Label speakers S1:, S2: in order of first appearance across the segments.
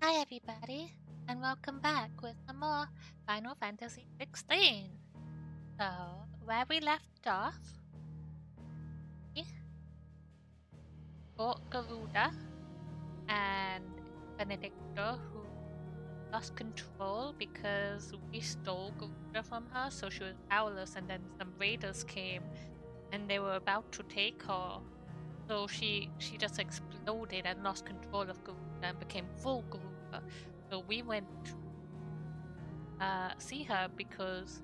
S1: Hi everybody, and welcome back with some more Final Fantasy XVI. So, where we left off, we fought Garuda and Benedicto, who lost control because we stole Garuda from her, so she was powerless, and then some raiders came and they were about to take her. So she just exploded and lost control of Garuda and became full Garuda. So we went to see her because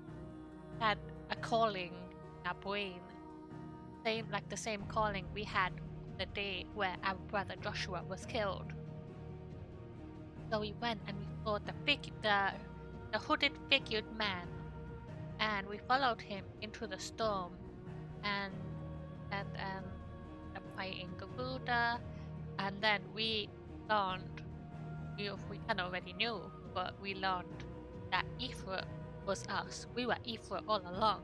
S1: we had a calling in our brain, the same calling we had the day where our brother Joshua was killed. So we went and we saw the hooded figured man, and we followed him into the storm, and fighting Garuda, and then we learned we kind of already knew, but we learned that Ifrit was us. We were Ifrit all along.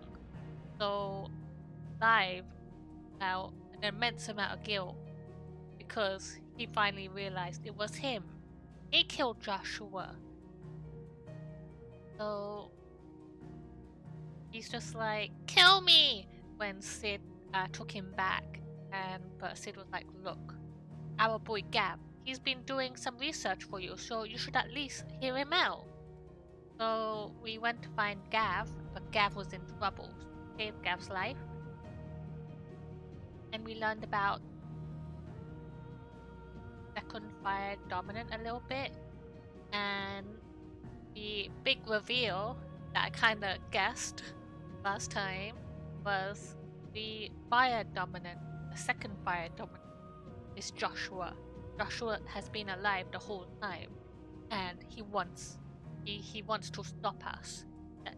S1: So Live felt an immense amount of guilt because he finally realized it was him. He killed Joshua. So he's just like, kill me! When Sid took him back, but Sid was like, look, our boy Gav, he's been doing some research for you, so you should at least hear him out. So we went to find Gav, but Gav was in trouble. So we saved Gav's life. And we learned about Second Fire Dominant a little bit. And the big reveal that I kinda guessed last time was the Fire Dominant, the Second Fire Dominant, is Joshua. Joshua has been alive the whole time, and he wants to stop us.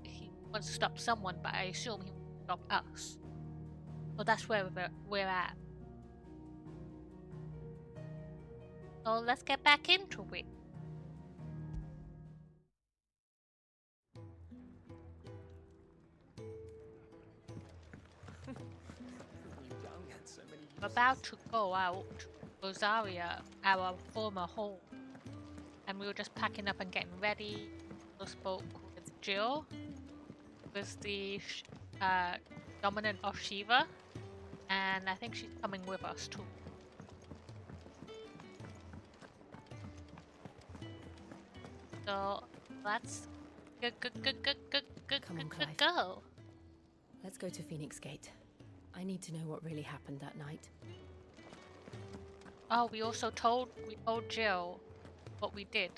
S1: He wants to stop someone, but I assume he wants to stop us. So that's where we're at. So let's get back into it. We're about to go out to Rosaria, our former home, and we were just packing up and getting ready. We spoke with Jill, who is the dominant of Shiva, and I think she's coming with us too. So let's
S2: Come on, Clive.
S1: go.
S2: Let's go to Phoenix Gate. I need to know what really happened that night.
S1: Oh, we told Jill what we did,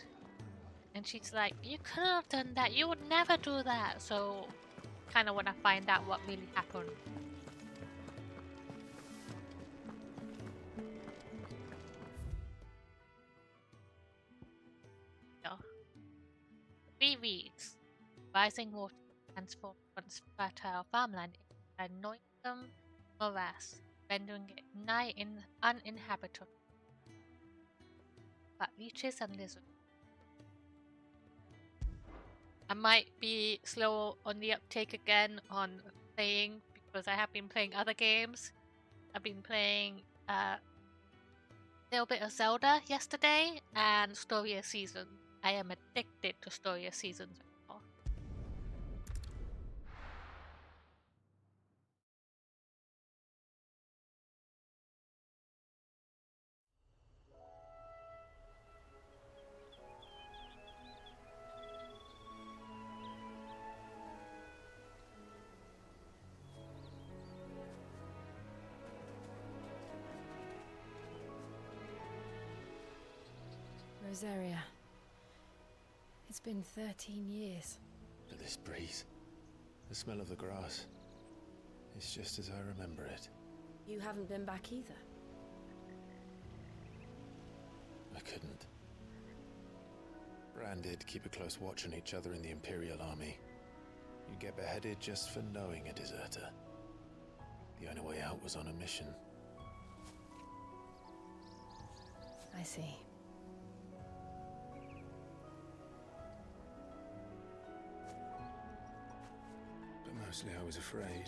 S1: and she's like, "You could have done that. You would never do that." So, kind of want to find out what really happened. So, 3 reads: rising water transforms once fertile farmland into a noisome morass, rendering it nigh uninhabitable. But leeches and lizards. I might be slow on the uptake again on playing because I have been playing other games. I've been playing a little bit of Zelda yesterday and Story of Seasons. I am addicted to Story of Seasons.
S2: Rosaria. It's been 13 years.
S3: But this breeze, the smell of the grass, it's just as I remember it.
S2: You haven't been back either.
S3: I couldn't. Bran did keep a close watch on each other in the Imperial Army. You get beheaded just for knowing a deserter. The only way out was on a mission.
S2: I see.
S3: But mostly I was afraid.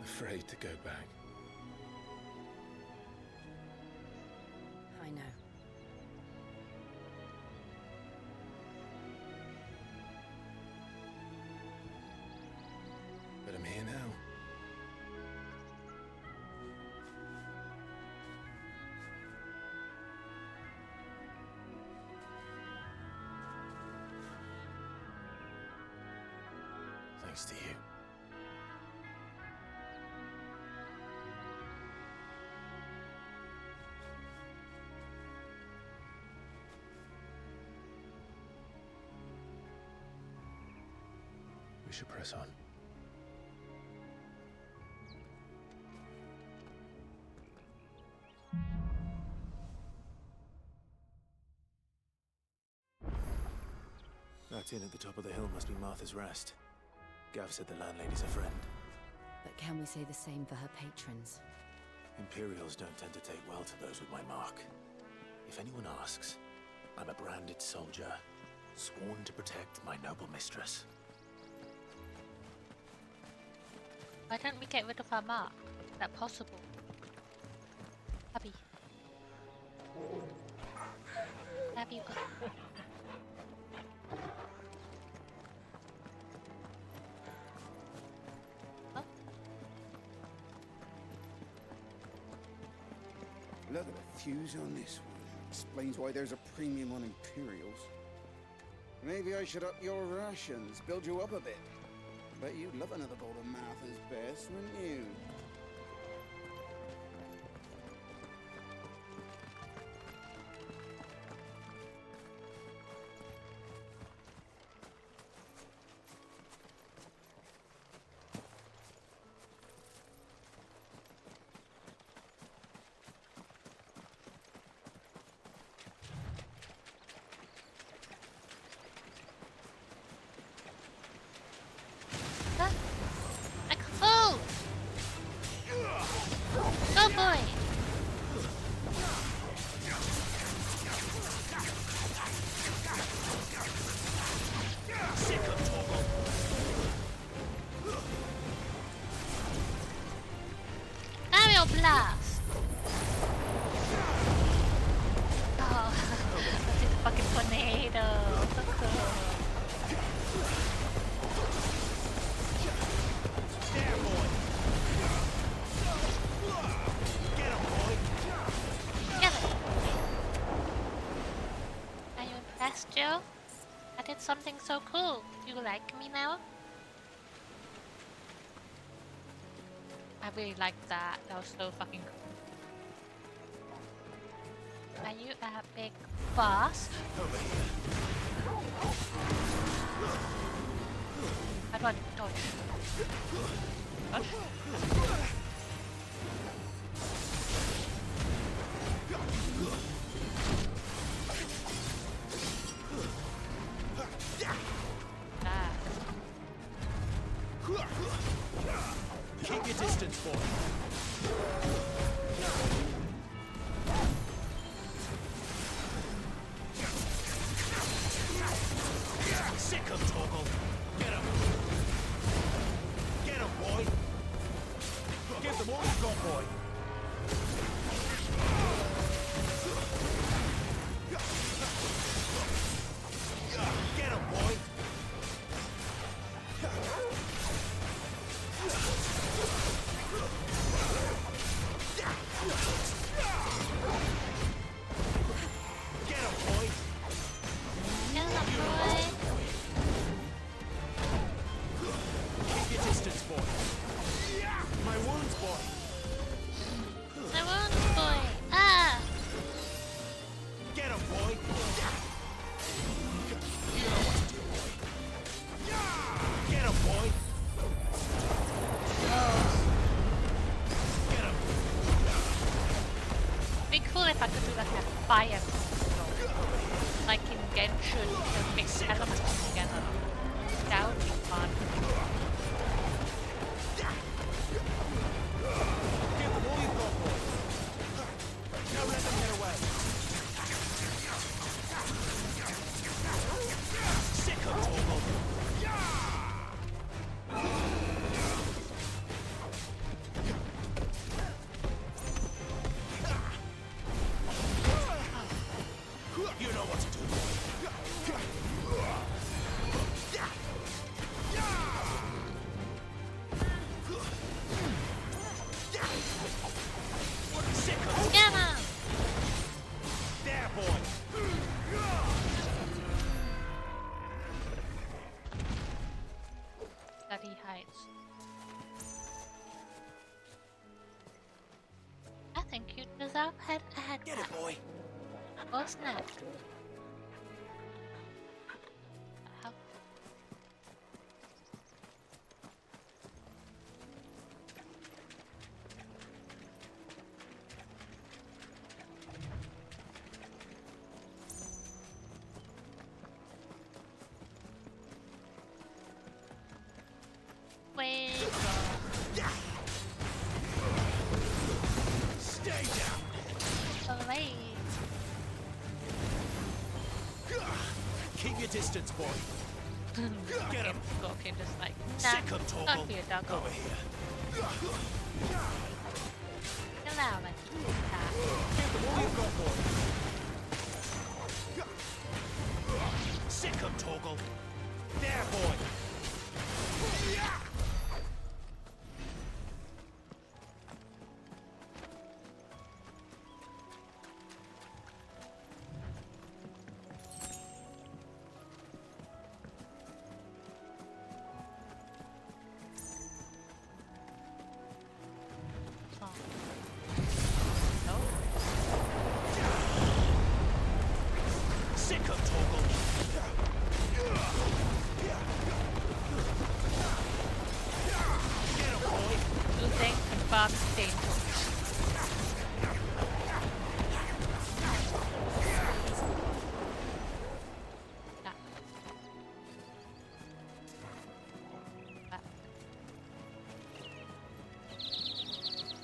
S3: Afraid to go back. thanks to you. We should press on. That inn at the top of the hill must be Martha's Rest. Gav said the landlady's a friend.
S2: But can we say the same for her patrons?
S3: Imperials don't tend to take well to those with my mark. If anyone asks, I'm a branded soldier, sworn to protect my noble mistress.
S1: Why don't we get rid of our mark? Is that possible? Abby. Abby, you got... Oh.
S4: Look at the fuse on this one. Explains why there's a premium on Imperials. Maybe I should up your rations, build you up a bit. Bet you'd love another bowl of Martha's Best, wouldn't you?
S1: Oh boy! Aerial blast! Oh, that's a fucking tornado! Joe, I did something so cool. Do you like me now? I really liked that. That was so fucking cool. Are you a big boss?
S3: Over here.
S1: How do I dodge? Dodge?
S3: Keep your distance, boy. Sick of Toggle. Get him. Get him, boy. Give them all you've got, boy. Get him, boy.
S1: If I could do like a fire combo, like in Genshin, to mix elements together, that would be fun.
S3: Give them all you've got, boy. Don't let them get away. Sick of Toggle. You know what to do.
S1: lights. I think you deserve a head.
S3: Get it, boy.
S1: What's next? How? Wait.
S3: Stay down.
S1: Blade.
S3: Keep your distance, boy. Get him.
S1: Gorkin just like,
S3: Sick
S1: nah,
S3: of Torgal.
S1: don't be a dog.
S3: Over here.
S1: Allow me.
S3: Give them all you've got, boy. Sick of Torgal. There, boy. Sick of Torgal. Get him, boy.
S1: Losing confirmed danger.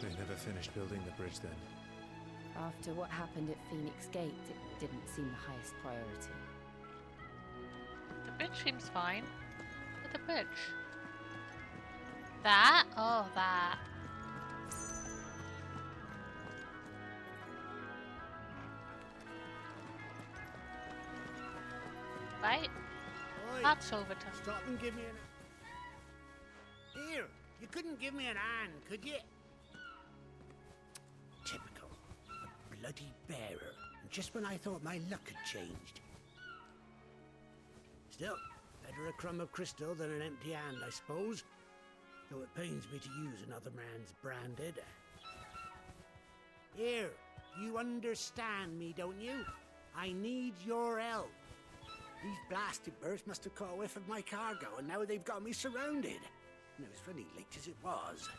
S3: They never finished building the bridge then.
S2: After what happened at Phoenix Gate, it didn't seem the highest priority.
S1: The bridge seems fine. Look at the bridge. That? Oh, that. Right?
S5: Oi,
S1: That's over to.
S5: stop and give me an... Here, you couldn't give me an hand, could you? Typical. A bloody bearer. And just when I thought my luck had changed. Still, better a crumb of crystal than an empty hand, I suppose. Though it pains me to use another man's branded. Here, you understand me, don't you? I need your help. These blasted birds must have caught a whiff of my cargo, and now they've got me surrounded. And it was funny late as it was.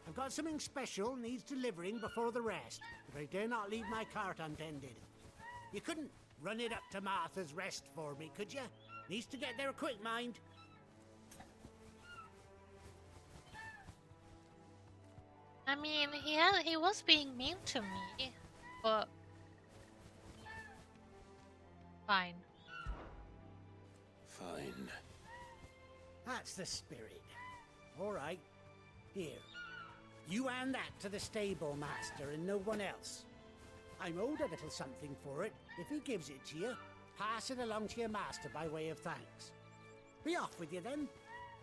S5: I've got something special needs delivering before the rest, but I dare not leave my cart untended. You couldn't run it up to Martha's Rest for me, could you? Needs to get there quick, mind.
S1: I mean, he was being mean to me, but fine.
S3: Fine.
S5: That's the spirit. All right. Here. You hand that to the stable master and no one else. I'm owed a little something for it. If he gives it to you, pass it along to your master by way of thanks. Be off with you then,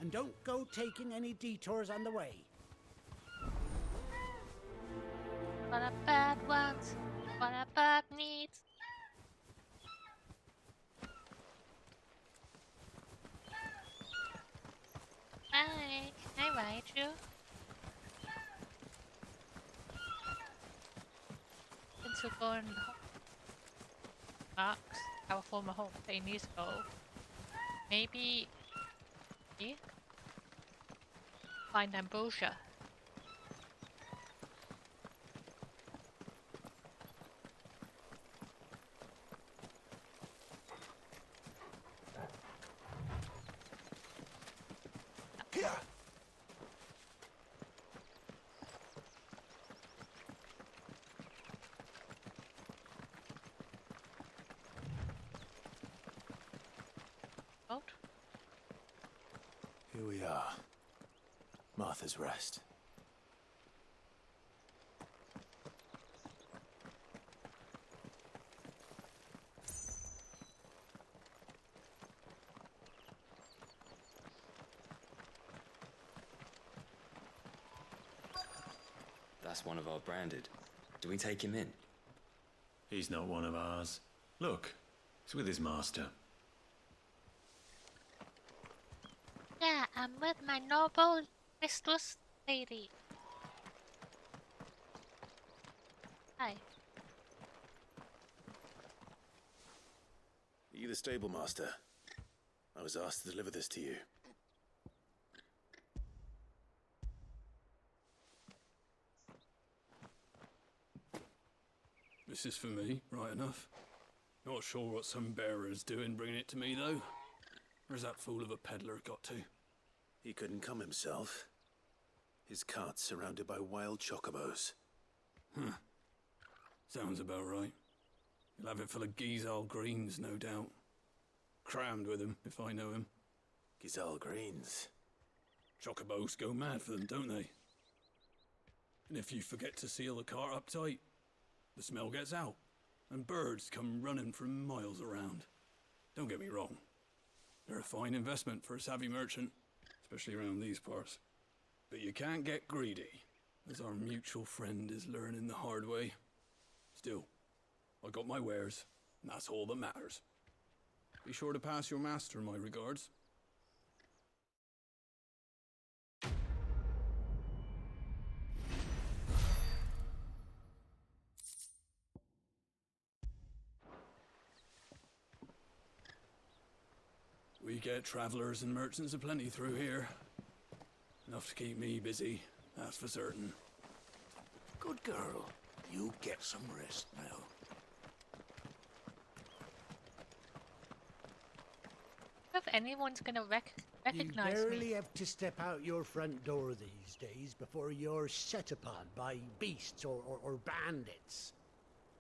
S5: and don't go taking any detours on the way.
S1: What a bird wants, what a bird needs. Hi, can I ride you? Since we're going Marks, our former home 10 years ago, maybe find ambrosia.
S3: Here we are. Martha's Rest.
S6: That's one of our branded. Do we take him in?
S7: He's not one of ours. Look, he's with his master.
S1: Yeah, I'm with my noble mistress lady. Hi.
S3: Are you the stable master? I was asked to deliver this to you.
S7: This is for me, right enough. Not sure what some bearer's doing bringing it to me, though. Where's that fool of a peddler got to?
S3: He couldn't come himself. His cart's surrounded by wild chocobos.
S7: Huh. Sounds about right. He'll have it full of Gizal greens, no doubt. Crammed with him, if I know him.
S3: Gizal greens.
S7: Chocobos go mad for them, don't they? And if you forget to seal the cart up tight, the smell gets out, and birds come running from miles around. Don't get me wrong. They're a fine investment for a savvy merchant, especially around these parts. But you can't get greedy, as our mutual friend is learning the hard way. Still, I got my wares, and that's all that matters. Be sure to pass your master my regards. We get travelers and merchants aplenty through here. Enough to keep me busy, that's for certain.
S5: Good girl. You get some rest now.
S1: If anyone's gonna recognize
S5: You barely
S1: me.
S5: have to step out your front door these days before you're set upon by beasts or bandits.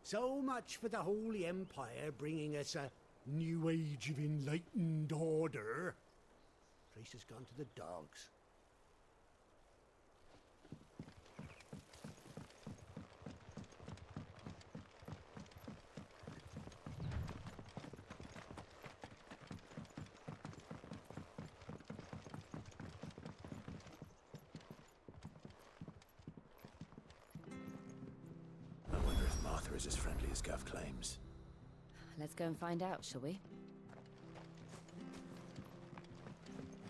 S5: So much for the Holy Empire bringing us a new age of enlightened order. Place has gone to the dogs.
S3: I wonder if Martha is as friendly as Gav claims.
S2: Let's go and find out, shall we?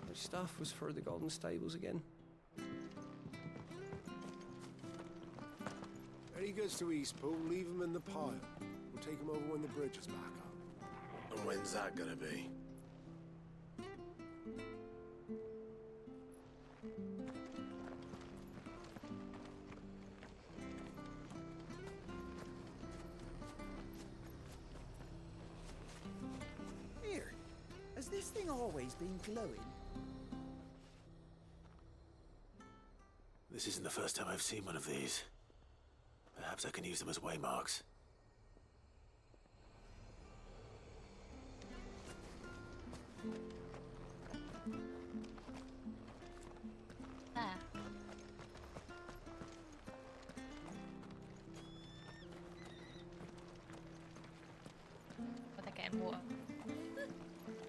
S8: Which stuff was for the Golden Stables again?
S9: When he gets to Eastpool, leave him in the pile. We'll take him over when the bridge is back up.
S3: And when's that gonna be?
S10: Here, has this thing always been glowing?
S3: This isn't the first time I've seen one of these. Perhaps I can use them as waymarks.
S1: Ah. But they're getting water.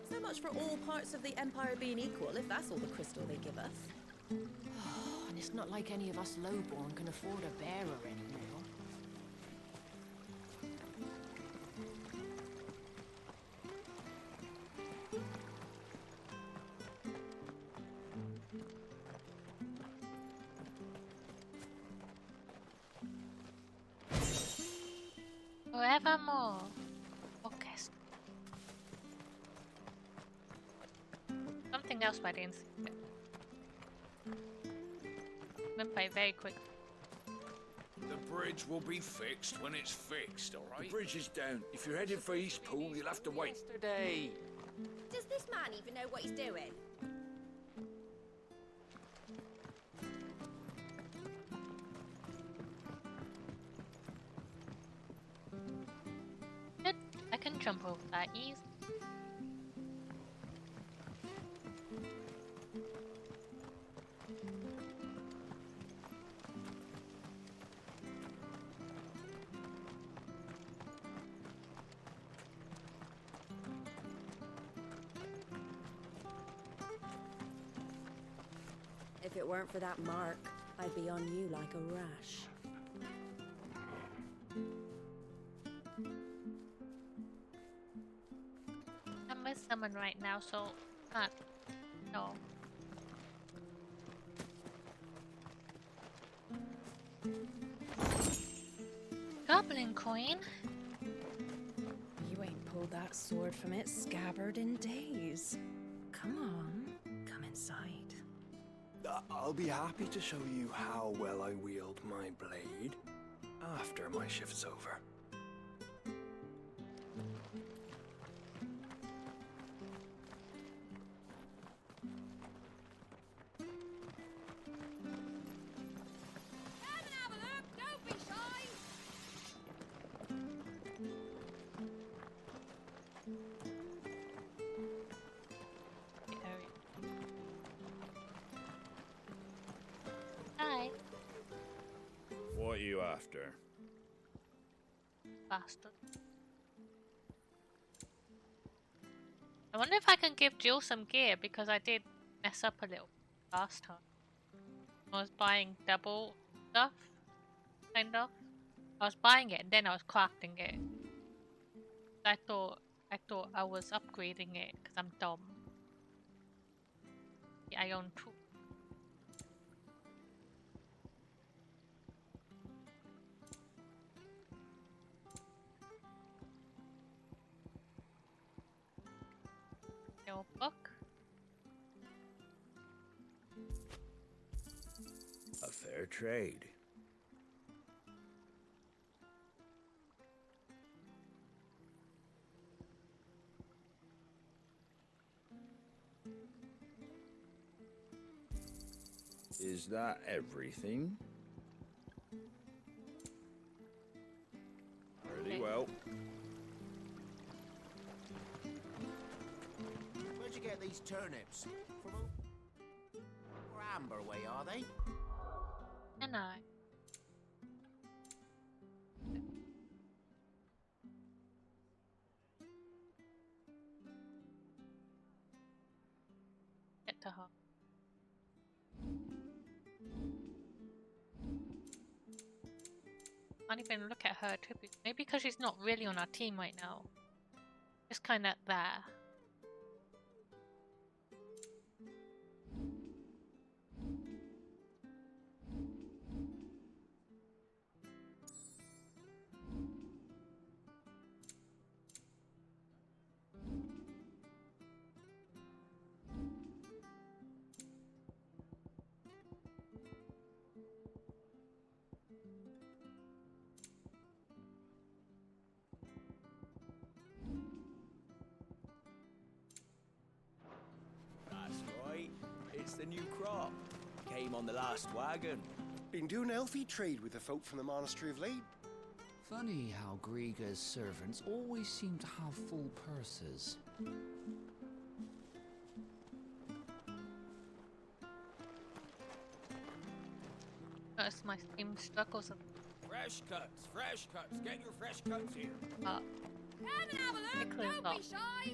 S11: So much for all parts of the Empire being equal, if that's all the crystal they give us.
S2: And it's not like any of us lowborn can afford a bearer anymore.
S1: Forevermore. Focus. Something else, but I didn't see it. Went by very quick.
S12: The bridge will be fixed when it's fixed, all right?
S13: The bridge is down. If you're heading for Eastpool, you'll have to wait.
S11: Yesterday. Does this man even know what he's doing?
S1: Good. I can jump over that easy.
S11: If it weren't for that mark, I'd be on you like a rash.
S1: I'm with someone right now, so can't. No. Goblin coin?
S2: You ain't pulled that sword from its scabbard in days. Come on, come inside.
S8: I'll be happy to show you how well I wield my blade after my shift's over.
S1: Hi.
S14: What are you after?
S1: Bastard. I wonder if I can give Jill some gear because I did mess up a little last time. I was buying double stuff, kind of. I was buying it and then I was crafting it. I thought I was upgrading it because I'm dumb. Yeah, I own 2. No book.
S13: A fair trade. Is that everything? Very well.
S10: Where'd you get these turnips? From or Amber way, are they?
S1: And I. Get to her. Can't even look at her too. Maybe because she's not really on our team right now. Just kind of there.
S13: That's right. It's the new crop. Came on the last wagon.
S8: Been doing elfie trade with the folk from the Monastery of late.
S15: Funny how Griga's servants always seem to have full purses.
S1: That's my Steam struggles.
S12: Fresh cuts, get your fresh cuts here.
S1: Come
S11: and have a look, don't be shy.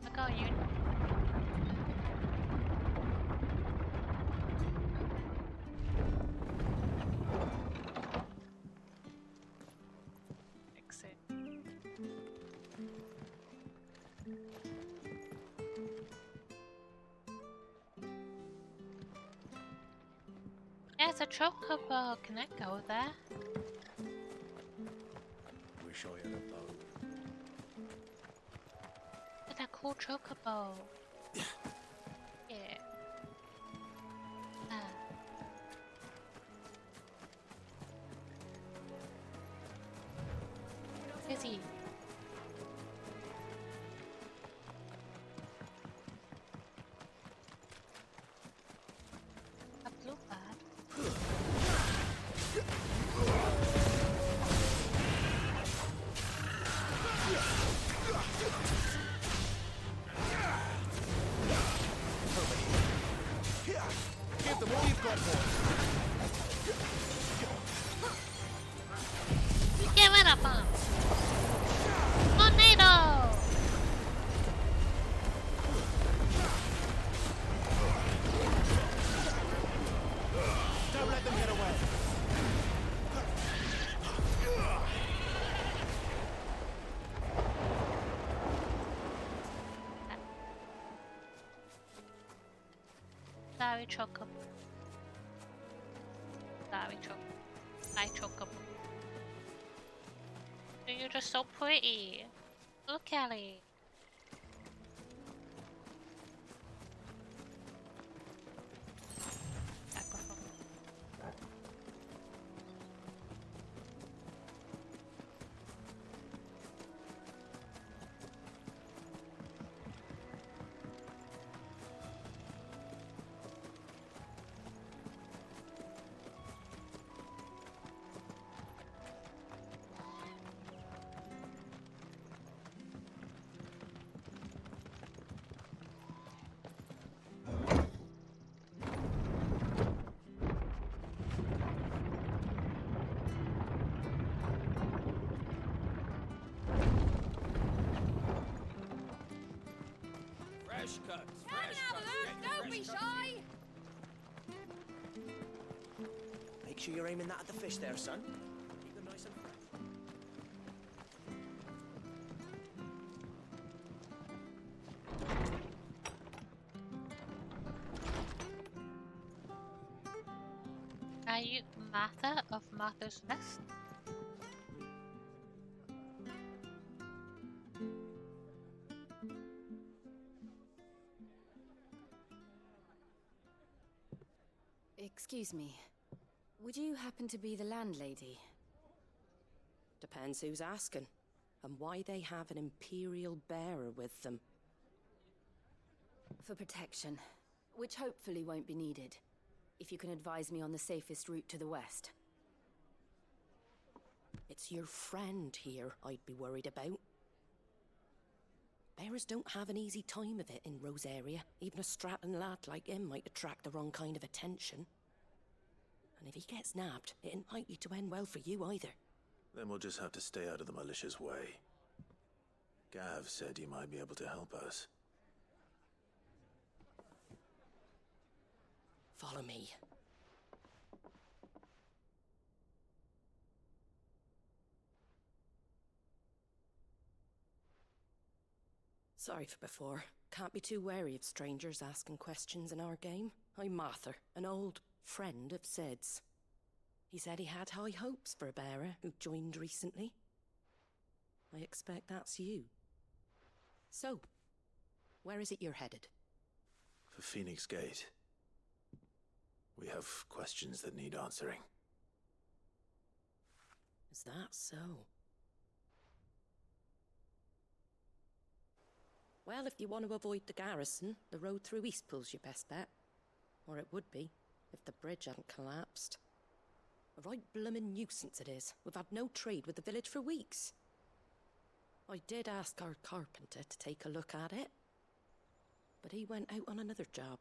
S1: I got you. Fix it. Yeah, it's a chocobo. Can I go there?
S3: Wish I had a bow.
S1: Look at that cool chocobo. Yeah. Fizzy. A blue bird.
S10: Give them all you've got, boys.
S1: Get rid of him. Sorry, Chocobo. Sorry, Chocobo. Hi, Chocobo. You're just so pretty. Look at it.
S12: Fresh cuts.
S11: Come and have a look. Don't be shy.
S13: Make sure you're aiming that at the fish there, son. Keep them nice and fresh.
S1: Are you Martha of Martha's Rest?
S2: Excuse me. Would you happen to be the landlady?
S16: Depends who's asking, and why they have an Imperial bearer with them.
S2: For protection, which hopefully won't be needed. If you can advise me on the safest route to the west.
S16: It's your friend here I'd be worried about. Bearers don't have an easy time of it in Rose area. Even a Stratton lad like him might attract the wrong kind of attention. And if he gets nabbed, it ain't likely to end well for you either.
S3: Then we'll just have to stay out of the malicious way. Gav said you might be able to help us.
S16: Follow me. Sorry for before. Can't be too wary of strangers asking questions in our game. I'm Martha, an old friend of Sid's. He said he had high hopes for a bearer who joined recently. I expect that's you. So, where is it you're headed?
S3: For Phoenix Gate. We have questions that need answering.
S16: Is that so? Well, if you want to avoid the garrison, the road through Eastpool's your best bet. Or it would be, if the bridge hadn't collapsed. A right bloomin' nuisance it is. We've had no trade with the village for weeks. I did ask our carpenter to take a look at it. But he went out on another job.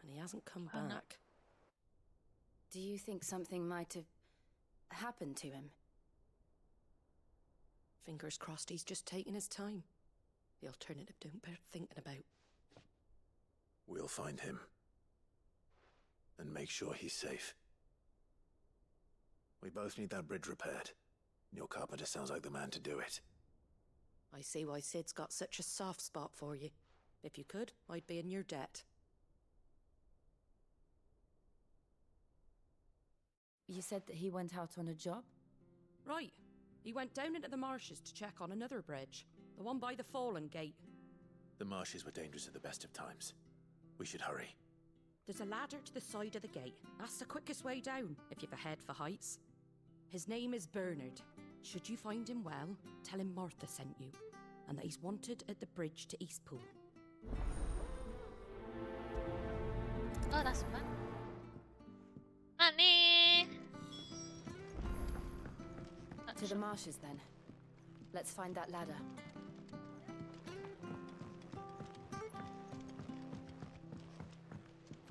S16: And he hasn't come back.
S2: No. Do you think something might have happened to him?
S16: Fingers crossed he's just taking his time. The alternative don't bear thinking about.
S3: We'll find him. And make sure he's safe. We both need that bridge repaired. Your carpenter sounds like the man to do it.
S16: I see why Sid's got such a soft spot for you. If you could, I'd be in your debt.
S2: You said that he went out on a job?
S16: Right. He went down into the marshes to check on another bridge. The one by the Fallen Gate.
S3: The marshes were dangerous at the best of times. We should hurry.
S16: There's a ladder to the side of the gate. That's the quickest way down, if you've a head for heights. His name is Bernard. Should you find him well, tell him Martha sent you, and that he's wanted at the bridge to Eastpool.
S1: Oh, that's fun. Money!
S2: To the marshes, then. Let's find that ladder.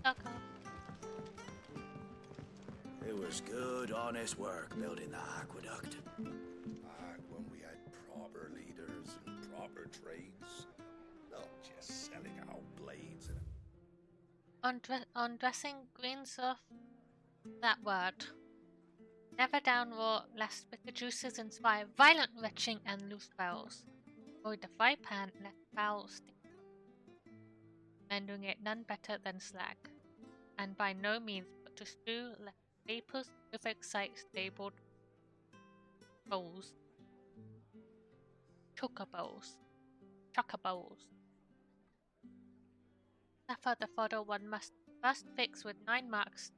S1: Okay.
S12: It was good, honest work building that aqueduct.
S14: Back when we had proper leaders and proper trades. Not just selling out blades and...
S1: Undressing greens of that word. Never down raw, lest bitter juices inspire violent retching and loose bowels. Avoid the fry pan, let bowels sting. And doing it none better than slag. and by no means put to stew, left vapors, perfect sight, stabled bowls, chocobowls. Sapphire the fodder one must fix with 9 marks,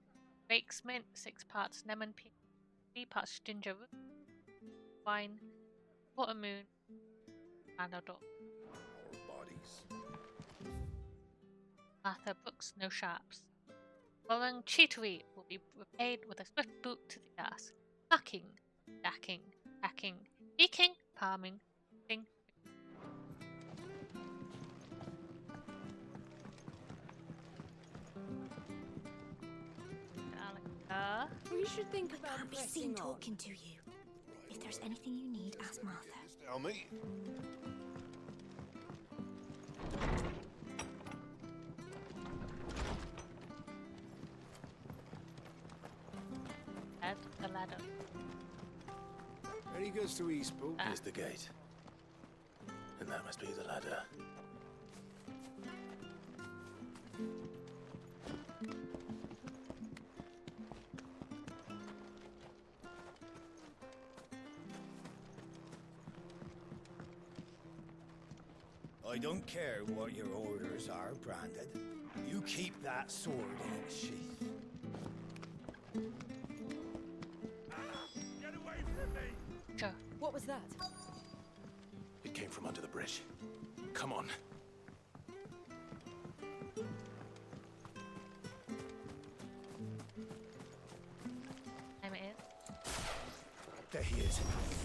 S1: rake's mint, 6 parts lemon peel, 3 parts ginger root, wine, quarter moon, and a dog.
S14: Our bodies.
S1: Martha Brooks, no sharps. Following cheatery will be repaid with a swift boot to the ass. Hacking, stacking, hacking, eking, palming, ding.
S11: We should think about
S17: Can't be seen talking to you. If there's anything you need, ask Martha.
S14: Tell me.
S1: Head the ladder.
S9: Any goods to Eastpool?
S3: Here's the gate. And that must be the ladder.
S5: I don't care what your orders are, Branded. You keep that sword in its sheath.
S14: Get away from me!
S1: Sure.
S11: What was that?
S3: It came from under the bridge. Come on.
S1: Time it is.
S5: There he is.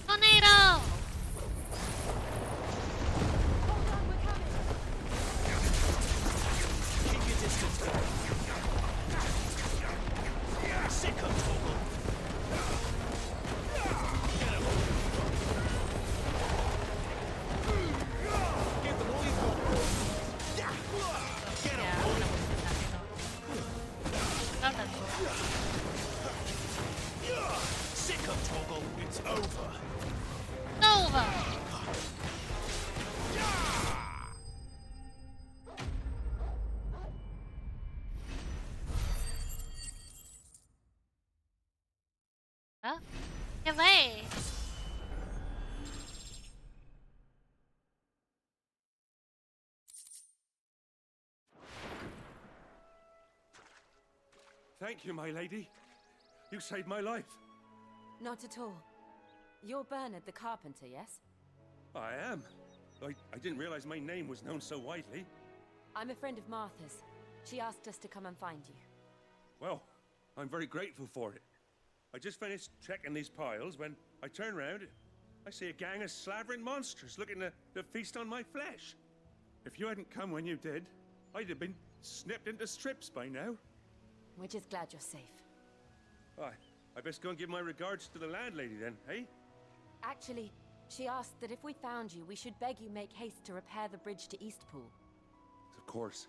S1: Tornado!
S5: Keep your distance. Sick of Toggle. Get him. Give them all you've got. Get him. Sick of Toggle.
S3: It's over.
S1: Over! Huh? Get away!
S18: Thank you, my lady. You saved my life.
S19: Not at all. You're Bernard the carpenter, yes?
S18: I am. I didn't realize my name was known so widely.
S19: I'm a friend of Martha's. She asked us to come and find you.
S18: Well, I'm very grateful for it. I just finished checking these piles when I turn around. I see a gang of slavering monsters looking to feast on my flesh. If you hadn't come when you did, I'd have been snipped into strips by now.
S19: We're just glad you're safe.
S18: I best go and give my regards to the landlady then, eh?
S19: Actually, she asked that if we found you, we should beg you make haste to repair the bridge to Eastpool.
S18: Of course.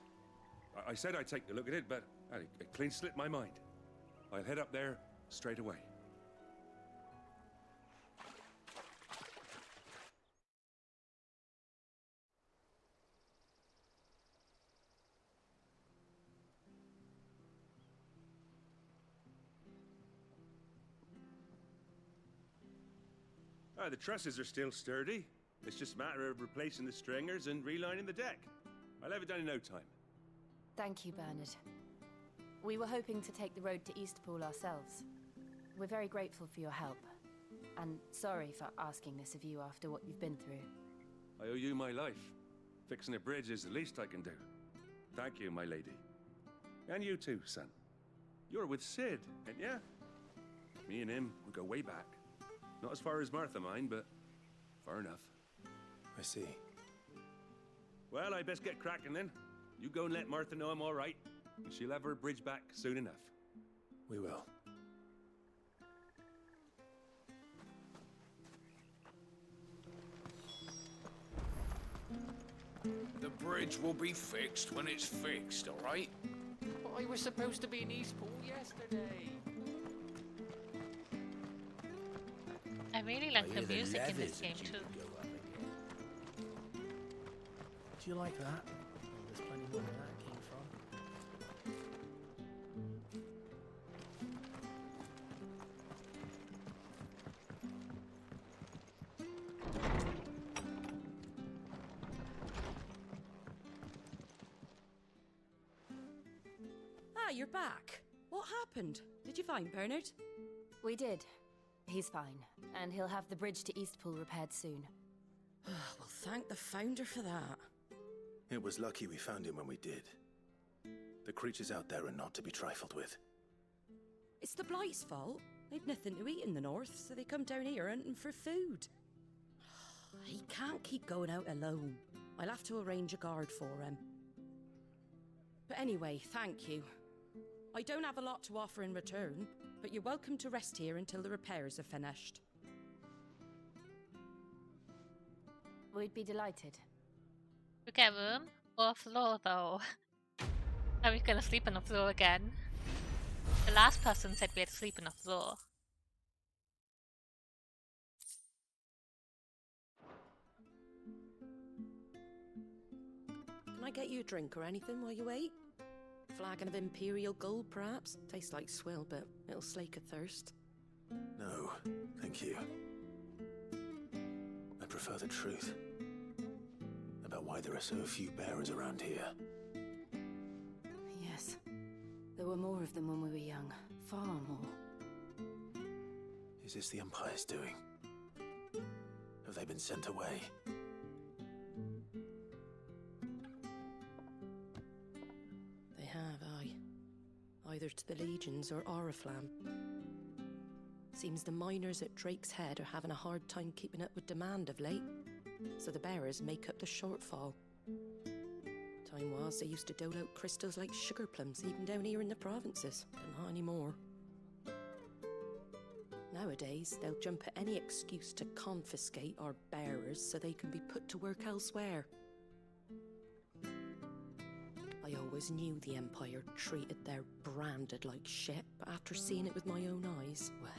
S18: I said I'd take a look at it, but it clean slipped my mind. I'll head up there straight away. The trusses are still sturdy. It's just a matter of replacing the stringers and relining the deck. I'll have it done in no time.
S19: Thank you, Bernard. We were hoping to take the road to Eastpool ourselves. We're very grateful for your help. And sorry for asking this of you after what you've been through.
S18: I owe you my life. Fixing a bridge is the least I can do. Thank you, my lady. And you too, son. You're with Sid, ain't ya? Me and him, we go way back. Not as far as Martha, mind, but far enough.
S3: I see.
S18: Well, I best get cracking then. You go and let Martha know I'm all right, and she'll have her bridge back soon enough.
S3: We will.
S12: The bridge will be fixed when it's fixed, all right?
S15: But I was supposed to be in Eastpool yesterday.
S1: I really like the music in this game too.
S3: Do you like that? Well, there's plenty more where that came from.
S16: you're back. What happened? Did you find Bernard?
S19: We did. He's fine, and he'll have the bridge to Eastpool repaired soon.
S16: Well, thank the Founder for that.
S3: It was lucky we found him when we did. The creatures out there are not to be trifled with.
S16: It's the Blight's fault. They'd nothing to eat in the north, so they come down here hunting for food. He can't keep going out alone. I'll have to arrange a guard for him. But anyway, thank you. I don't have a lot to offer in return, but you're welcome to rest here until the repairs are finished.
S19: We'd be delighted.
S1: We get room or a floor though? Are we gonna sleep on the floor again? The last person said we had to sleep on the floor.
S16: Can I get you a drink or anything while you wait? Flagon of Imperial Gold, perhaps? Tastes like swill, but it'll slake a thirst.
S3: No, thank you. I prefer the truth. About why there are so few bearers around here.
S19: Yes. There were more of them when we were young. Far more.
S3: Is this the Empire's doing? Have they been sent away?
S16: They have, aye. Either to the Legions or Oriflamme. Seems the miners at Drake's Head are having a hard time keeping up with demand of late, so the bearers make up the shortfall. Time was they used to dole out crystals like sugar plums even down here in the provinces, but not anymore. Nowadays, they'll jump at any excuse to confiscate our bearers so they can be put to work elsewhere. I always knew the Empire treated their branded like shit, but after seeing it with my own eyes, well...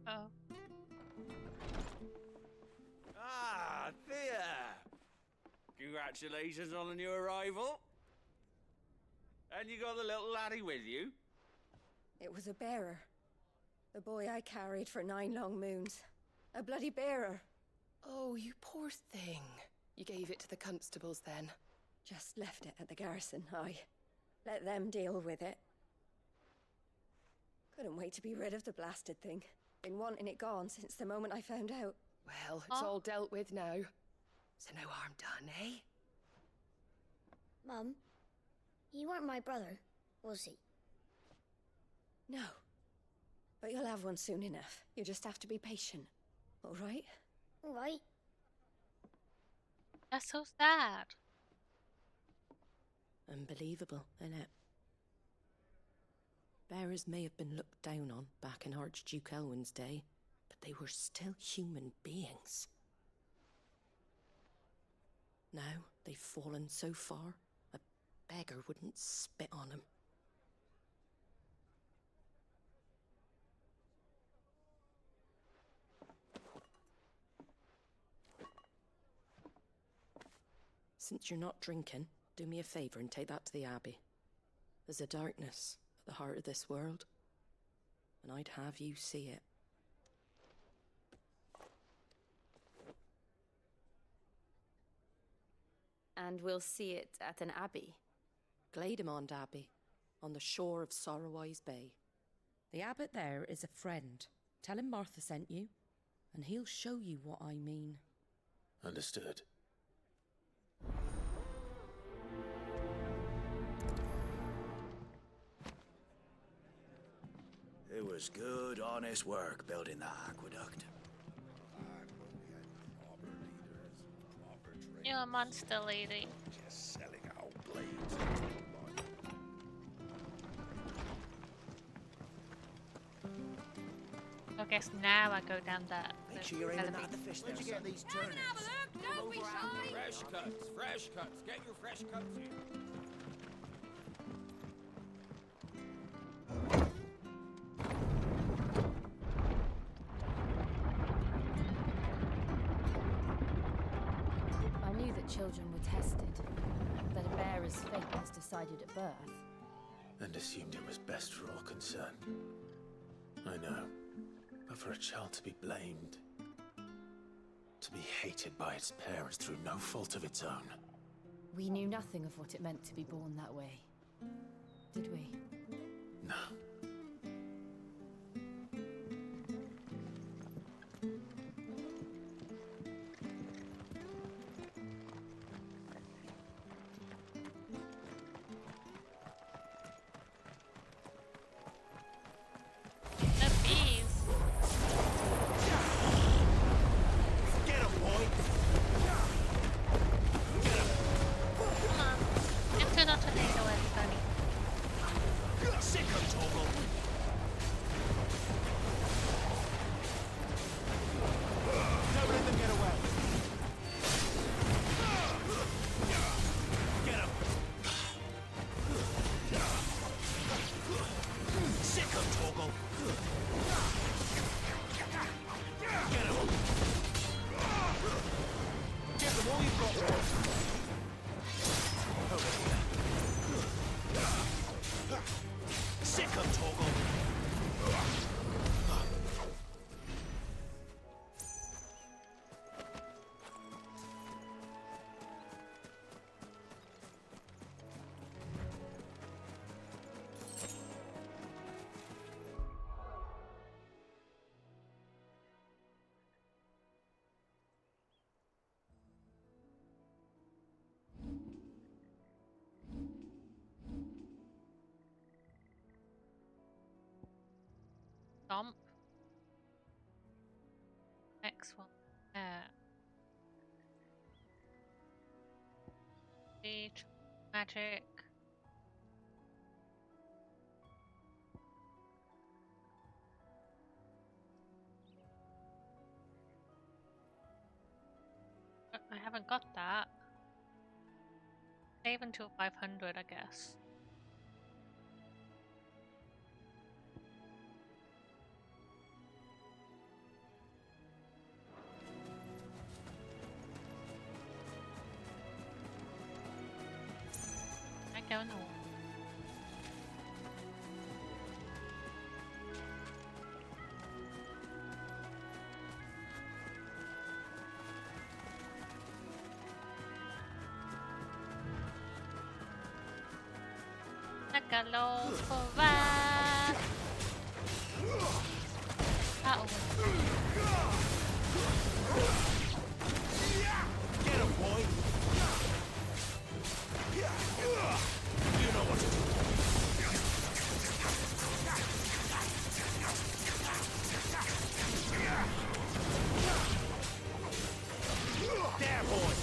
S1: Oh.
S13: Ah, Thea! Congratulations on the new arrival. And you got the little laddie with you?
S20: It was a bearer. The boy I carried for 9 long moons. A bloody bearer.
S21: Oh, you poor thing. You gave it to the constables then?
S20: Just left it at the garrison, aye. Let them deal with it. Couldn't wait to be rid of the blasted thing. Been wanting it gone since the moment I found out.
S21: Well, it's all dealt with now. So no harm done, eh?
S17: Mum, you weren't my brother, was he?
S20: No. But you'll have one soon enough. You just have to be patient. All right?
S17: All right.
S1: That's so sad.
S16: Unbelievable, innit? Bearers may have been looked down on back in Archduke Elwin's day, but they were still human beings. Now they've fallen so far, a beggar wouldn't spit on them. Since you're not drinking, do me a favour and take that to the Abbey. There's a darkness at the heart of this world, and I'd have you see it.
S19: And we'll see it at an abbey?
S16: Glademond Abbey, on the shore of Sorrowwise Bay. The abbot there is a friend. Tell him Martha sent you, and he'll show you what I mean.
S3: Understood.
S10: It was good, honest work building that aqueduct.
S1: You're a monster lady.
S14: Just selling out blades.
S1: I guess now I go down that.
S10: Make sure you're aiming at the fish there. Where'd you get these turnips?
S13: Don't be shy! Fresh cuts, fresh cuts. Get your fresh cuts in.
S19: I knew that children were tested, that a bearer's fate was decided at birth.
S3: And assumed it was best for all concerned. I know. But for a child to be blamed, to be hated by its parents through no fault of its own,
S19: We knew nothing of what it meant to be born that way, did we?
S3: No.
S1: Stomp. Next one. Siege. Magic. I haven't got that. Save until 500, I guess. I don't know. Like a low for ride. Uh-oh.
S10: Get him, boy! You know what to do. There, boy!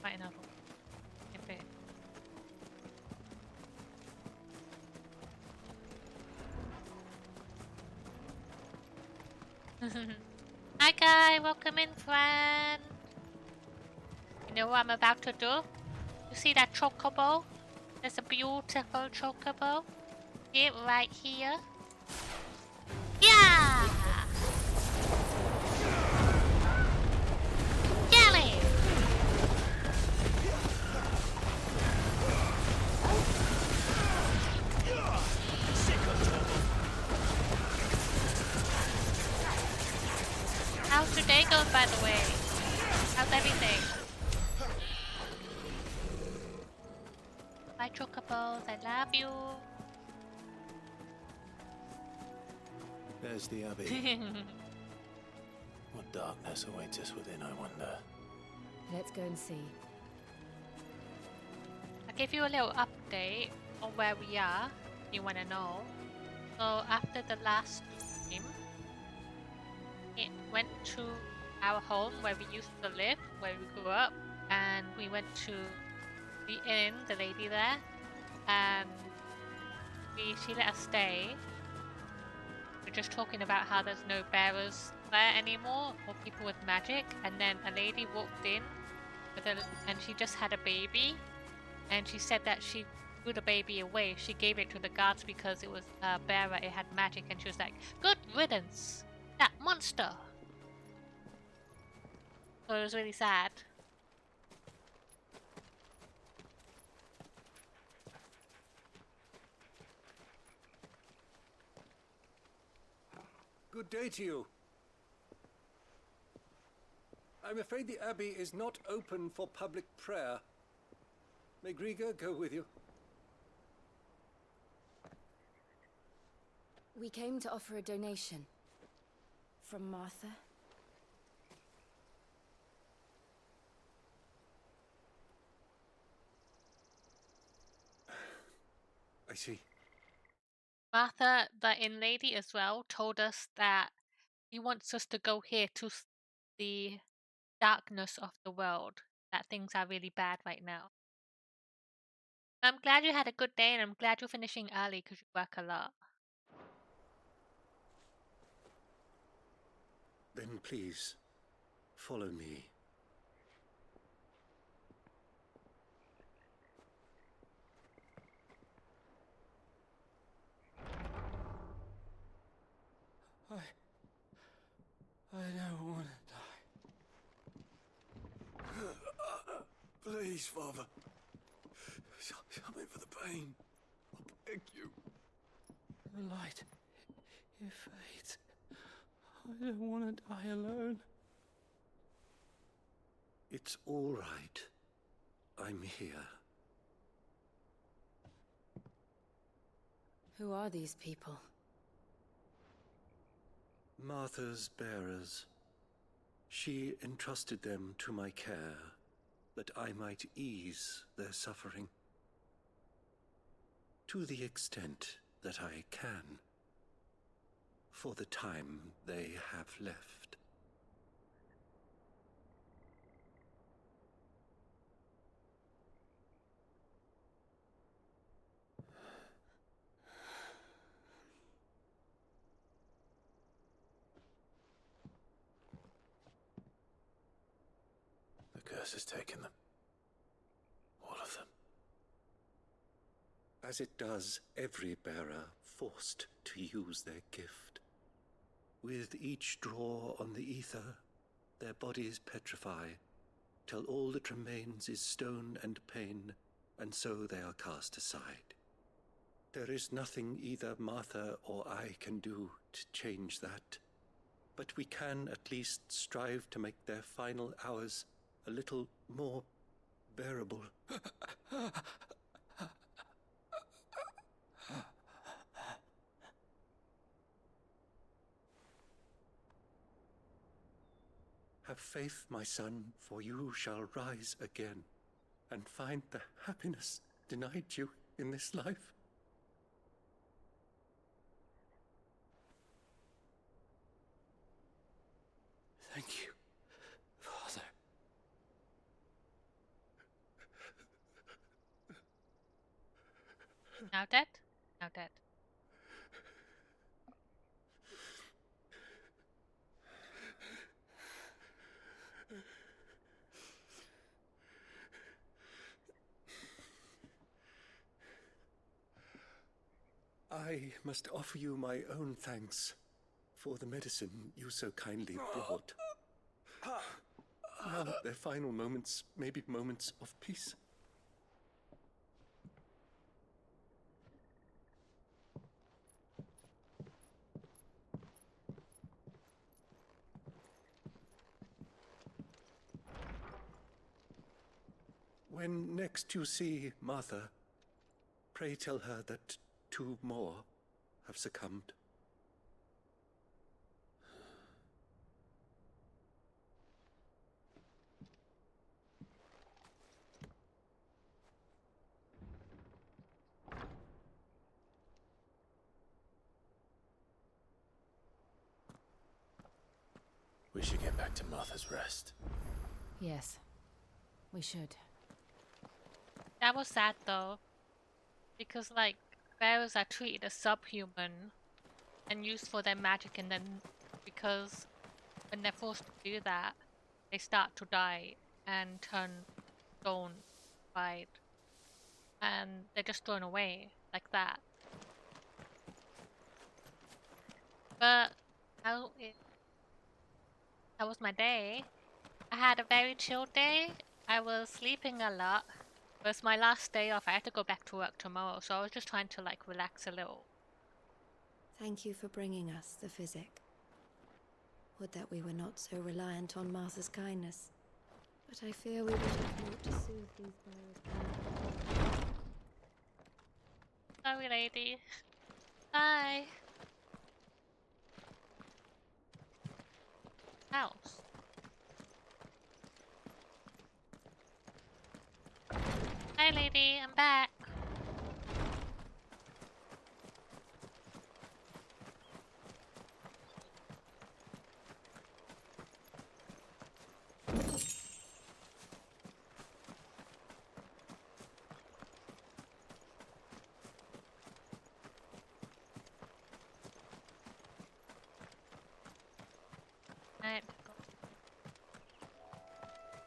S1: Fight another one. Hi guy, welcome in friend. You know what I'm about to do? You see that chocobo? There's a beautiful chocobo. It right here. Yeah! Jelly! How's your day going, by the way? How's everything? Bye, chocobos. I love you.
S3: There's the Abbey. What darkness awaits us within, I wonder.
S19: Let's go and see.
S1: I'll give you a little update on where we are, if you want to know. So after the last stream, it went to our home where we used to live, where we grew up, and we went to the inn, the lady there, and she let us stay. We're just talking about how there's no bearers there anymore, or people with magic, and then a lady walked in and she just had a baby, and she said that she threw the baby away. She gave it to the guards because it was a bearer, it had magic, and she was like, good riddance, that monster. So it was really sad.
S9: Good day to you. I'm afraid the Abbey is not open for public prayer. May Griga go with you?
S19: We came to offer a donation. From Martha.
S9: I see.
S1: Martha, the inn lady as well, told us that he wants us to go here to the darkness of the world, that things are really bad right now. I'm glad you had a good day, and I'm glad you're finishing early because you work a lot.
S9: Then please, follow me.
S8: I don't want to die. Please, Father. Help me for the pain. I beg you.
S15: The light, it fades. I don't want to die alone.
S9: It's all right. I'm here.
S19: Who are these people?
S9: Martha's bearers. She entrusted them to my care, that I might ease their suffering. To the extent that I can, for the time they have left.
S3: The curse has taken them. All of them.
S9: As it does every bearer forced to use their gift. With each draw on the ether, their bodies petrify, till all that remains is stone and pain, and so they are cast aside. There is nothing either Martha or I can do to change that, but we can at least strive to make their final hours a little more bearable. Have faith, my son, for you shall rise again, and find the happiness denied you in this life.
S15: Thank you, Father.
S1: Now dead? Now dead.
S9: I must offer you my own thanks for the medicine you so kindly brought. Now their final moments may be moments of peace. When next you see Martha, pray tell her that 2 more have succumbed.
S3: We should get back to Martha's Rest.
S19: Yes, we should.
S1: That was sad though. Because like, pharaohs are treated as subhuman and used for their magic, and then because when they're forced to do that, they start to die and turn stone white. And they're just thrown away like that. But that was my day. I had a very chill day. I was sleeping a lot. It was my last day off. I had to go back to work tomorrow, so I was just trying to like relax a little.
S20: Thank you for bringing us the physic. Would that we were not so reliant on Martha's kindness. But I fear we would have naught to soothe these birds.
S1: Sorry, lady. Bye. House. Hi, lady. I'm back. Alright.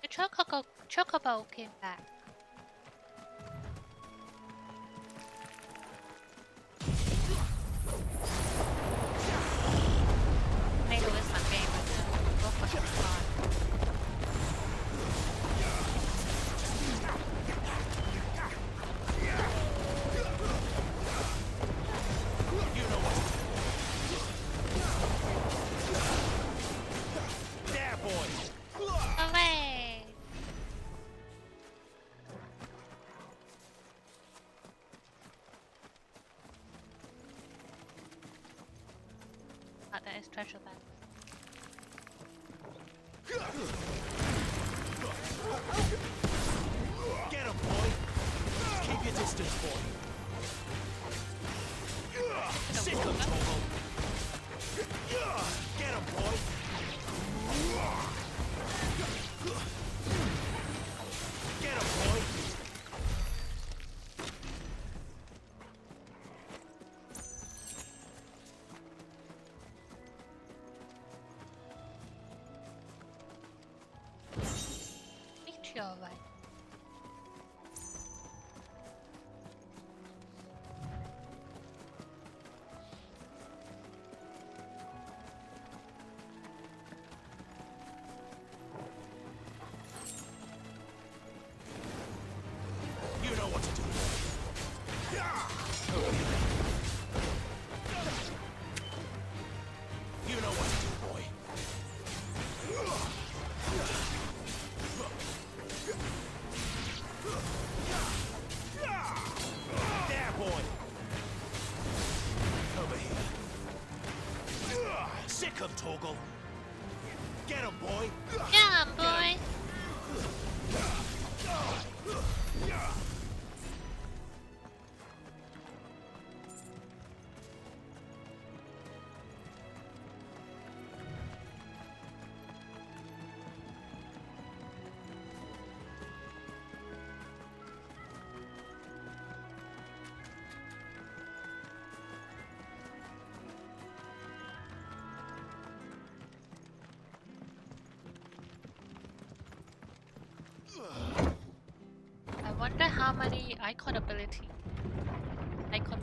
S1: The chocobo came back. Tornado is my favorite though. Go for the fun.
S10: You know what to do. There, boy.
S1: Away! Oh, there is treasure there.
S10: Get him, boy. Keep your distance, boy. Sick him, Togo. Get him, boy. Get him, boy.
S1: Meet you alright.
S10: You know what to do. You know what to do, boy. There, boy. Over here. Sick him, Torgal. Get him, boy.
S1: Yeah, boy. I wonder how many icons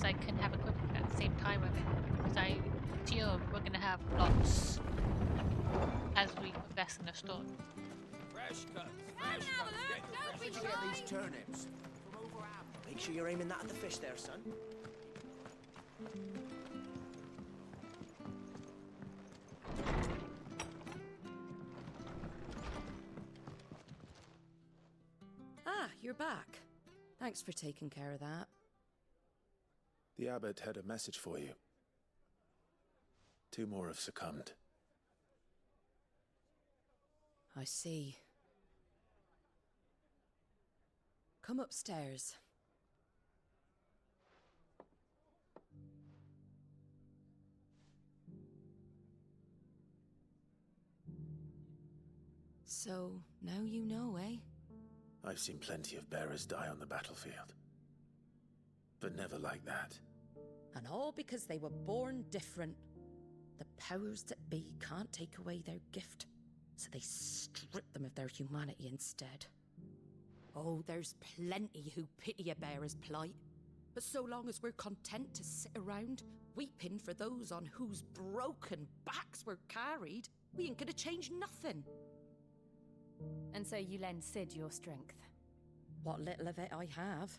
S1: I can have equipped at the same time with it. Because I assume we're gonna have lots as we progress in the story.
S12: Fresh cuts. Fresh cuts.
S10: Where'd you get these turnips? From over Amber.
S13: Make sure you're aiming that at the fish there, son.
S16: Ah, you're back. Thanks for taking care of that.
S3: The abbot had a message for you. 2 more have succumbed.
S16: I see. Come upstairs. So, now you know, eh?
S3: I've seen plenty of bearers die on the battlefield. But never like that.
S16: And all because they were born different. The powers that be can't take away their gift, so they strip them of their humanity instead. Oh, there's plenty who pity a bearer's plight. But so long as we're content to sit around, weeping for those on whose broken backs we're carried, we ain't gonna change nothing.
S19: And so you lend Sid your strength?
S16: What little of it I have.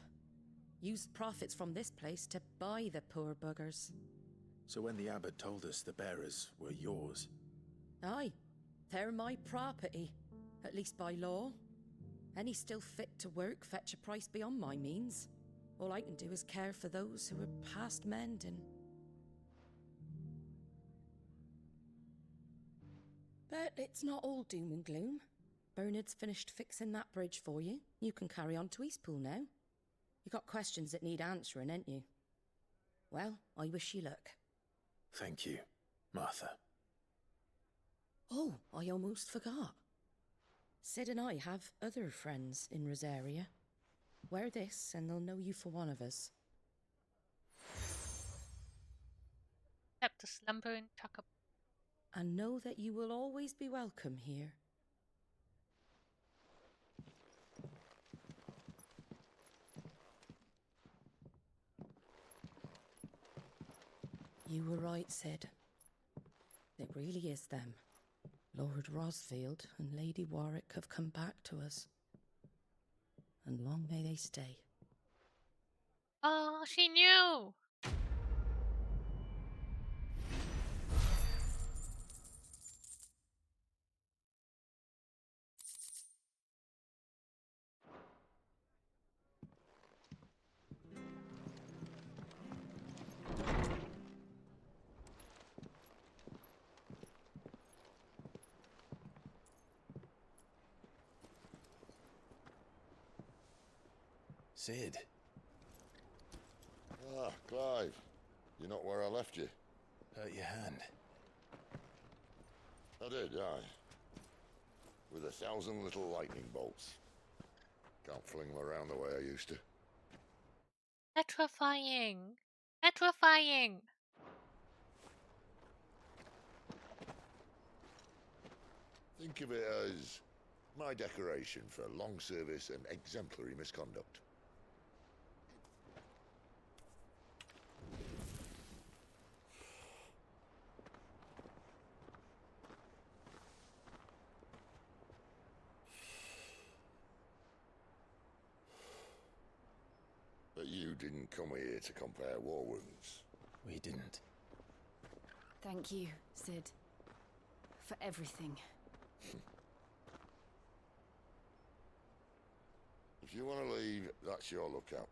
S16: Used profits from this place to buy the poor buggers.
S3: So when the abbot told us the bearers were yours...
S16: Aye, they're my property, at least by law. Any still fit to work fetch a price beyond my means. All I can do is care for those who are past mending. But it's not all doom and gloom. Bernard's finished fixing that bridge for you. You can carry on to Eastpool now. You got questions that need answering, ain't you? Well, I wish you luck.
S3: Thank you, Martha.
S16: Oh, I almost forgot. Sid and I have other friends in Rosaria. Wear this and they'll know you for one of us.
S1: Except the slumbering tucker.
S16: And know that you will always be welcome here. You were right, Sid. It really is them. Lord Rosfield and Lady Warwick have come back to us. And long may they stay.
S1: Oh, she knew!
S3: Sid.
S4: Ah, Clive. You're not where I left you.
S3: Hurt your hand.
S4: I did, aye. With 1,000 little lightning bolts. Can't fling them around the way I used to.
S1: Petrifying! Petrifying!
S4: Think of it as my decoration for long service and exemplary misconduct. But you didn't come here to compare war wounds.
S3: We didn't.
S19: Thank you, Sid. For everything.
S4: If you want to leave, that's your lookout.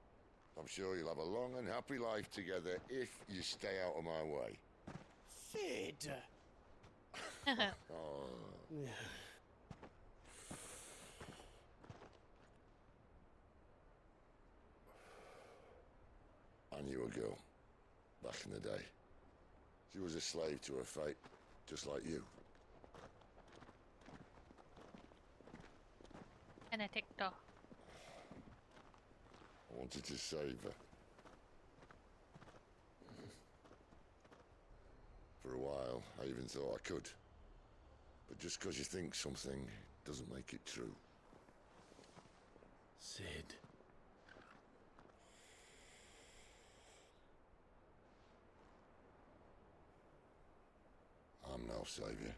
S4: I'm sure you'll have a long and happy life together if you stay out of my way.
S5: Sid!
S4: Oh. I knew a girl, back in the day. She was a slave to her fate, just like you.
S1: Benedicto.
S4: I wanted to save her. For a while, I even thought I could. But just because you think something doesn't make it true.
S3: Sid.
S4: I'm no savior.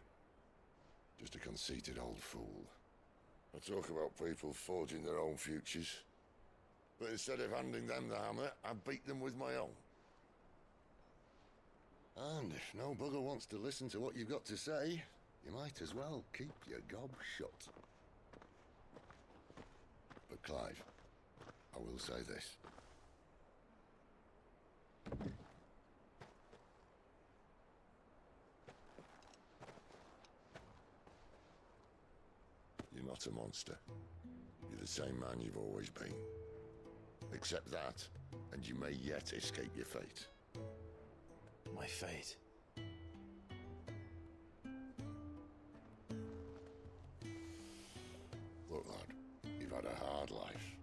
S4: Just a conceited old fool. I talk about people forging their own futures. But instead of handing them the hammer, I beat them with my own. And if no bugger wants to listen to what you've got to say, you might as well keep your gob shut. But Clive, I will say this. You're not a monster. You're the same man you've always been. Accept that, and you may yet escape your fate.
S3: My fate?
S4: Look, lad, you've had a hard life.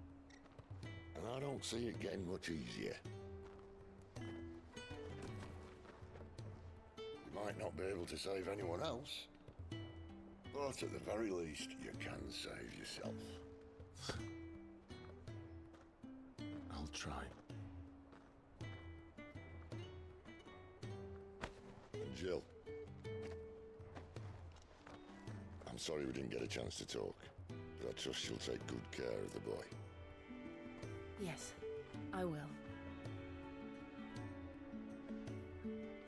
S4: And I don't see it getting much easier. You might not be able to save anyone else, but at the very least, you can save yourself.
S3: I'll try.
S4: And Jill, I'm sorry we didn't get a chance to talk, but I trust you'll take good care of the boy.
S2: Yes, I will.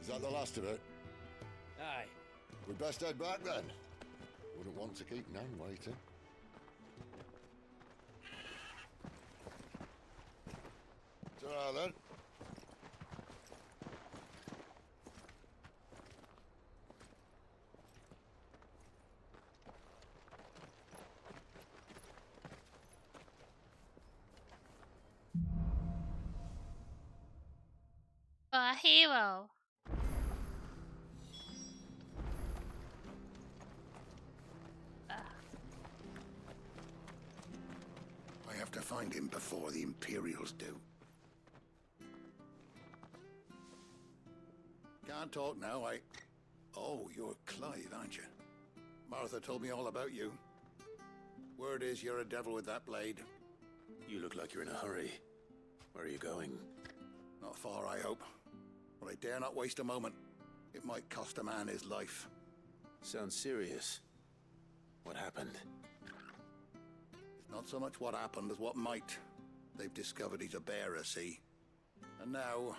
S4: Is that the last of it?
S13: Aye.
S4: We'd best head back then. Wouldn't want to keep Nan waiting. Ta-ra then.
S1: A hero.
S5: I have to find him before the Imperials do. Can't talk now, Oh, you're Clive, aren't you? Martha told me all about you. Word is you're a devil with that blade.
S3: You look like you're in a hurry. Where are you going?
S5: Not far, I hope. But I dare not waste a moment. It might cost a man his life.
S3: Sounds serious. What happened?
S5: It's not so much what happened as what might. They've discovered he's a bearer, see? And now,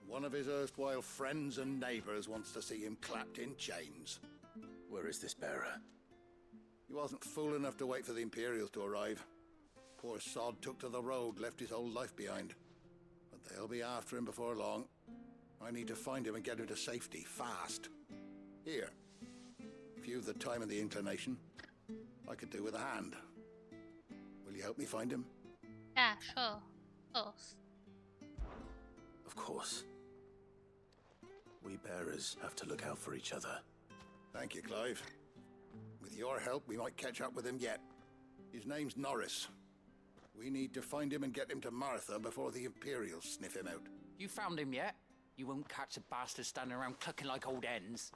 S5: one of his erstwhile friends and neighbors wants to see him clapped in chains.
S3: Where is this bearer?
S5: He wasn't fool enough to wait for the Imperials to arrive. Poor sod took to the road, left his whole life behind. But they'll be after him before long. I need to find him and get him to safety, fast. Here. If you've the time and the inclination, I could do with a hand. Will you help me find him?
S1: Yeah, sure. Of course.
S3: Of course. We bearers have to look out for each other.
S5: Thank you, Clive. With your help, we might catch up with him yet. His name's Norris. We need to find him and get him to Martha before the Imperials sniff him out.
S6: You found him yet? You won't catch a bastard standing around clucking like old hens.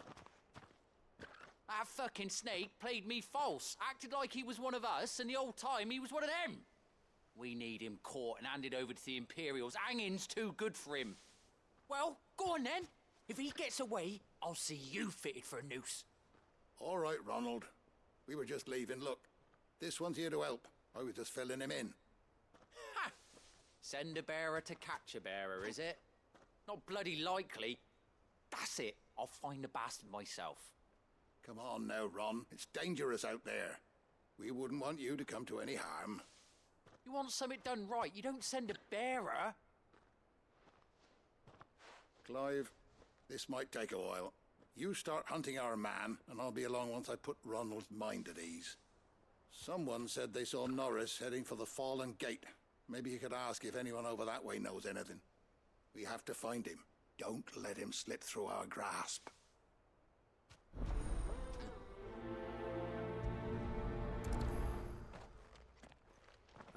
S6: That fucking snake played me false, acted like he was one of us, and the whole time he was one of them. We need him caught and handed over to the Imperials. Hanging's too good for him. Well, go on then. If he gets away, I'll see you fitted for a noose.
S5: All right, Ronald. We were just leaving. Look, this one's here to help. I was just filling him in.
S6: Ha! Send a bearer to catch a bearer, is it? Not bloody likely. That's it. I'll find the bastard myself.
S5: Come on now, Ron. It's dangerous out there. We wouldn't want you to come to any harm.
S6: You want something done right, you don't send a bearer.
S5: Clive, this might take a while. You start hunting our man, and I'll be along once I put Ronald's mind at ease. Someone said they saw Norris heading for the Fallen Gate. Maybe you could ask if anyone over that way knows anything. We have to find him. Don't let him slip through our grasp.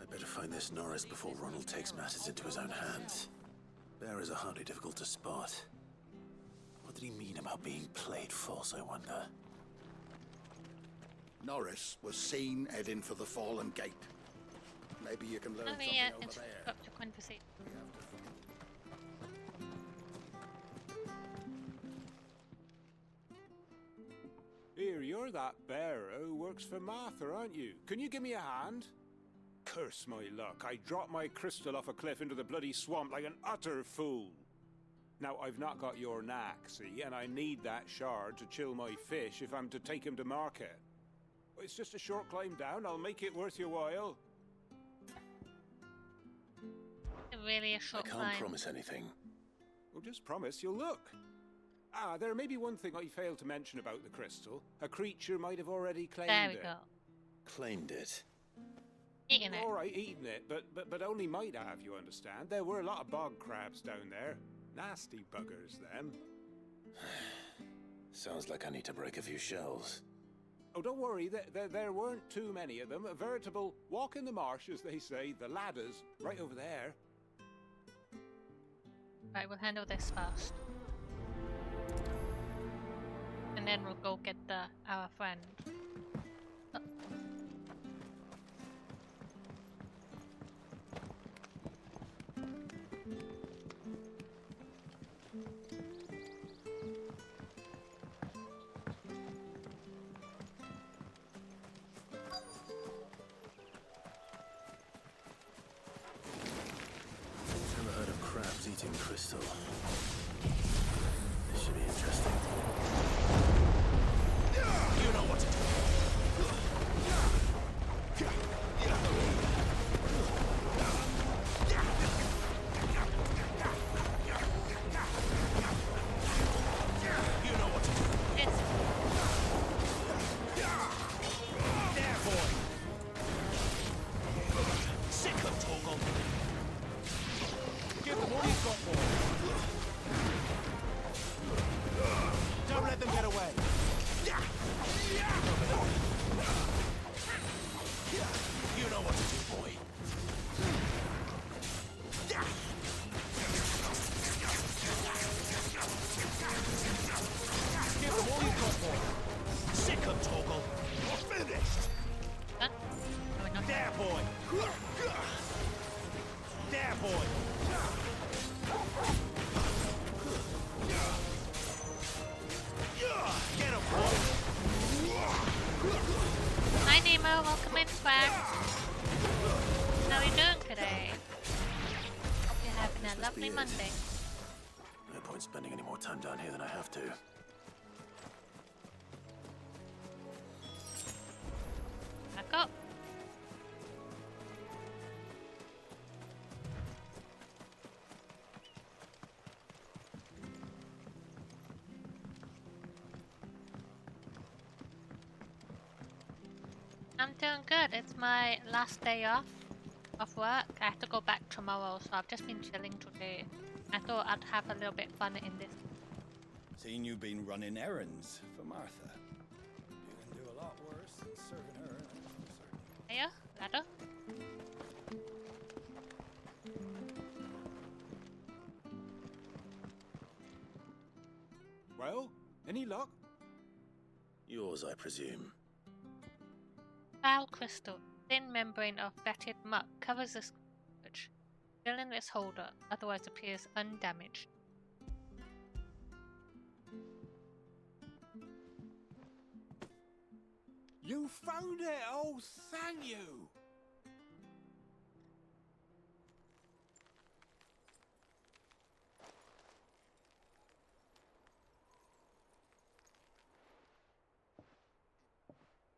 S3: I'd better find this Norris before Ronald takes matters into his own hands. Bearers are hardly difficult to spot. What did he mean about being played false, I wonder?
S5: Norris was seen heading for the Fallen Gate.
S8: Maybe you can learn
S1: Let me
S8: something over there.
S1: interrupt your conversation.
S5: Here, you're that bearer who works for Martha, aren't you? Can you give me a hand? Curse my luck, I dropped my crystal off a cliff into the bloody swamp like an utter fool. Now, I've not got your knack, see, and I need that shard to chill my fish if I'm to take him to market. It's just a short climb down, I'll make it worth your while.
S1: Really a short
S3: I can't promise anything.
S5: Well, just promise you'll look. Ah, there may be one thing I failed to mention about the crystal. A creature might have already claimed
S1: There we
S5: it.
S1: go.
S3: Claimed it?
S1: Eating it.
S5: All right, eating it, but only might have, you understand. There were a lot of bog crabs down there. Nasty buggers, them.
S3: Sounds like I need to break a few shells.
S5: Oh, don't worry, there weren't too many of them. A veritable walk in the marsh, as they say, the ladders, right over there.
S1: Right, we'll handle this first. And then we'll go get our friend.
S3: Never heard of crabs eating crystal. This should be interesting.
S12: You know what to do. You know what to do.
S1: Yes.
S12: There, boy. Sick of Toggle.
S5: Give them all you've got, boy.
S12: Don't let them get away. You know what to do, boy.
S5: Give them all you've got, boy.
S12: Sick of Toggle. You're finished.
S1: Huh? Oh, not
S12: There, boy. There, boy. Get him, boy.
S1: Hi Nemo, welcome in Swag. How are you doing today? Hope you're having a
S3: This must
S1: lovely
S3: be it.
S1: Monday.
S3: No point spending any more time down here than I have to.
S1: Back up. I'm doing good. It's my last day off of work. I have to go back tomorrow, so I've just been chilling today. I thought I'd have a little bit fun in this.
S13: Seen you been running errands for Martha. You can do a lot worse than serving her, that's for certain.
S1: Hiya, ladder.
S5: Well, any luck?
S3: Yours, I presume.
S1: Foul crystal. Thin membrane of fetid muck covers this storage. Fill in this holder, otherwise appears undamaged.
S5: You found it! Oh, thank you!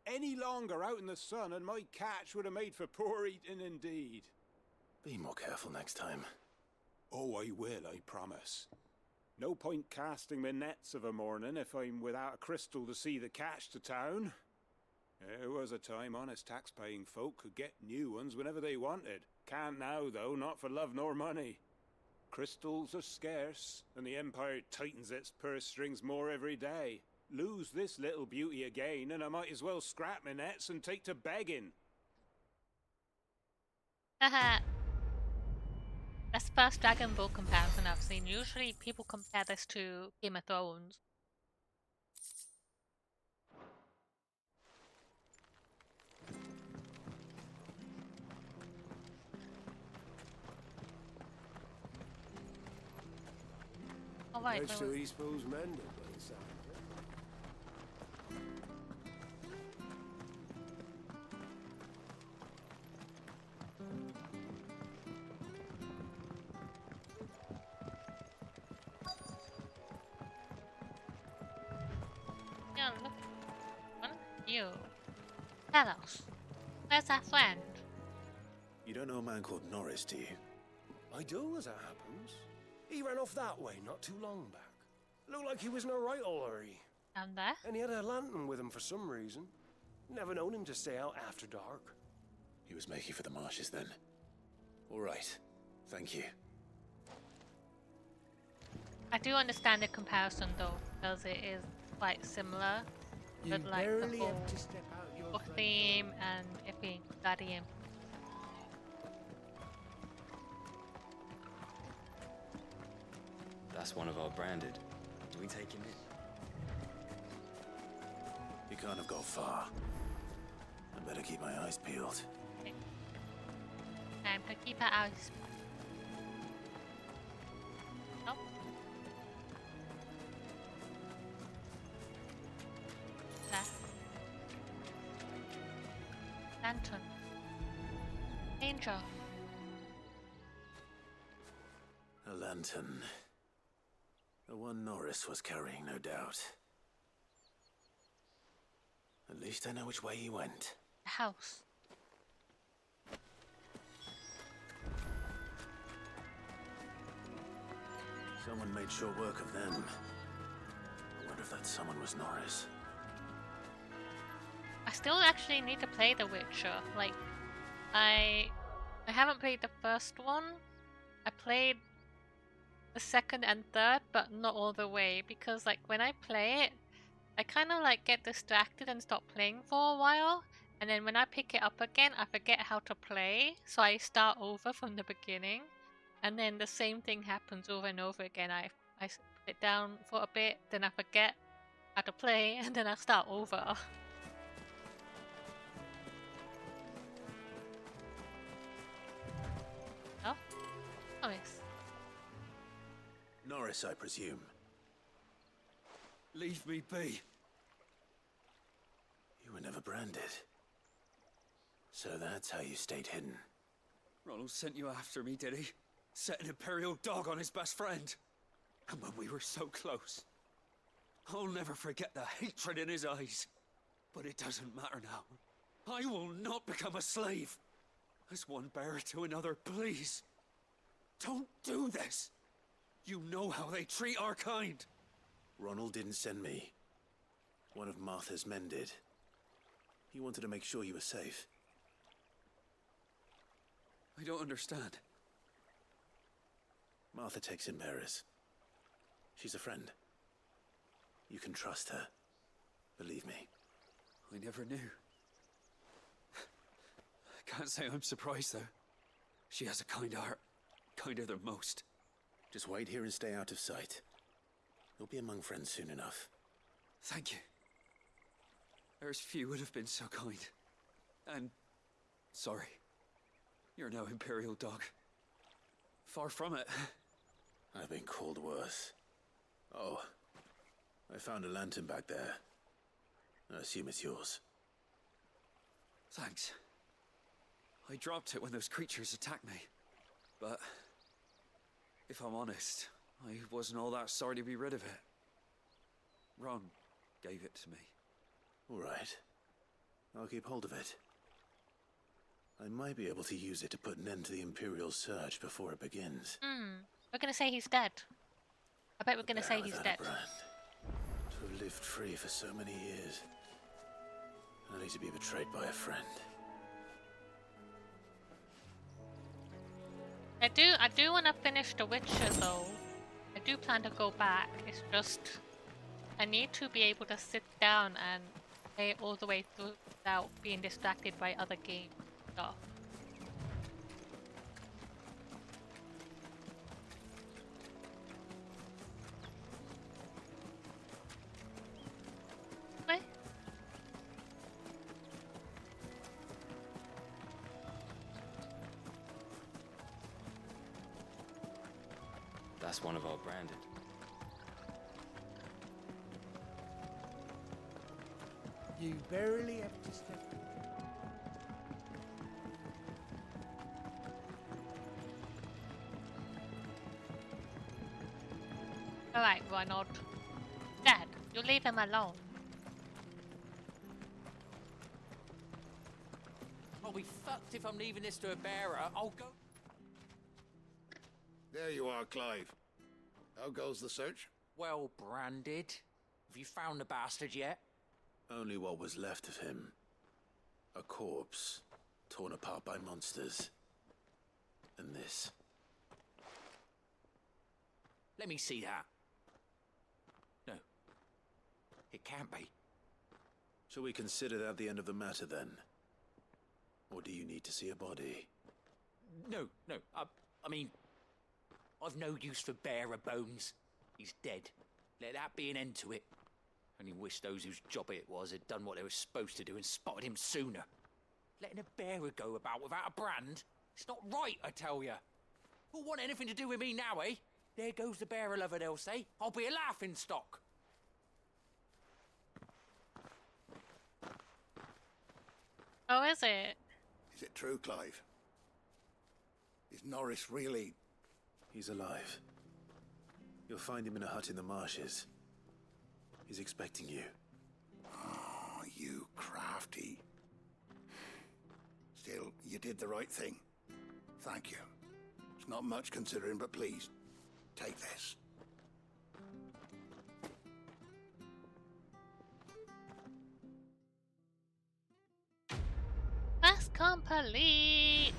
S5: Any longer out in the sun and my catch would have made for poor eating indeed.
S3: Be more careful next time.
S5: Oh, I will, I promise. No point casting my nets of a morning if I'm without a crystal to see the catch to town. There was a time honest tax-paying folk could get new ones whenever they wanted. Can't now, though, not for love nor money. Crystals are scarce, and the Empire tightens its purse strings more every day. Lose this little beauty again, and I might as well scrap my nets and take to begging.
S1: Haha. That's the first Dragon Ball comparison I've seen. Usually people compare this to Game of Thrones. right.
S8: Bridge to East Pool's mended by the sound of it.
S1: Yeah, look. What you? Tell us. Where's our friend?
S3: You don't know a man called Norris, do you?
S8: I do, as it happens. He ran off that way not too long back. Looked like he was in a right old hurry.
S1: And there?
S8: And he had a lantern with him for some reason. Never known him to stay out after dark.
S3: He was making for the marshes then. All right. Thank you.
S1: I do understand the comparison though, because it is quite similar. With like the whole book theme and it being studying.
S7: That's one of our branded. Do we take him in?
S3: He can't have got far. I better keep my eyes peeled.
S1: Okay. Time to keep our eyes. Oh. There. Lantern. Angel.
S3: A lantern. The one Norris was carrying, no doubt. At least I know which way he went.
S1: The house.
S3: Someone made short work of them. I wonder if that someone was Norris.
S1: I still actually need to play The Witcher. Like, I haven't played the first one. I played the second and third, but not all the way, because like when I play it, I kind of like get distracted and stop playing for a while, and then when I pick it up again, I forget how to play, so I start over from the beginning, and then the same thing happens over and over again. I put it down for a bit, then I forget how to play, and then I start over. Oh, nice.
S3: Norris, I presume.
S13: Leave me be.
S3: You were never branded. So that's how you stayed hidden.
S13: Ronald sent you after me, did he? Set an Imperial dog on his best friend. And when we were so close. I'll never forget the hatred in his eyes. But it doesn't matter now. I will not become a slave. As one bearer to another, please. Don't do this. You know how they treat our kind.
S3: Ronald didn't send me. One of Martha's men did. He wanted to make sure you were safe.
S13: I don't understand.
S3: Martha takes in bearers. She's a friend. You can trust her. Believe me.
S13: I never knew. I can't say I'm surprised, though. She has a kind heart. Kinder than most.
S3: Just wait here and stay out of sight. You'll be among friends soon enough.
S13: Thank you. There's few would have been so kind. And sorry. You're no Imperial dog. Far from it.
S3: I've been called worse. Oh, I found a lantern back there. I assume it's yours.
S13: Thanks. I dropped it when those creatures attacked me. But if I'm honest, I wasn't all that sorry to be rid of it. Ron gave it to me.
S3: All right. I'll keep hold of it. I might be able to use it to put an end to the Imperial surge before it begins.
S1: We're gonna say he's dead. I bet we're gonna say he's dead.
S3: To have lived free for so many years, only to be betrayed by a friend.
S1: I do want to finish The Witcher though. I do plan to go back. It's just I need to be able to sit down and play it all the way through without being distracted by other game stuff. What?
S7: That's one of our branded.
S5: You barely have to step.
S1: Alright, Ronald. Dad, you leave him alone.
S6: I'll be fucked if I'm leaving this to a bearer. I'll go.
S14: There you are, Clive. How goes the search?
S6: Well, Branded. Have you found the bastard yet?
S3: Only what was left of him. A corpse, torn apart by monsters. And this.
S6: Let me see that. No. It can't be.
S3: Shall we consider that the end of the matter, then? Or do you need to see a body?
S6: No. I mean, I've no use for bearer bones. He's dead. Let that be an end to it. Only wish those whose job it was had done what they were supposed to do and spotted him sooner. Letting a bearer go about without a brand? It's not right, I tell ya. Who'll want anything to do with me now, eh? There goes the bearer lover, they'll say. I'll be a laughing stock.
S1: Oh, is it?
S14: Is it true, Clive? Is Norris really...
S3: He's alive. You'll find him in a hut in the marshes. He's expecting you.
S14: Oh, you crafty. Still, you did the right thing. Thank you. It's not much considering, but please, take this.
S1: Quest complete!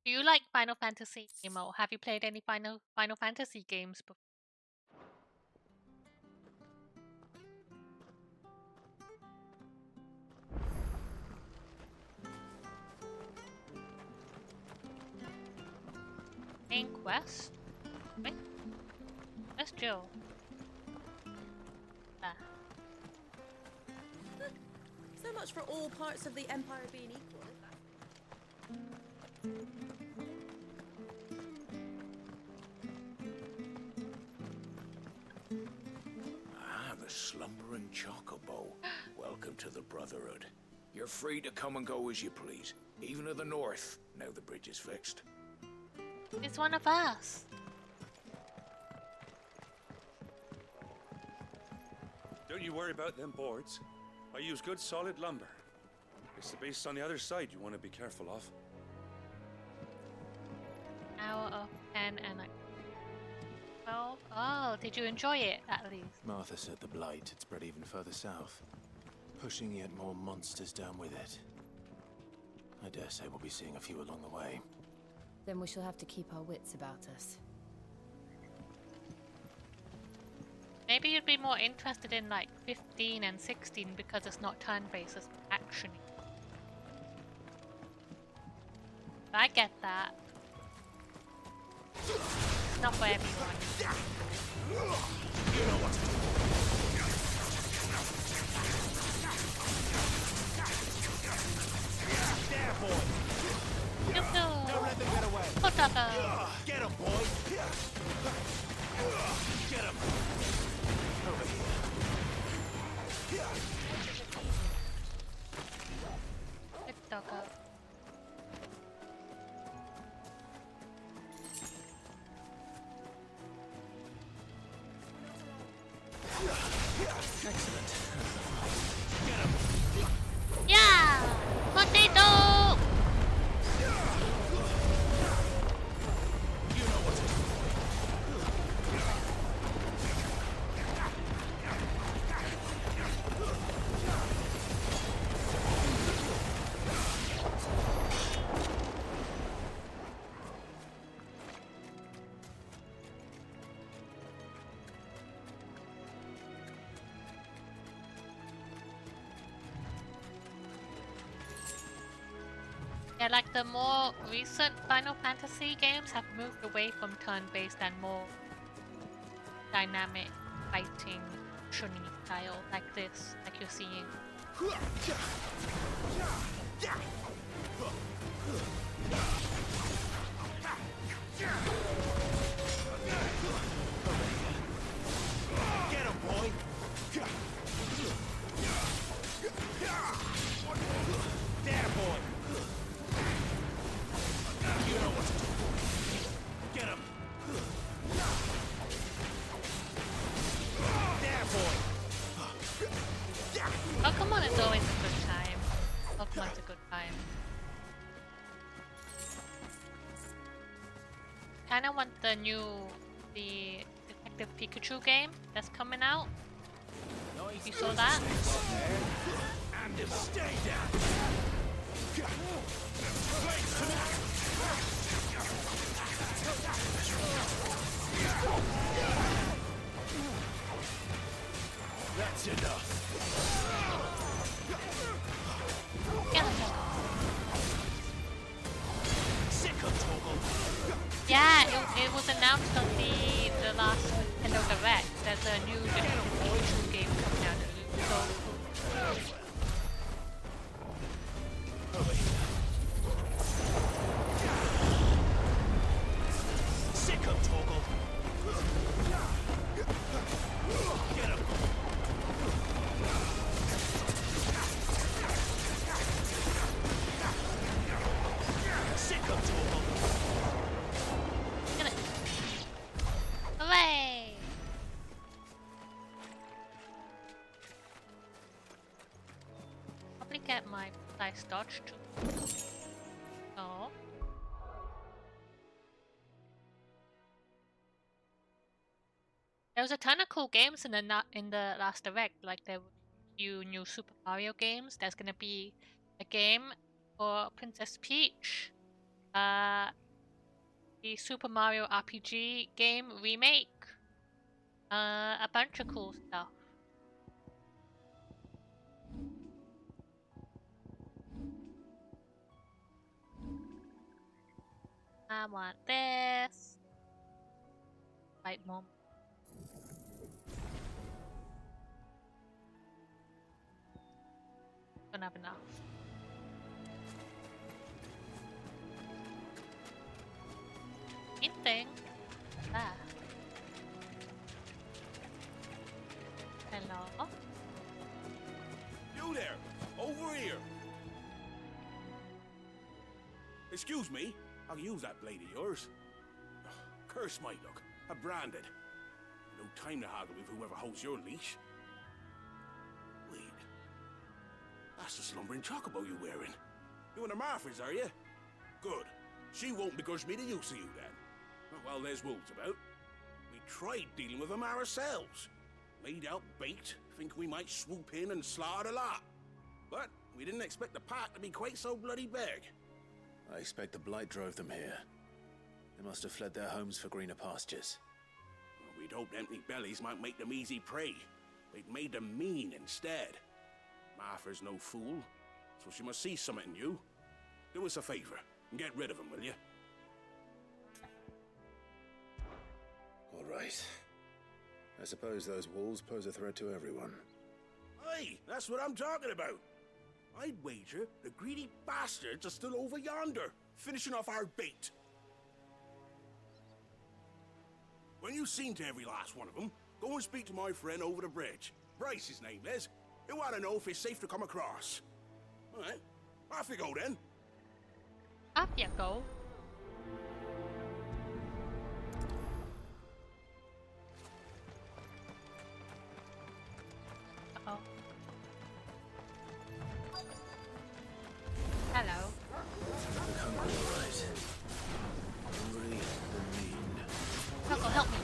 S1: Do you like Final Fantasy, Emo? Have you played any Final Fantasy games before? Main quest? Wait. Where's Jill? Ah.
S16: So much for all parts of the Empire being equal.
S12: Ah, the slumbering chocobo. Welcome to the Brotherhood. You're free to come and go as you please, even to the north, now the bridge is fixed.
S1: He's one of us.
S18: Don't you worry about them boards. I use good solid lumber. It's the beasts on the other side you want to be careful of.
S1: Hour of 10 and like 12. Oh, did you enjoy it at least?
S3: Martha said the blight had spread even further south, pushing yet more monsters down with it. I dare say we'll be seeing a few along the way.
S19: Then we shall have to keep our wits about us.
S1: Maybe you'd be more interested in like 15 and 16 because it's not turn-based, it's action. I get that. It's not for everyone.
S12: You know what to do. There, boy. Don't let them get away. Get him, boy. Get him. Over here.
S1: Good doggo.
S3: Excellent.
S12: Get him.
S1: Yeah! Potato!
S12: You know what to do.
S1: Yeah, like the more recent Final Fantasy games have moved away from turn-based and more dynamic fighting shunny style like this, like you're seeing.
S12: Get him, boy.
S1: kind of want the Detective Pikachu game that's coming out. You saw that?
S12: And stay down. That's enough.
S1: Yeah, it was announced on the last Nintendo Direct. There's a new Detective Pikachu game coming out. So
S12: Sick of Toggle. Get him. Sick of Toggle.
S1: get it. Hooray! Probably get my precise dodge too. Oh. There was a ton of cool games in the last Direct. Like there were a few new Super Mario games. There's gonna be a game for Princess Peach. The Super Mario RPG game remake. A bunch of cool stuff. I want this. Right, Mom. Don't have enough. Anything? Ah. Hello?
S12: You there! Over here! Excuse me, I'll use that blade of yours. Curse my luck, I'm branded. No time to haggle with whoever holds your leash. Wait, that's the slumbering chocobo you're wearing. You and the Marfors, are you? Good. She won't begrudge me the use of you then. Well, there's wolves about. We tried dealing with them ourselves. Laid out bait, think we might swoop in and slaughter the lot. But we didn't expect the pack to be quite so bloody big.
S3: I expect the blight drove them here. They must have fled their homes for greener pastures.
S12: Well, we'd hoped empty bellies might make them easy prey. They'd made them mean instead. Martha's no fool, so she must see something in you. Do us a favor and get rid of them, will you?
S3: All right. I suppose those wolves pose a threat to everyone.
S12: Hey, that's what I'm talking about. I'd wager the greedy bastards are still over yonder, finishing off our bait. When you've seen to every last one of them, go and speak to my friend over the bridge. Bryce, his name is. He'll want to know if it's safe to come across. All right, off you go then.
S1: Up you go. Uh-oh. Hello.
S3: Look hungry, all right. Hungry but mean.
S1: Coco, help me.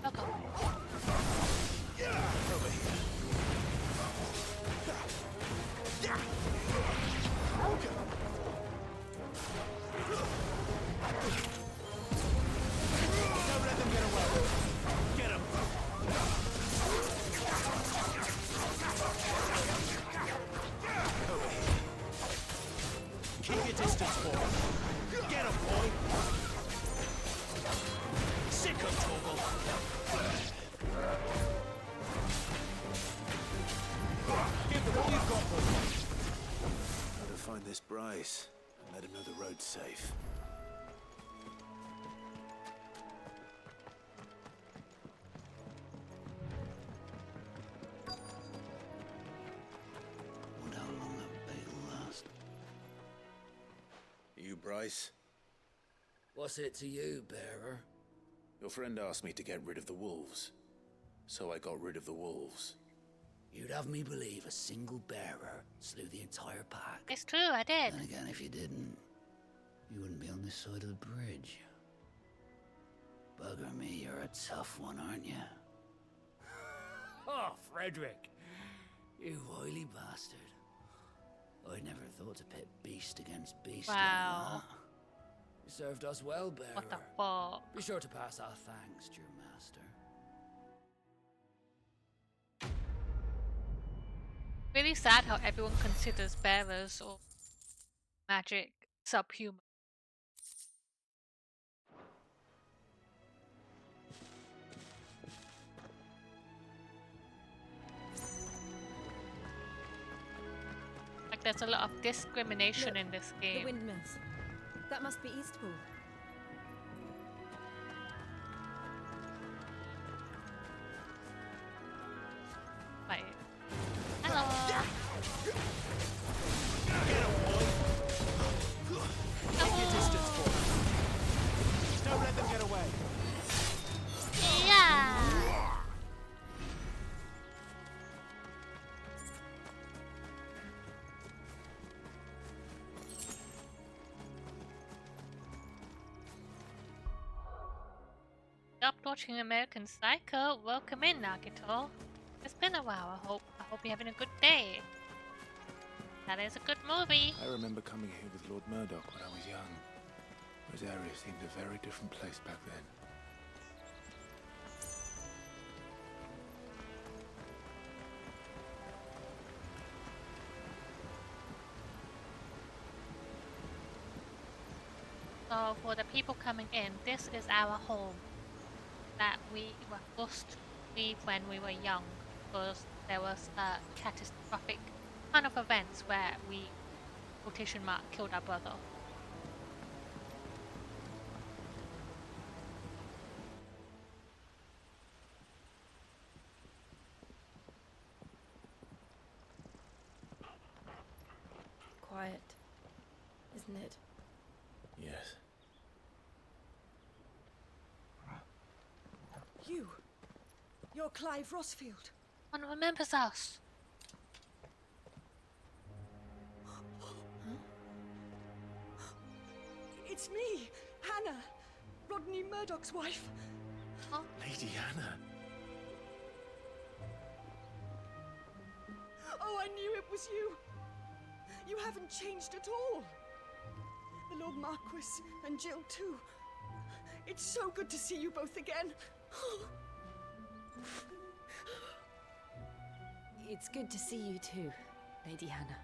S1: Coco.
S12: Over here. Don't let them get away. Get him. Over here. Keep your distance, boy. Get him, boy. Sick of trouble. Give them all you've got, boy.
S3: Gotta find this Bryce and let him know the road's safe.
S12: Wonder how long that bait will last.
S3: You, Bryce?
S10: What's it to you, bearer?
S3: Your friend asked me to get rid of the wolves. So I got rid of the wolves.
S10: You'd have me believe a single bearer slew the entire pack.
S1: It's true, I did.
S10: And again, if you didn't, you wouldn't be on this side of the bridge. Bugger me, you're a tough one, aren't you?
S5: Oh, Frederick.
S10: You wily bastard. I never thought to pit beast against beast
S1: Wow.
S10: like that. You served us well, bearer.
S1: What the fuck?
S10: Be sure to pass our thanks to your master.
S1: Really sad how everyone considers bearers or magic subhuman. Like there's a lot of discrimination in this
S19: The
S1: game.
S19: windmills. That must be Eastpool.
S1: Wait. Hello.
S5: Take your distance, boy. Don't let them get away.
S1: Yeah. Stopped watching American Psycho. Welcome in, Nagito. It's been a while. I hope you're having a good day. That is a good movie.
S11: I remember coming here with Lord Murdoch when I was young. Rosaria seemed a very different place back then.
S1: So for the people coming in, this is our home that we were forced to leave when we were young because there was a catastrophic kind of events where we, quotation mark, killed our brother.
S2: Quiet, isn't it?
S11: Yes.
S2: You're Clive Rossfield.
S1: One remembers us.
S2: It's me, Hannah, Rodney Murdoch's wife.
S11: Lady Hannah.
S2: Oh, I knew it was you. You haven't changed at all. The Lord Marquis and Jill too. It's so good to see you both again.
S19: It's good to see you too, Lady Hannah.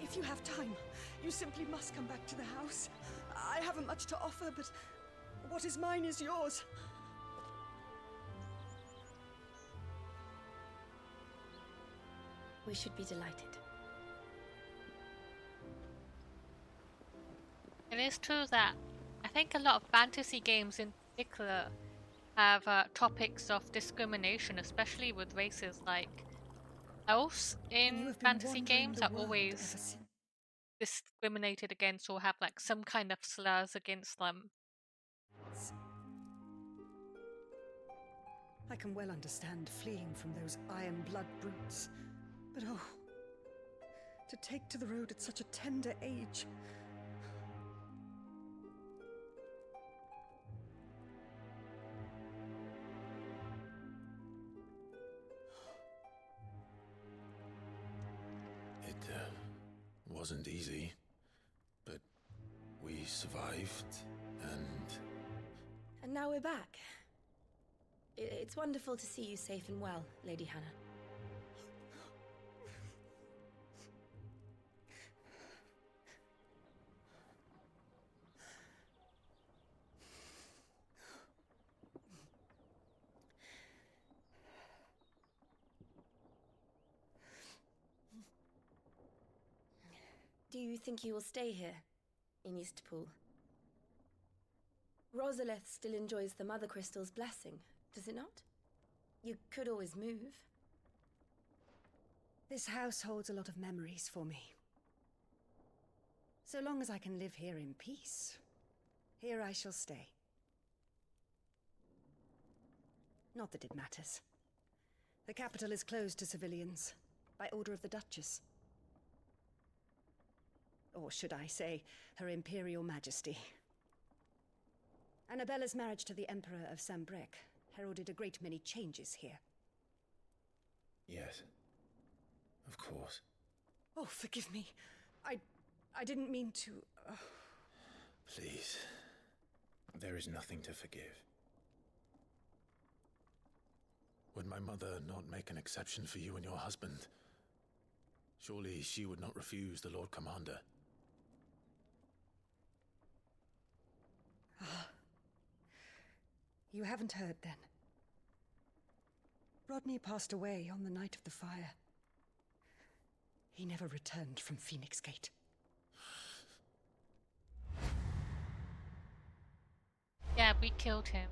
S2: If you have time, you simply must come back to the house. I haven't much to offer, but what is mine is yours.
S20: We should be delighted.
S1: It is true that I think a lot of fantasy games in particular have topics of discrimination, especially with races like elves in fantasy games are always discriminated against or have like some kind of slurs against them.
S2: I can well understand fleeing from those iron blood brutes. But oh, to take to the road at such a tender age.
S3: It wasn't easy, but we survived, and...
S20: And now we're back. It's wonderful to see you safe and well, Lady Hannah. Do you think you will stay here, in Eastpool? Rosaleth still enjoys the Mother Crystal's blessing, does it not? You could always move.
S2: This house holds a lot of memories for me. So long as I can live here in peace, here I shall stay.
S21: Not that it matters. The capital is closed to civilians, by order of the Duchess. Or should I say, Her Imperial Majesty. Annabella's marriage to the Emperor of Sambrec heralded a great many changes here.
S11: Yes. Of course.
S21: Oh, forgive me. I didn't mean to...
S11: Please. There is nothing to forgive.
S3: Would my mother not make an exception for you and your husband? Surely she would not refuse the Lord Commander.
S21: Ah. You haven't heard, then. Rodney passed away on the night of the fire. He never returned from Phoenix Gate.
S1: Yeah, we killed him.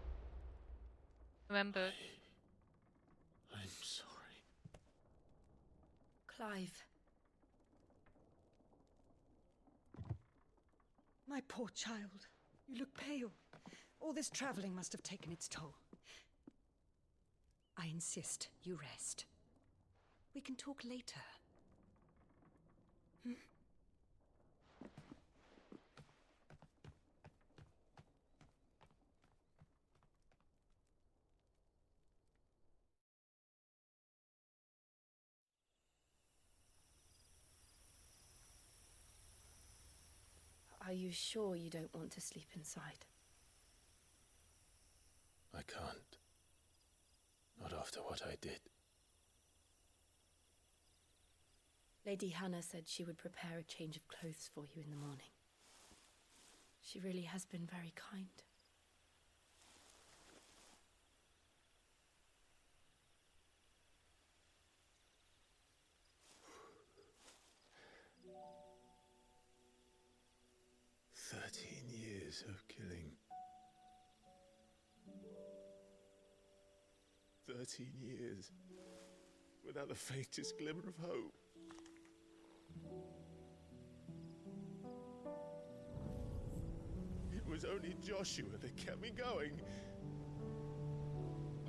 S1: Remember?
S3: I'm sorry.
S21: Clive. My poor child. You look pale. All this traveling must have taken its toll. I insist you rest. We can talk later. Hmm?
S19: Are you sure you don't want to sleep inside?
S3: I can't. Not after what I did.
S19: Lady Hannah said she would prepare a change of clothes for you in the morning. She really has been very kind.
S3: Years of killing. 13 years without the faintest glimmer of hope. It was only Joshua that kept me going.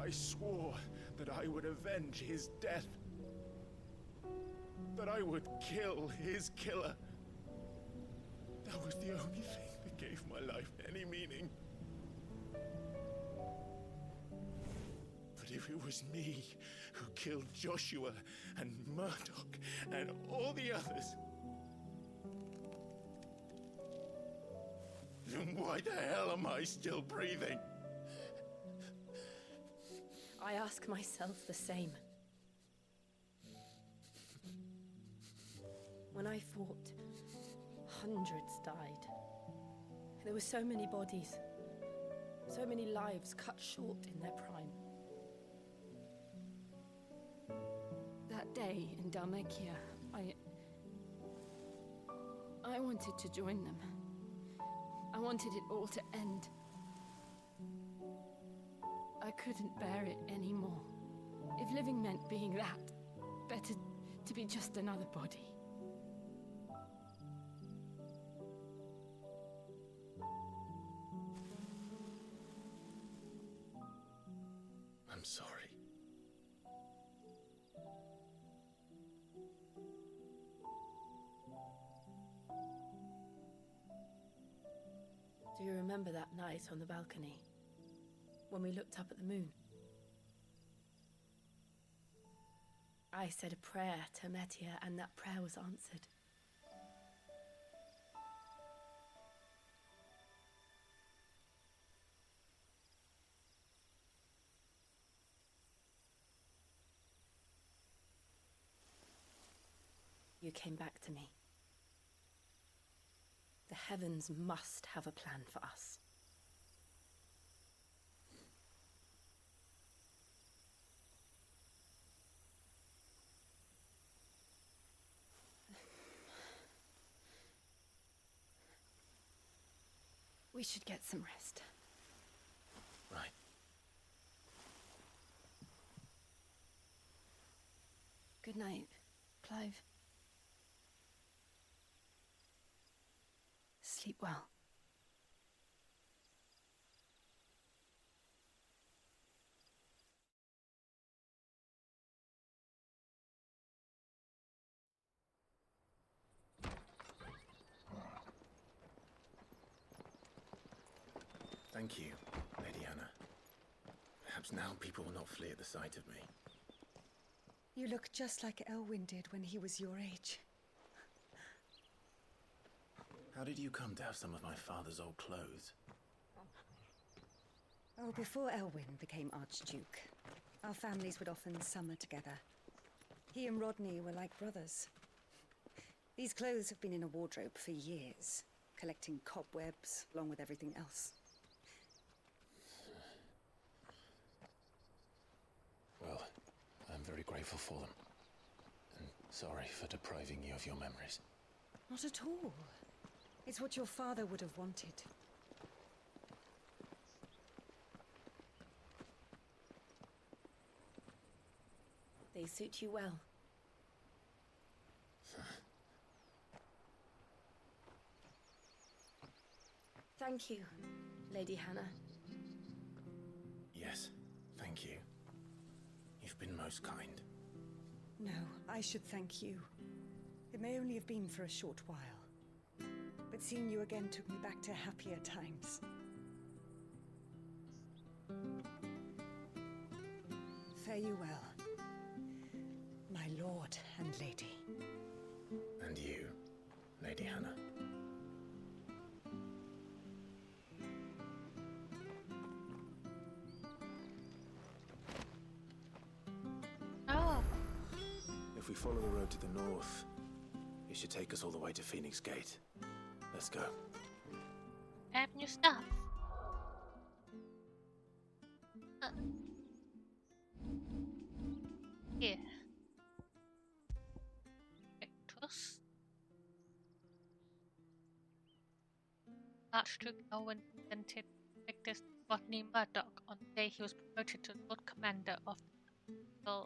S3: I swore that I would avenge his death. That I would kill his killer. That was the only thing that gave my life any meaning. But if it was me who killed Joshua and Murdoch and all the others, then why the hell am I still breathing?
S19: I ask myself the same. When I fought, hundreds died. There were so many bodies, so many lives cut short in their prime. That day in Dalmekia, I wanted to join them. I wanted it all to end. I couldn't bear it anymore. If living meant being that, better to be just another body.
S3: I'm sorry.
S19: Do you remember that night on the balcony, when we looked up at the moon? I said a prayer to Metia, and that prayer was answered. You came back to me. The heavens must have a plan for us. We should get some rest.
S3: Right.
S19: Good night, Clive. Sleep well.
S11: Thank you, Lady Hannah. Perhaps now people will not flee at the sight of me.
S21: You look just like Elwyn did when he was your age.
S11: How did you come to have some of my father's old clothes?
S21: Oh, before Elwyn became Archduke, our families would often summer together. He and Rodney were like brothers. These clothes have been in a wardrobe for years, collecting cobwebs along with everything else.
S11: Well, I'm very grateful for them. And sorry for depriving you of your memories.
S21: Not at all. It's what your father would have wanted.
S16: They suit you well. Thank you, Lady Hannah.
S11: Yes, thank you. You've been most kind.
S21: No, I should thank you. It may only have been for a short while, but seeing you again took me back to happier times. Fare you well, my lord and lady.
S11: And you, Lady Hannah.
S1: Oh.
S11: If we follow the road to the north, it should take us all the way to Phoenix Gate. Let's go.
S1: I have new stuff. Here. Victus. Archduke Elwyn presented Victus Rodney Murdoch on the day he was promoted to Lord Commander of the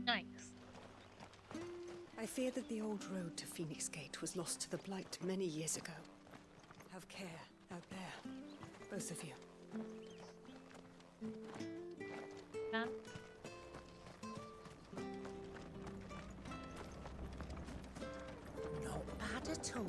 S1: Nice.
S21: I fear that the old road to Phoenix Gate was lost to the Blight many years ago. Have care out there, both of you.
S1: Huh?
S10: Not bad at all.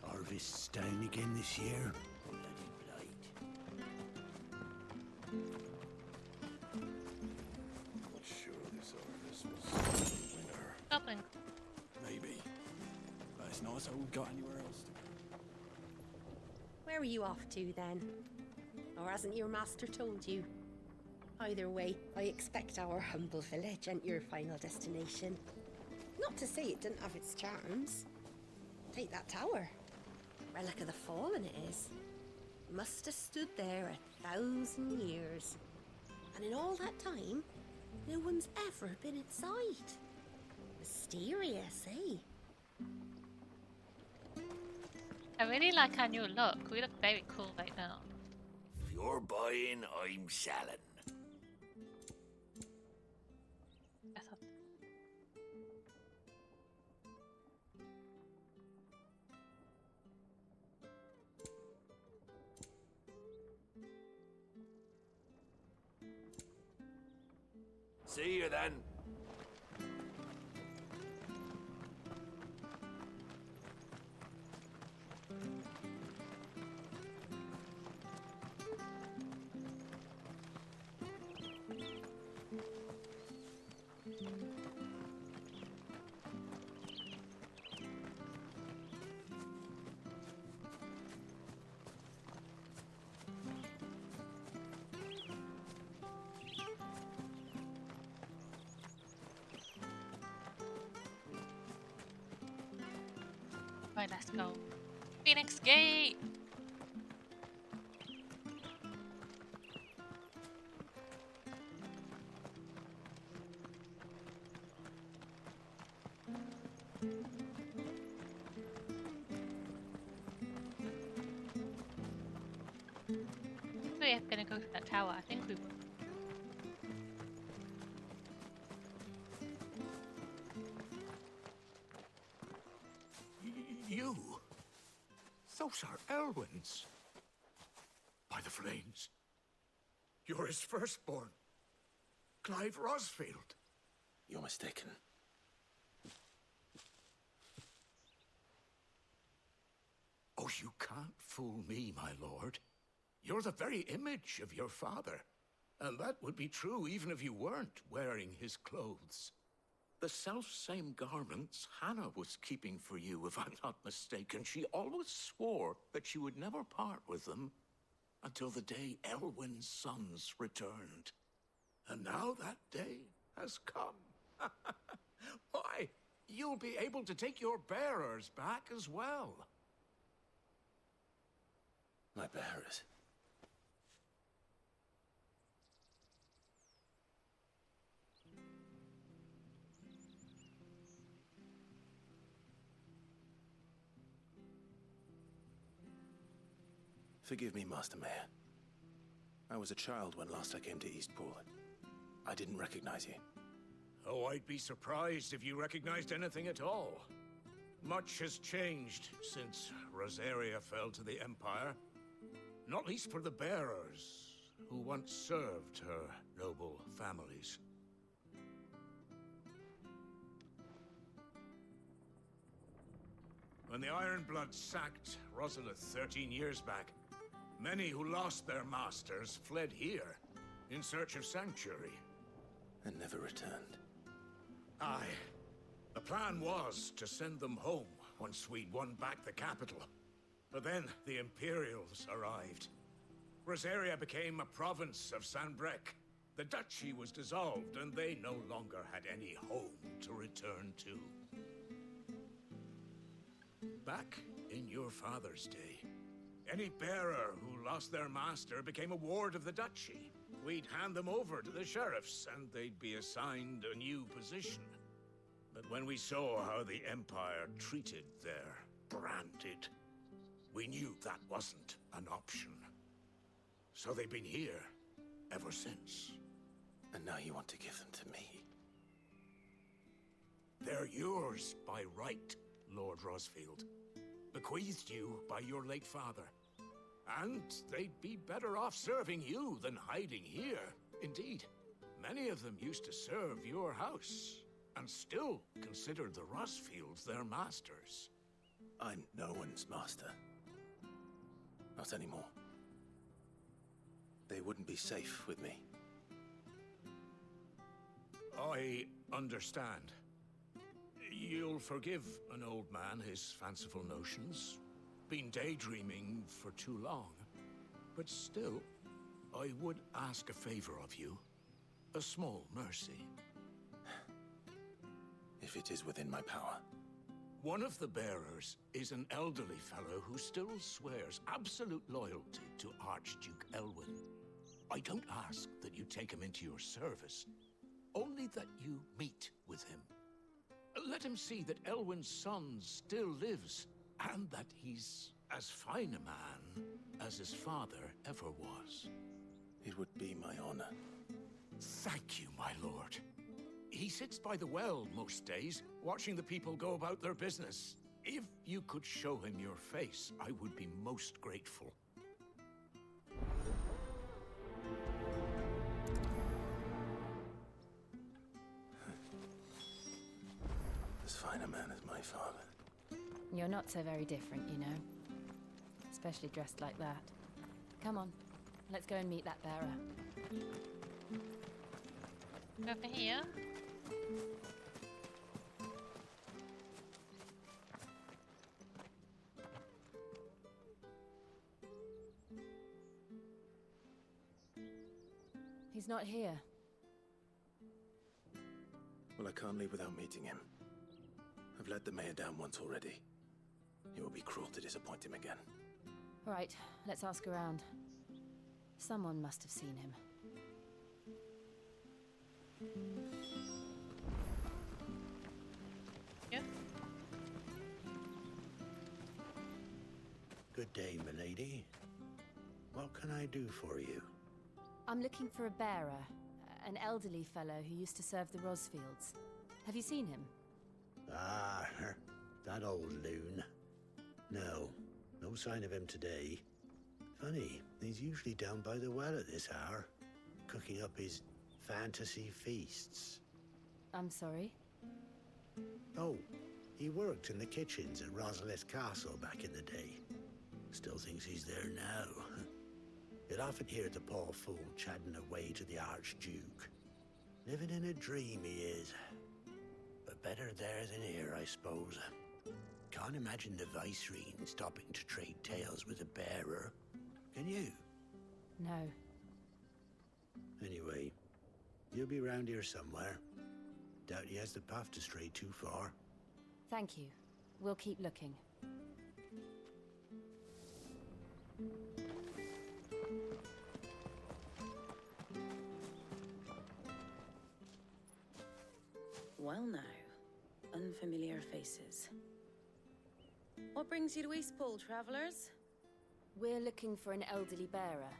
S5: Harvest's down again this year.
S14: Not sure this harvest was winter.
S1: Goblin.
S8: Maybe. But it's not as though we've got anywhere else to go.
S17: Where are you off to then? Or hasn't your master told you? Either way, I expect our humble village ain't your final destination. Not to say it didn't have its charms. Take that tower. Relic of the Fallen it is. Must have stood there 1,000 years. And in all that time, no one's ever been inside. Mysterious, eh?
S1: I really like our new look. We look very cool right now.
S14: If you're buying, I'm selling. See you then.
S1: Right, let's go. Phoenix Gate! We're gonna go to that tower. I think we will.
S15: You? Those are Elwyn's. By the flames. You're his firstborn. Clive Rosfield.
S11: You're mistaken.
S15: Oh, you can't fool me, my lord. You're the very image of your father. And that would be true even if you weren't wearing his clothes. The self-same garments Hannah was keeping for you, if I'm not mistaken. She always swore that she would never part with them until the day Elwyn's sons returned. And now that day has come. Why, you'll be able to take your bearers back as well.
S11: My bearers? Forgive me, Master Mayor. I was a child when last I came to Eastpool. I didn't recognize you.
S15: Oh, I'd be surprised if you recognized anything at all. Much has changed since Rosaria fell to the Empire. Not least for the bearers, who once served her noble families. When the Ironbloods sacked Rosalith 13 years back, many who lost their masters fled here in search of sanctuary.
S11: And never returned.
S15: Aye. The plan was to send them home once we'd won back the capital. But then the Imperials arrived. Rosaria became a province of Sanbreque. The duchy was dissolved, and they no longer had any home to return to. Back in your father's day, any bearer who lost their master became a ward of the duchy. We'd hand them over to the sheriffs, and they'd be assigned a new position. But when we saw how the Empire treated their branded, we knew that wasn't an option. So they've been here ever since.
S11: And now you want to give them to me?
S15: They're yours by right, Lord Rosfield. Bequeathed you by your late father. And they'd be better off serving you than hiding here. Indeed, many of them used to serve your house, and still considered the Rosfields their masters.
S11: I'm no one's master. Not anymore. They wouldn't be safe with me.
S15: I understand. You'll forgive an old man his fanciful notions. Been daydreaming for too long. But still, I would ask a favor of you. A small mercy.
S11: If it is within my power.
S15: One of the bearers is an elderly fellow who still swears absolute loyalty to Archduke Elwyn. I don't ask that you take him into your service, only that you meet with him. Let him see that Elwyn's son still lives, and that he's as fine a man as his father ever was.
S11: It would be my honor.
S15: Thank you, my lord. He sits by the well most days, watching the people go about their business. If you could show him your face, I would be most grateful.
S11: As fine a man as my father.
S19: You're not so very different, you know. Especially dressed like that. Come on, let's go and meet that bearer.
S1: Over here.
S19: He's not here.
S11: Well, I can't leave without meeting him. I've let the mayor down once already. It would be cruel to disappoint him again.
S19: Right, let's ask around. Someone must have seen him.
S1: Yeah.
S5: Good day, milady. What can I do for you?
S19: I'm looking for a bearer, an elderly fellow who used to serve the Rosfields. Have you seen him?
S5: Ah, that old loon. No, no sign of him today. Funny, he's usually down by the well at this hour, cooking up his fantasy feasts.
S19: I'm sorry?
S5: Oh, he worked in the kitchens at Rosalith Castle back in the day. Still thinks he's there now. You'd often hear the poor fool chatting away to the Archduke. Living in a dream he is. But better there than here, I suppose. Can't imagine the Viceroy stopping to trade tales with a bearer. Can you?
S19: No.
S5: Anyway, you'll be round here somewhere. Doubt he has the path to stray too far.
S19: Thank you. We'll keep looking.
S9: Well now, unfamiliar faces. What brings you to Eastpool, travellers?
S19: We're looking for an elderly bearer.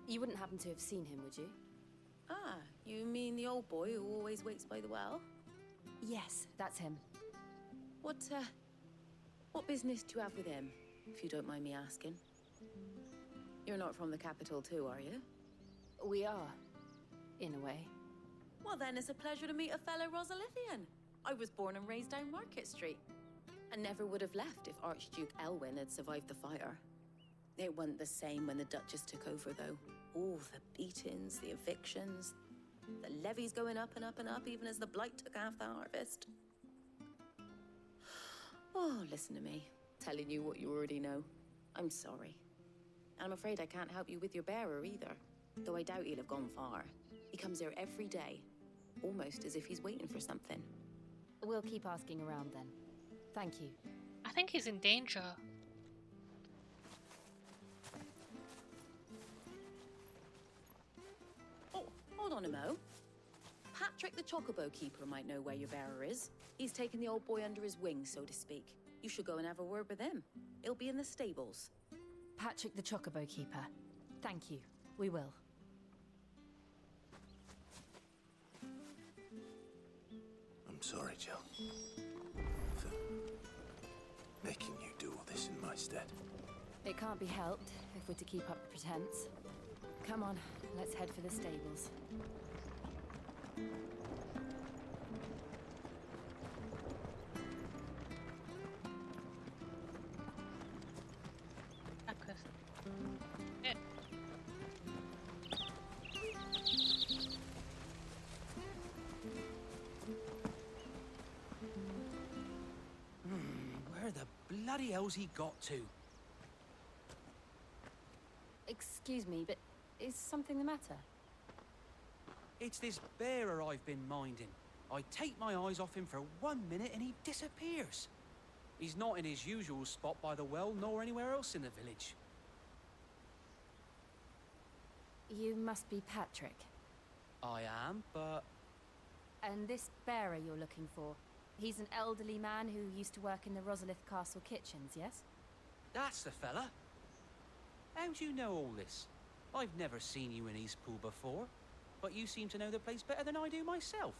S19: You wouldn't happen to have seen him, would you?
S9: Ah, you mean the old boy who always waits by the well?
S19: Yes, that's him.
S9: What business do you have with him, if you don't mind me asking? You're not from the capital too, are you?
S19: We are, in a way.
S9: Well then, it's a pleasure to meet a fellow Rosalithian. I was born and raised down Market Street. And never would have left if Archduke Elwyn had survived the fire. It wasn't the same when the Duchess took over, though. All the beatings, the evictions, the levies going up and up and up, even as the blight took half the harvest. Oh, listen to me, telling you what you already know. I'm sorry. And I'm afraid I can't help you with your bearer either, though I doubt he'll have gone far. He comes here every day, almost as if he's waiting for something.
S19: We'll keep asking around then. Thank you.
S1: I think he's in danger.
S9: Oh, hold on a mo. Patrick the Chocobo Keeper might know where your bearer is. He's taken the old boy under his wing, so to speak. You should go and have a word with him. He'll be in the stables.
S19: Patrick the Chocobo Keeper. Thank you. We will.
S11: I'm sorry, Jill. For making you do all this in my stead.
S19: It can't be helped if we're to keep up the pretense. Come on, let's head for the stables.
S6: Where the bloody hell's he got to?
S19: Excuse me, but is something the matter?
S6: It's this bearer I've been minding. I take my eyes off him for 1 minute and he disappears. He's not in his usual spot by the well, nor anywhere else in the village.
S19: You must be Patrick.
S6: I am, but...
S19: And this bearer you're looking for, he's an elderly man who used to work in the Rosalith Castle kitchens, yes?
S6: That's the fella. How do you know all this? I've never seen you in Eastpool before, but you seem to know the place better than I do myself.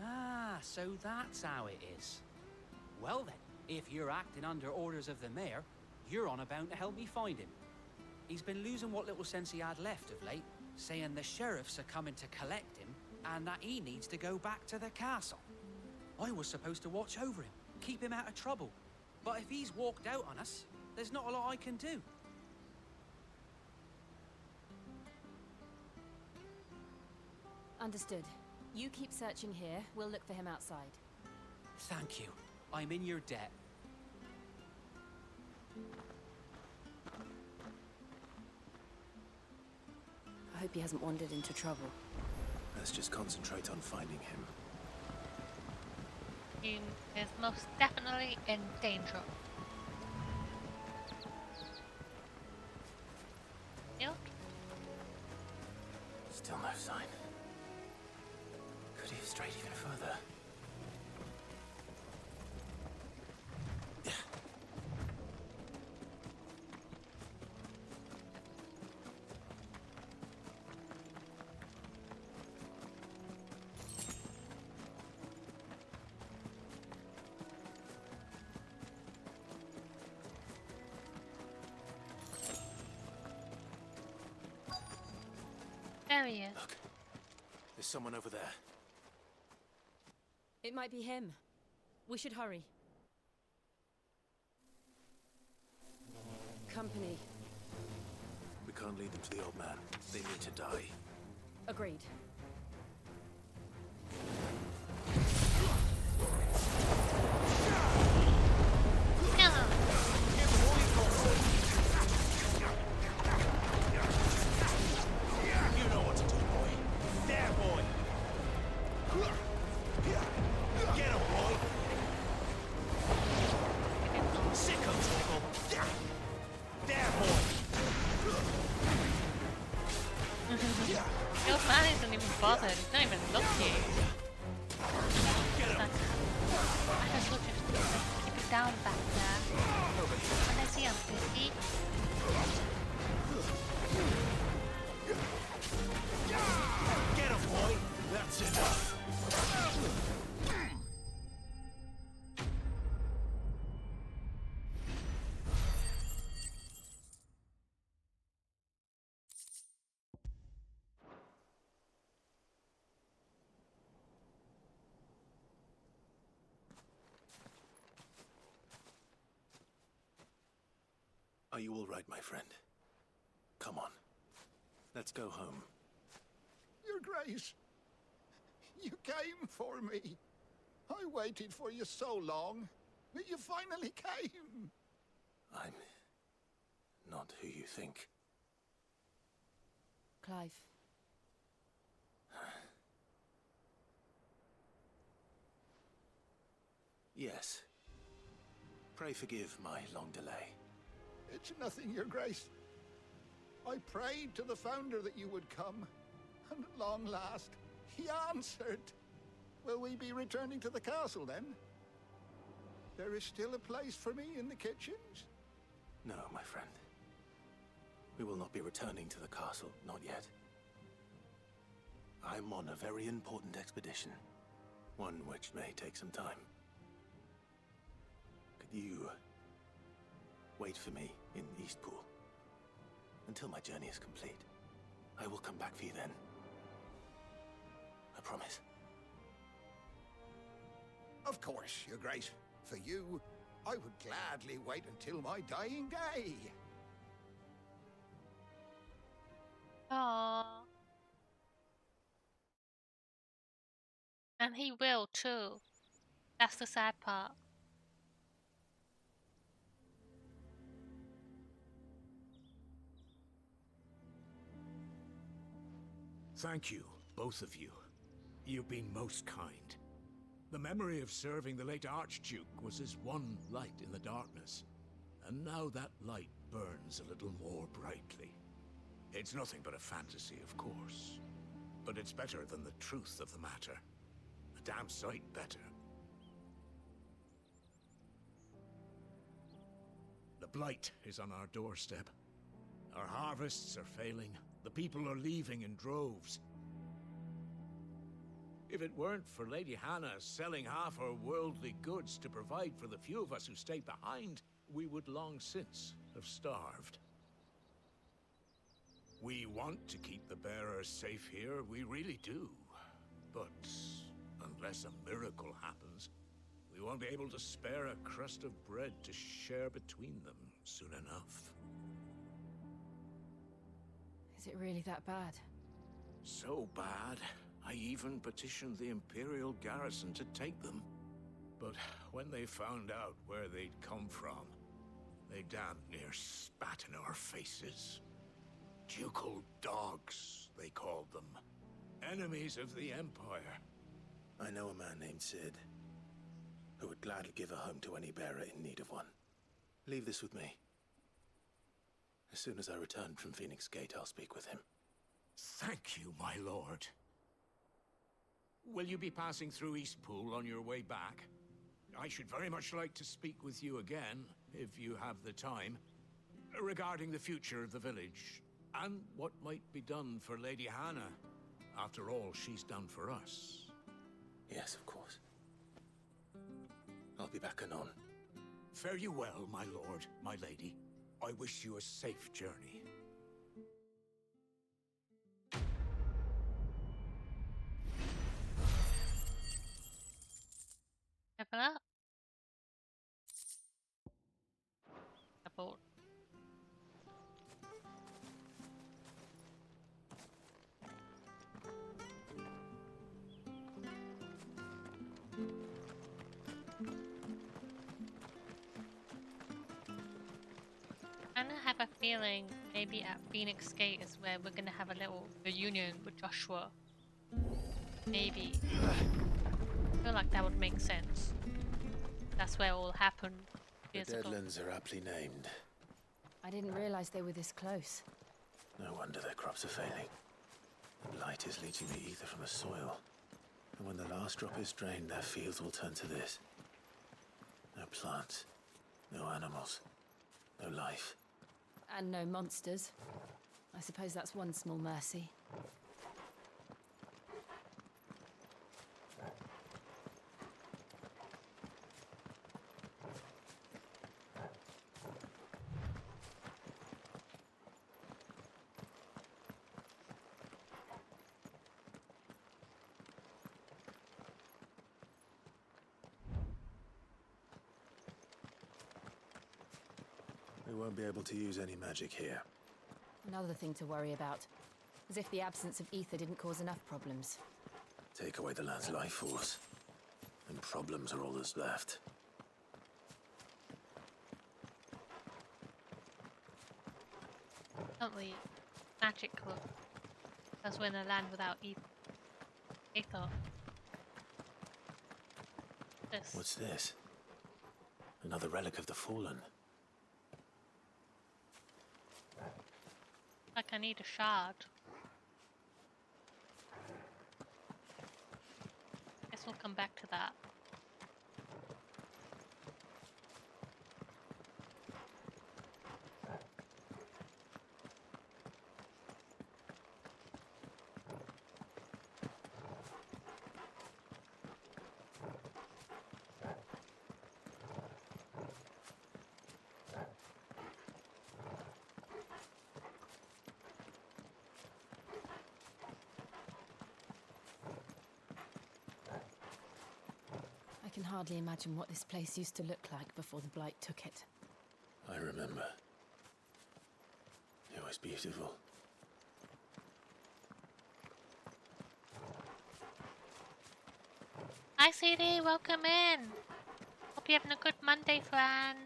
S6: Ah, so that's how it is. Well then, if you're acting under orders of the mayor, you're on about to help me find him. He's been losing what little sense he had left of late, saying the sheriffs are coming to collect him and that he needs to go back to the castle. I was supposed to watch over him, keep him out of trouble. But if he's walked out on us, there's not a lot I can do.
S19: Understood. You keep searching here, we'll look for him outside.
S6: Thank you.
S4: I'm in your debt.
S19: I hope he hasn't wandered into trouble.
S11: Let's just concentrate on finding him.
S1: He is most definitely in danger. Yep.
S11: Still no sign. Could he have strayed even further?
S1: There he is.
S11: Look, there's someone over there.
S19: It might be him. We should hurry. Company.
S11: We can't lead them to the old man. They need to die.
S19: Agreed.
S12: You know what to do, boy. There, boy. Get him, boy. Sicko tickle. There, boy.
S1: The old man isn't even bothered. He's not even looking. I just look at keep it down back there. When I see him, see?
S12: Get him, boy. That's enough.
S11: Are you all right, my friend? Come on. Let's go home.
S22: Your Grace, you came for me. I waited for you so long, but you finally came.
S11: I'm not who you think.
S19: Clive.
S11: Yes. Pray forgive my long delay.
S22: It's nothing, Your Grace. I prayed to the Founder that you would come, and at long last, he answered. Will we be returning to the castle, then? There is still a place for me in the kitchens?
S11: No, my friend. We will not be returning to the castle, not yet. I'm on a very important expedition, one which may take some time. Could you wait for me in Eastpool until my journey is complete? I will come back for you then. I promise.
S22: Of course, Your Grace. For you, I would gladly wait until my dying day.
S1: Aww. And he will too. That's the sad part.
S15: Thank you, both of you. You've been most kind. The memory of serving the late Archduke was as one light in the darkness, and now that light burns a little more brightly. It's nothing but a fantasy, of course, but it's better than the truth of the matter. A damn sight better. The blight is on our doorstep. Our harvests are failing. The people are leaving in droves. If it weren't for Lady Hannah selling half her worldly goods to provide for the few of us who stayed behind, we would long since have starved. We want to keep the bearers safe here, we really do. But unless a miracle happens, we won't be able to spare a crust of bread to share between them soon enough.
S19: Is it really that bad?
S15: So bad, I even petitioned the Imperial garrison to take them. But when they found out where they'd come from, they damn near spat in our faces. Ducal dogs, they called them. Enemies of the Empire.
S3: I know a man named Sid, who would gladly give a home to any bearer in need of one. Leave this with me. As soon as I return from Phoenix Gate, I'll speak with him.
S15: Thank you, my lord. Will you be passing through Eastpool on your way back? I should very much like to speak with you again, if you have the time, regarding the future of the village, and what might be done for Lady Hannah, after all she's done for us.
S3: Yes, of course. I'll be back anon.
S15: Fare you well, my lord, my lady. I wish you a safe journey.
S1: Level up. Abort. I have a feeling maybe at Phoenix Gate is where we're gonna have a little reunion with Joshua. Maybe. I feel like that would make sense. That's where it all happened years
S3: The
S1: ago.
S3: Deadlands are aptly named.
S19: I didn't realize they were this close.
S3: No wonder their crops are failing. The light is leaching the ether from the soil. And when the last drop is drained, their fields will turn to this. No plants, no animals, no life.
S19: And no monsters. I suppose that's one small mercy.
S3: We won't be able to use any magic here.
S19: Another thing to worry about. As if the absence of ether didn't cause enough problems.
S3: Take away the land's life force, and problems are all that's left.
S1: Only magical. Because we're in a land without ether. This.
S3: What's this? Another relic of the Fallen.
S1: Like I need a shard. Guess we'll come back to that.
S19: I can hardly imagine what this place used to look like before the Blight took it.
S3: I remember. It was beautiful.
S1: Hi CD, welcome in. Hope you're having a good Monday, friend.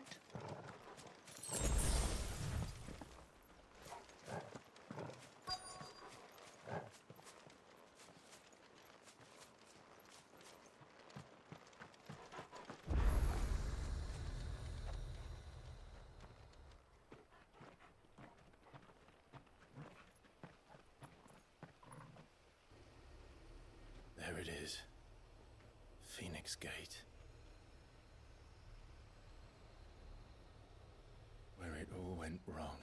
S3: There it is. Phoenix Gate. Where it all went wrong.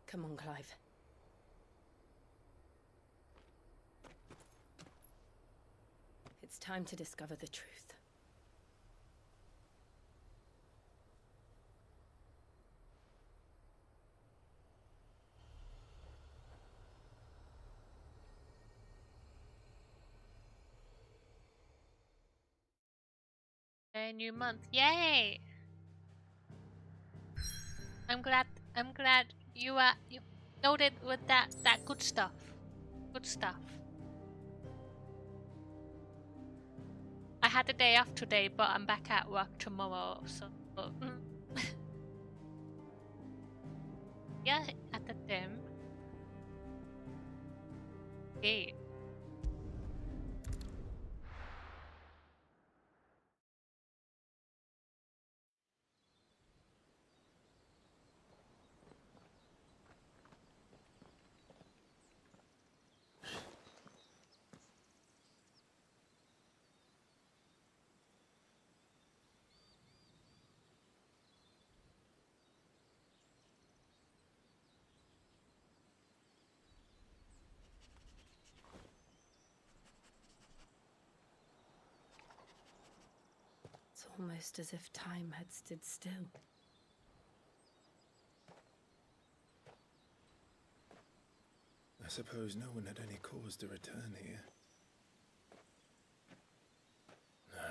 S16: Come on, Clive. It's time to discover the truth.
S1: A new month, yay! I'm glad you loaded with that good stuff. Good stuff. I had the day off today, but I'm back at work tomorrow, so yeah, at the gym. Okay.
S16: It's almost as if time had stood still.
S3: I suppose no one had any cause to return here. No.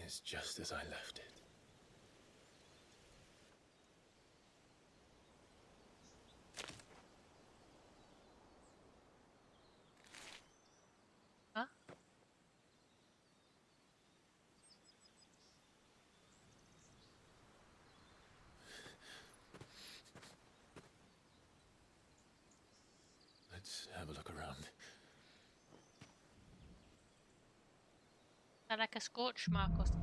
S3: It's just as I left it.
S1: Huh?
S3: Let's have a look around.
S1: Is that like a scorch mark or something?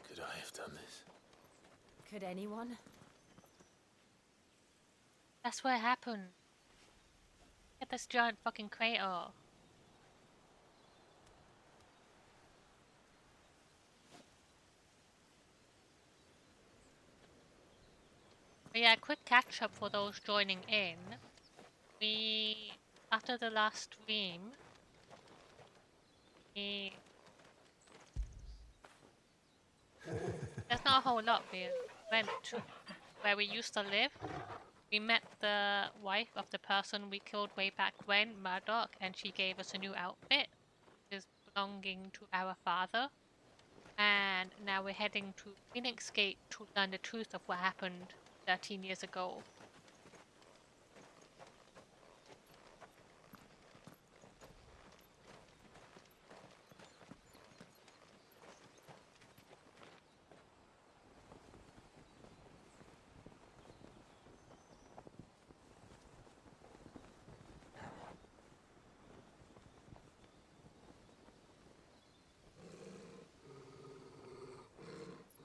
S3: Could I have done this?
S19: Could anyone?
S1: That's what happened. Get this giant fucking crater. But yeah, quick catch up for those joining in. We, after the last stream, there's not a whole lot. We went to where we used to live. We met the wife of the person we killed way back when, Murdoch, and she gave us a new outfit, which is belonging to our father. And now we're heading to Phoenix Gate to learn the truth of what happened 13 years ago.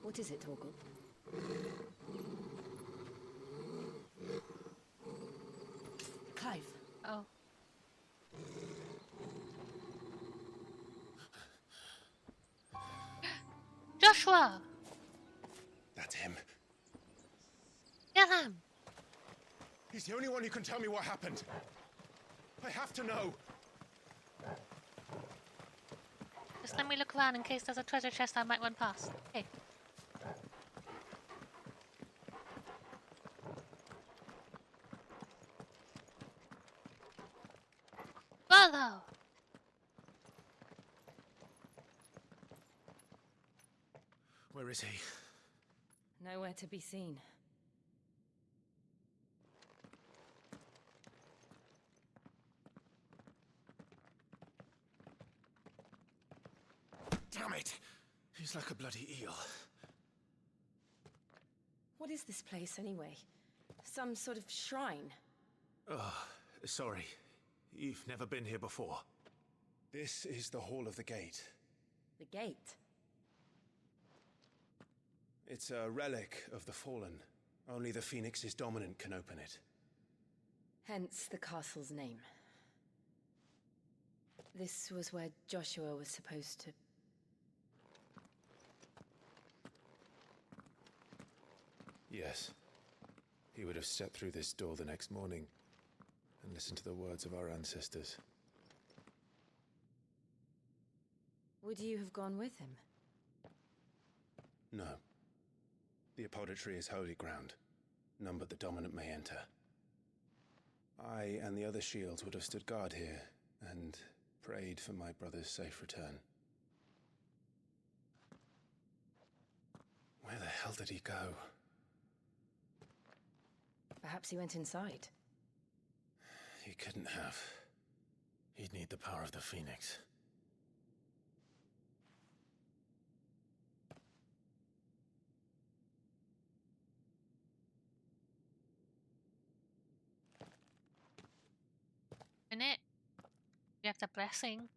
S19: What is it, Torgal? Clive.
S1: Oh. Joshua!
S8: That's him.
S1: Get him!
S8: He's the only one who can tell me what happened. I have to know.
S1: Just let me look around in case there's a treasure chest I might run past. Okay. Brother!
S3: Where is he?
S19: Nowhere to be seen.
S3: Damn it! He's like a bloody eel.
S16: What is this place, anyway? Some sort of shrine?
S3: Oh, sorry. You've never been here before. This is the Hall of the Gate.
S16: The gate?
S3: It's a relic of the Fallen. Only the Phoenix's dominant can open it.
S16: Hence the castle's name. This was where Joshua was supposed to...
S3: Yes. He would have stepped through this door the next morning and listened to the words of our ancestors.
S16: Would you have gone with him?
S3: No. The apodatory is holy ground. None but the dominant may enter. I and the other shields would have stood guard here, and prayed for my brother's safe return. Where the hell did he go?
S19: Perhaps he went inside.
S3: He couldn't have. He'd need the power of the Phoenix.
S1: In it, we have the blessing.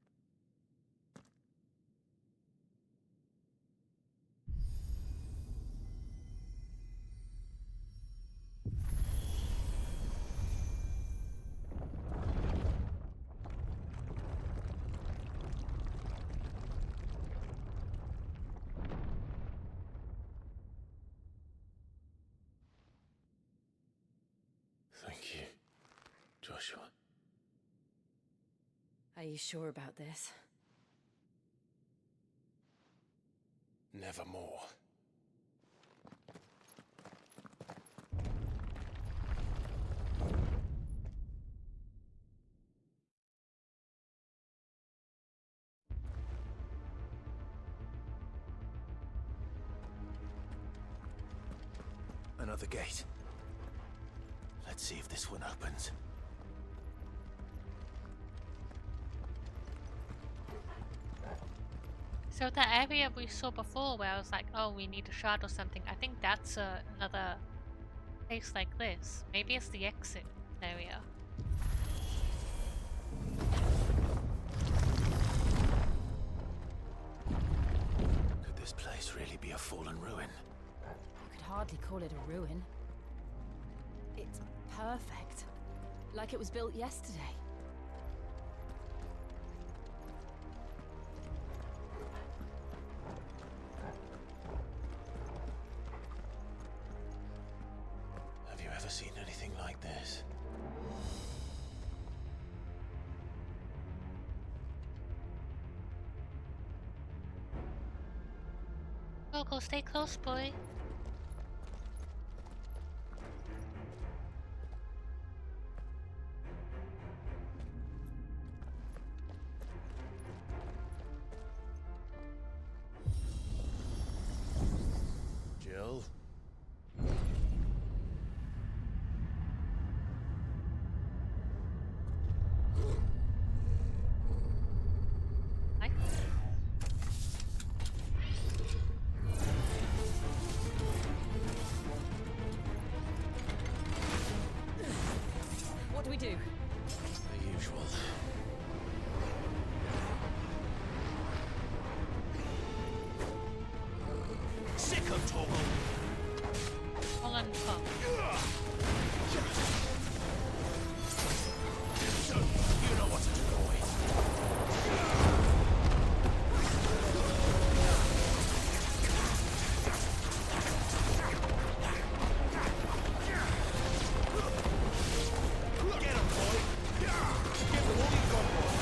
S3: Thank you, Joshua.
S19: Are you sure about this?
S3: Nevermore.
S11: Another gate. Let's see if this one opens.
S1: So that area we saw before where I was like, oh, we need a shard or something, I think that's another place like this. Maybe it's the exit area.
S11: Could this place really be a fallen ruin?
S19: You could hardly call it a ruin. It's perfect. Like it was built yesterday.
S11: Have you ever seen anything like this?
S1: Go, stay close, boy.
S11: Jill?
S1: Hi.
S19: What do we do?
S11: The usual. Sick of Toggle!
S1: Holland pump.
S11: You know what to do, boy. Get him, boy! Give him all you got, boy!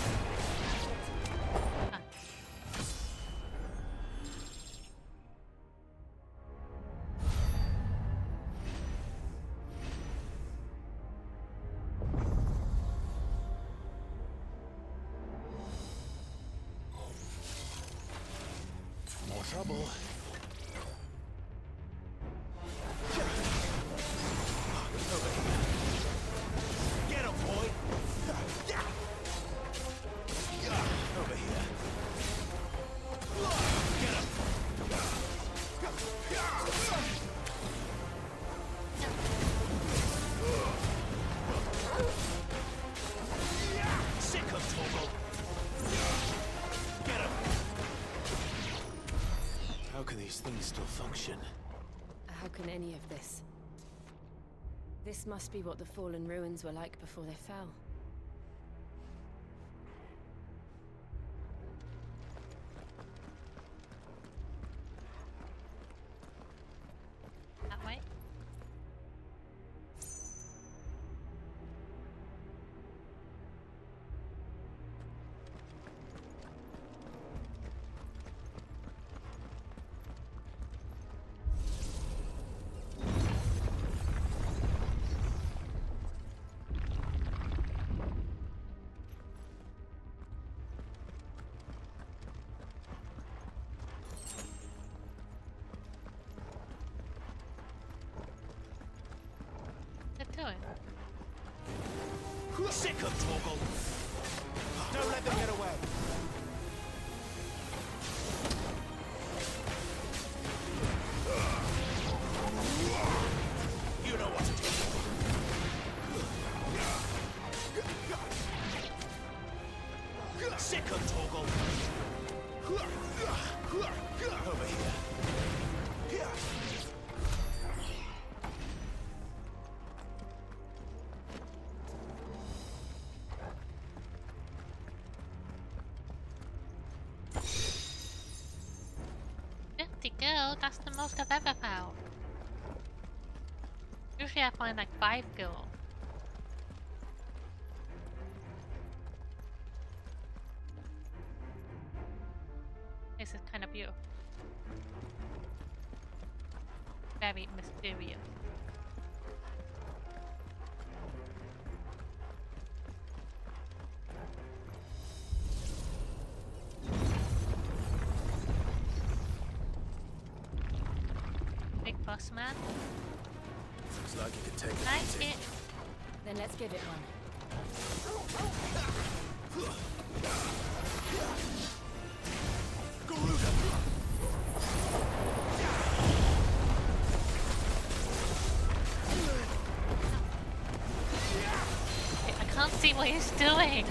S11: More trouble. Over here. Get him, boy! Over here. Get him! Sick of Toggle! Get him! How can these things still function?
S19: How can any of this? This must be what the fallen ruins were like before they fell.
S1: That way.
S10: Sick of Torgal. Don't let them get away. You know what to do. Sick of Torgal. Over here.
S1: Girl, that's the most I've ever found. Usually I find like 5 girls. This is kind of beautiful. Very mysterious. Big boss man.
S3: Looks like you could take
S1: Like
S3: it.
S1: it.
S19: Then let's give it one.
S1: I can't see what he's doing.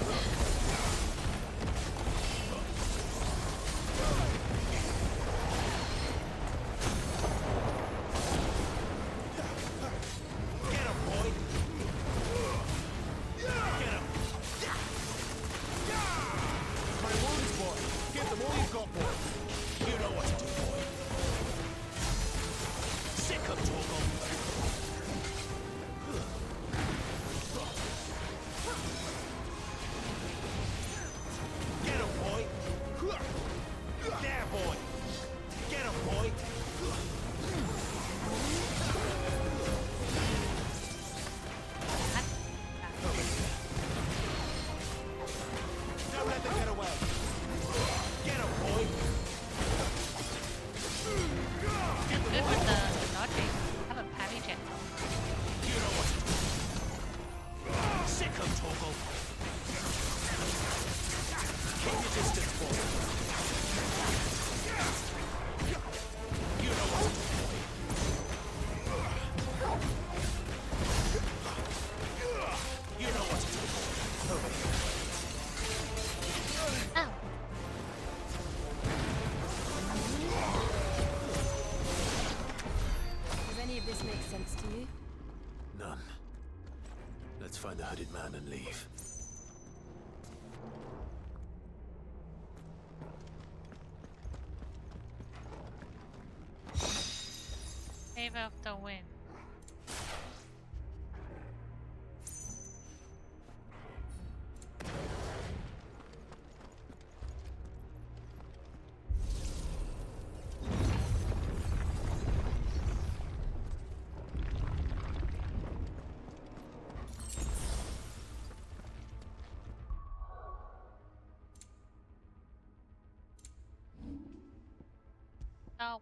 S3: Find the hooded man and leave.
S1: Favor of the wind.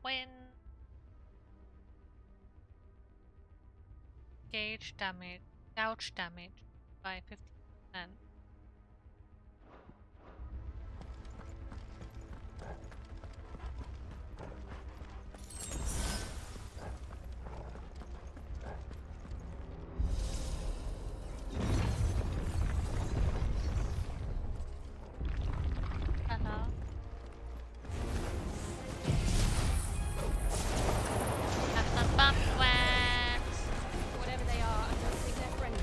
S1: When gauge damage by 50%.
S19: Whatever they are, I don't think they're friendly.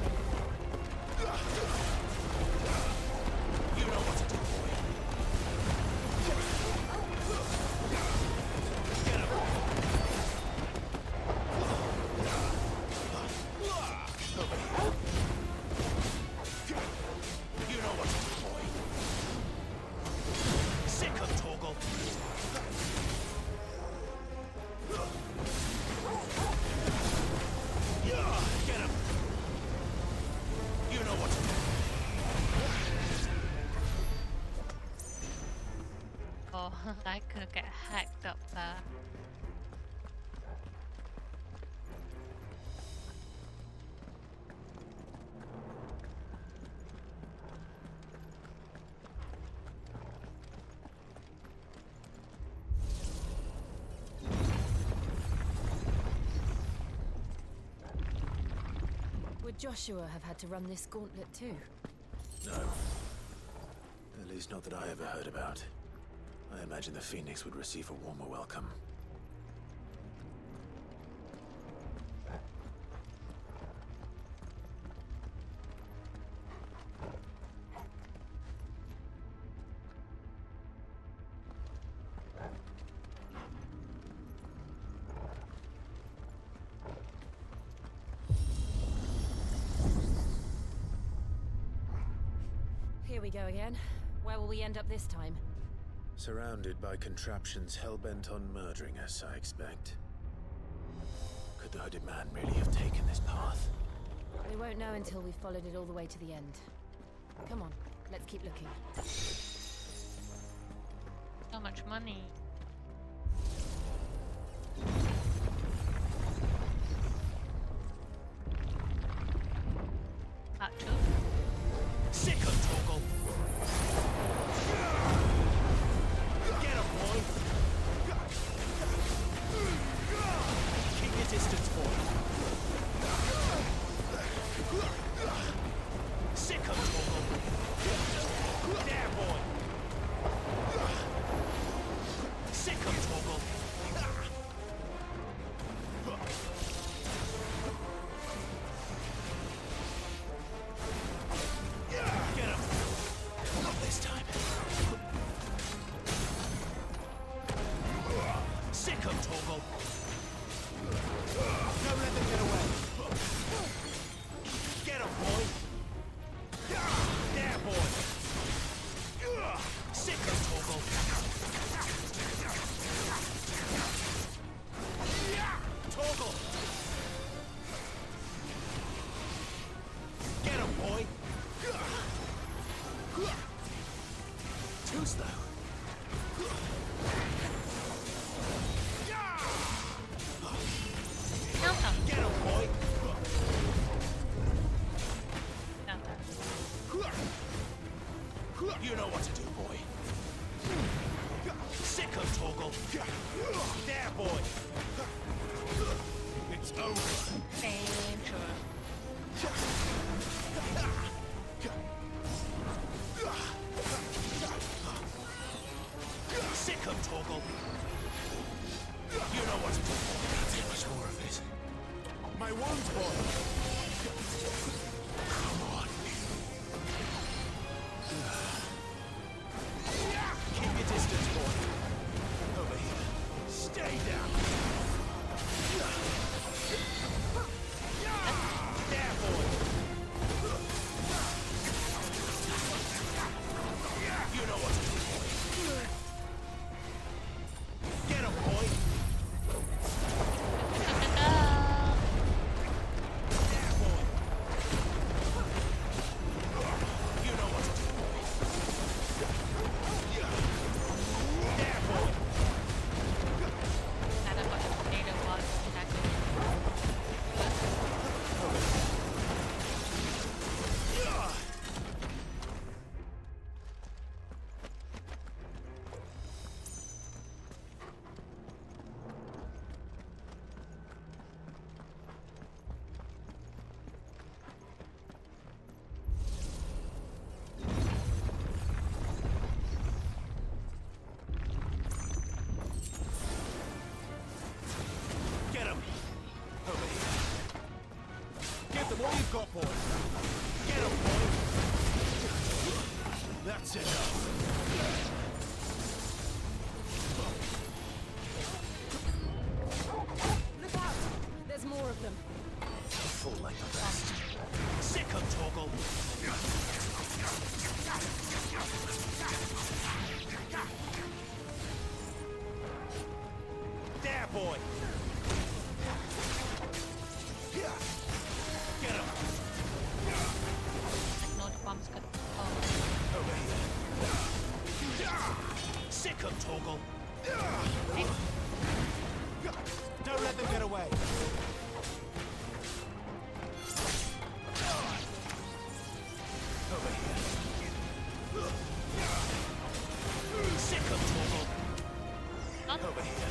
S10: You know what to do, boy. Get up. Over here. You know what to do, boy. Sick of Torgal. Get him! You know what to do.
S1: Oh, I could get hacked up there.
S19: Joshua have had to run this gauntlet too?
S3: No. At least not that I ever heard about. I imagine the Phoenix would receive a warmer welcome.
S19: Here we go again. Where will we end up this time?
S3: Surrounded by contraptions hell-bent on murdering us, I expect. Could the hooded man really have taken this path?
S19: We won't know until we've followed it all the way to the end. Come on, let's keep looking.
S1: So much money. Part 2.
S10: Sick of Toggle! Get him, boy! Keep your distance, boy! Sick of Toggle! There, boy! Sick of Toggle! Get him! Not this time. Sick of Toggle! Don't let them get away! Get him, boy! There, boy! Sick of Toggle! Toggle! Get him, boy! Too slow. Get him, boy! You know what to do, boy. Sick of Toggle. There, boy. It's over. Sick of Toggle. You know what to do, boy. Can't take much more of this. My wounds, boy. Come on. Keep your distance, boy. Over here. Stay down. There, boy. You know what to do, boy. Get him, boy. There, boy. You know what to do, boy. There, boy.
S1: Kind of like a potato was attacking.
S10: Get him. Over here. Give them all you've got, boy. Get him, boy. That's enough.
S19: Look out! There's more of them.
S10: Fall like the rest. Sick of Toggle. There, boy. Get him.
S1: No, the bombs could fall.
S10: Over here. Sick of Toggle. Don't let them get away. Over here. Sick of Toggle. Over here.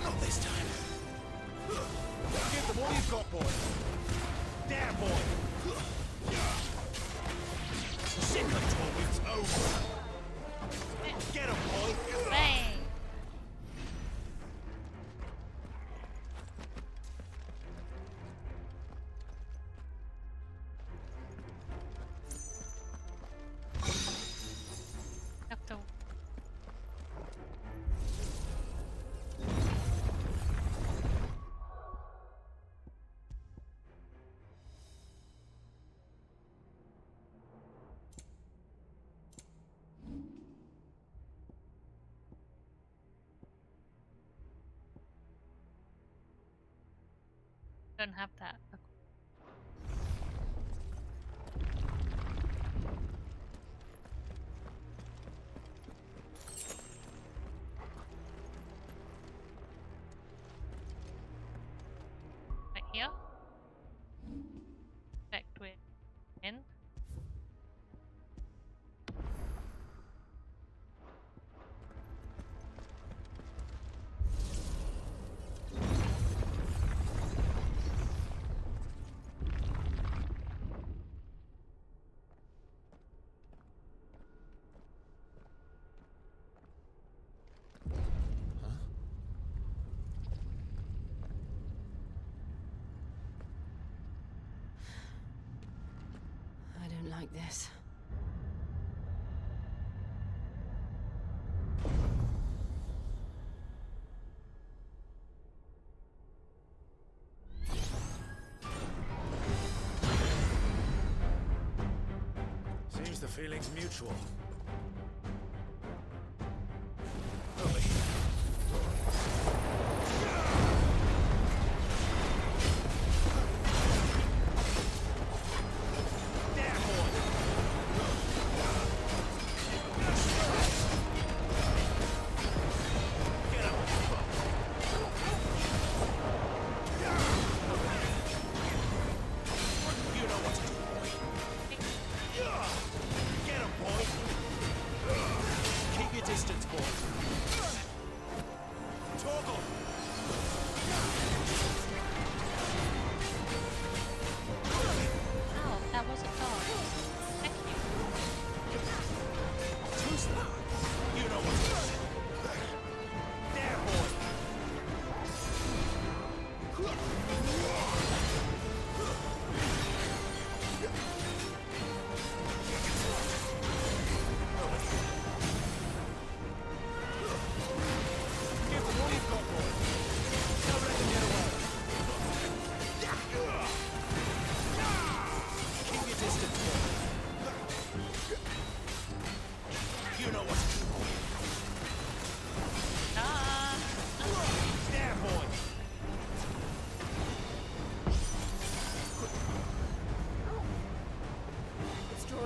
S10: Not this time.
S1: Don't have that. Right here. Back to it. In.
S16: I don't like this.
S10: Seems the feeling's mutual.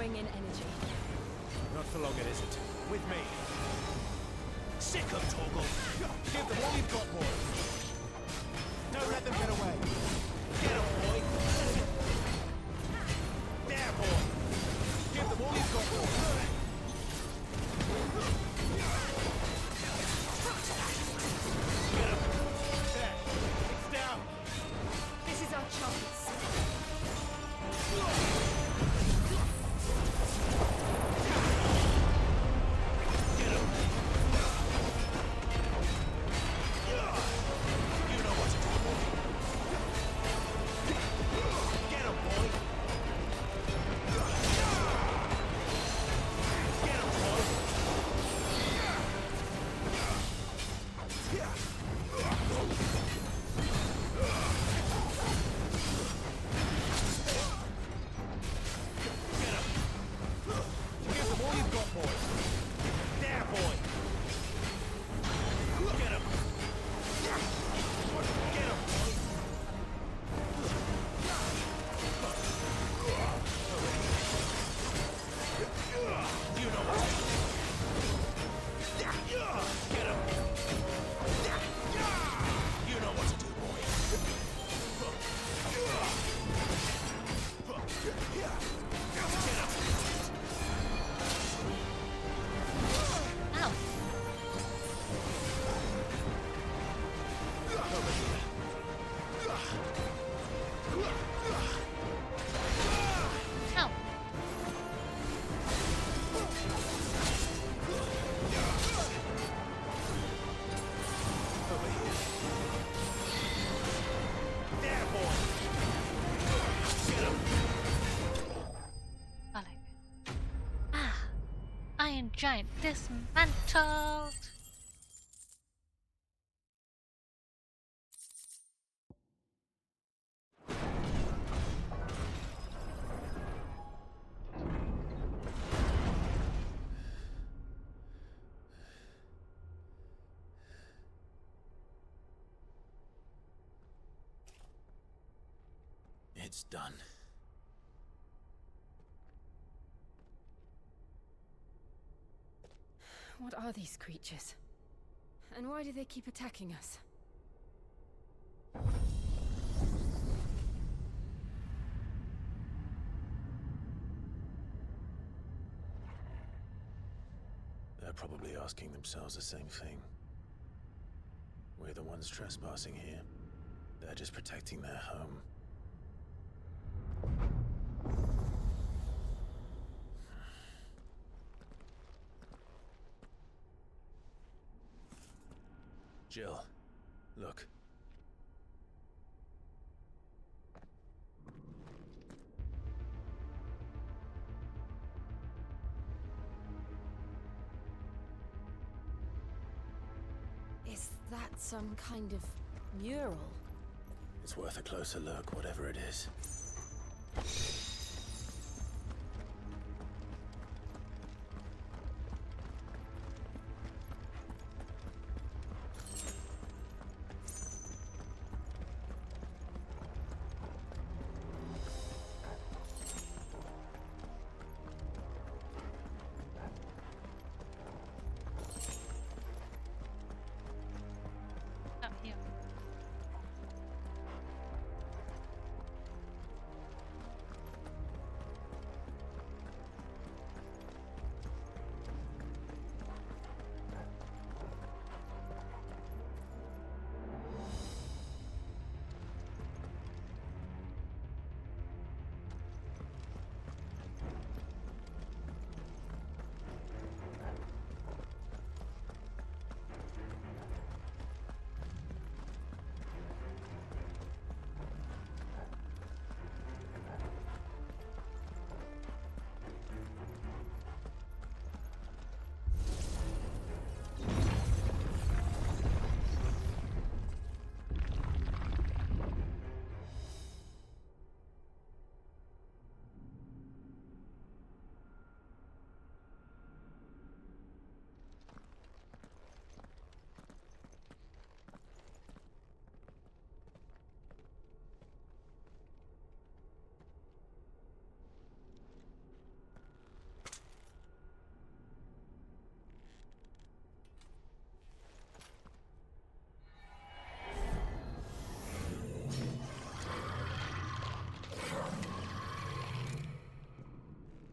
S19: In energy.
S10: Not for long, it isn't. With me. Sick of Torgal. Give them all you've got, boy. Don't let them get away. Get him, boy. There, boy. Give them all you've got, boy. Get him. There. It's down.
S19: This is our chance.
S1: Iron Giant dismantled!
S3: It's done.
S19: What are these creatures? And why do they keep attacking us?
S3: They're probably asking themselves the same thing. We're the ones trespassing here. They're just protecting their home. Jill, look.
S19: Is that some kind of mural?
S3: It's worth a closer look, whatever it is.
S1: Up here.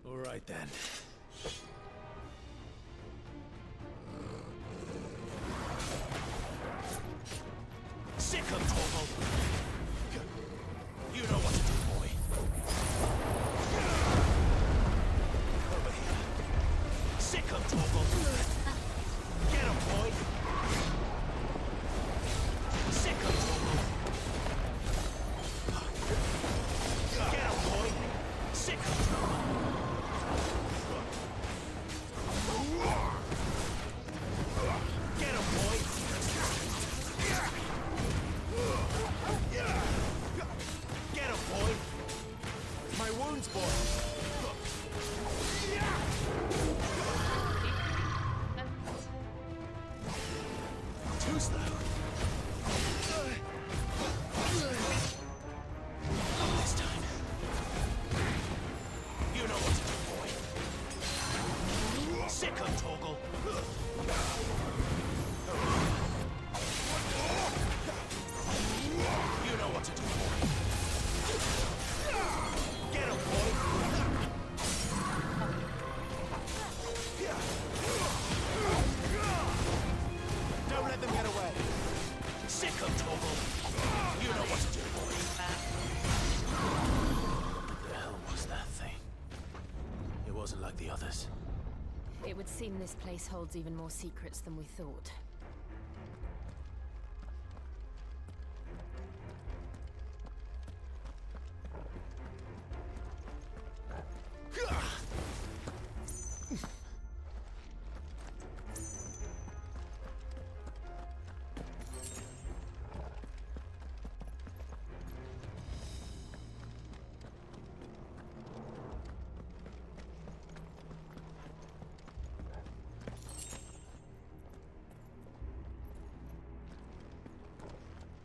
S3: All right then.
S10: Sick 'em, Torval! You know what to do, boy. Over here. Sick 'em, Torval! Get 'em, boy! Sick 'em, Torval! Get 'em, boy! Sick 'em, Torval! Get 'em, boy! Get him, boy! My wounds, boy! Too slow. Not this time. You know what to do, boy. Sick him, Torgal. You know what to do, boy. Get him, boy! Don't let them get away! Sick him, Torgal! You know what to do, boy.
S3: What the hell was that thing? It wasn't like the others.
S19: It would seem this place holds even more secrets than we thought.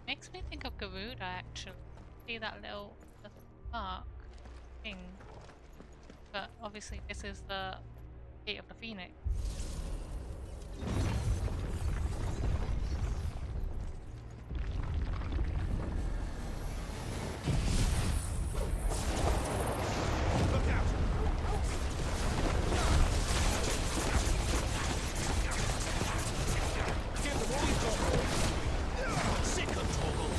S1: Makes me think of Garuda, actually. See that little arc thing. But obviously this is the Gate of the Phoenix.
S10: Look out! Give them all you've got, boys! Sick of Torgal!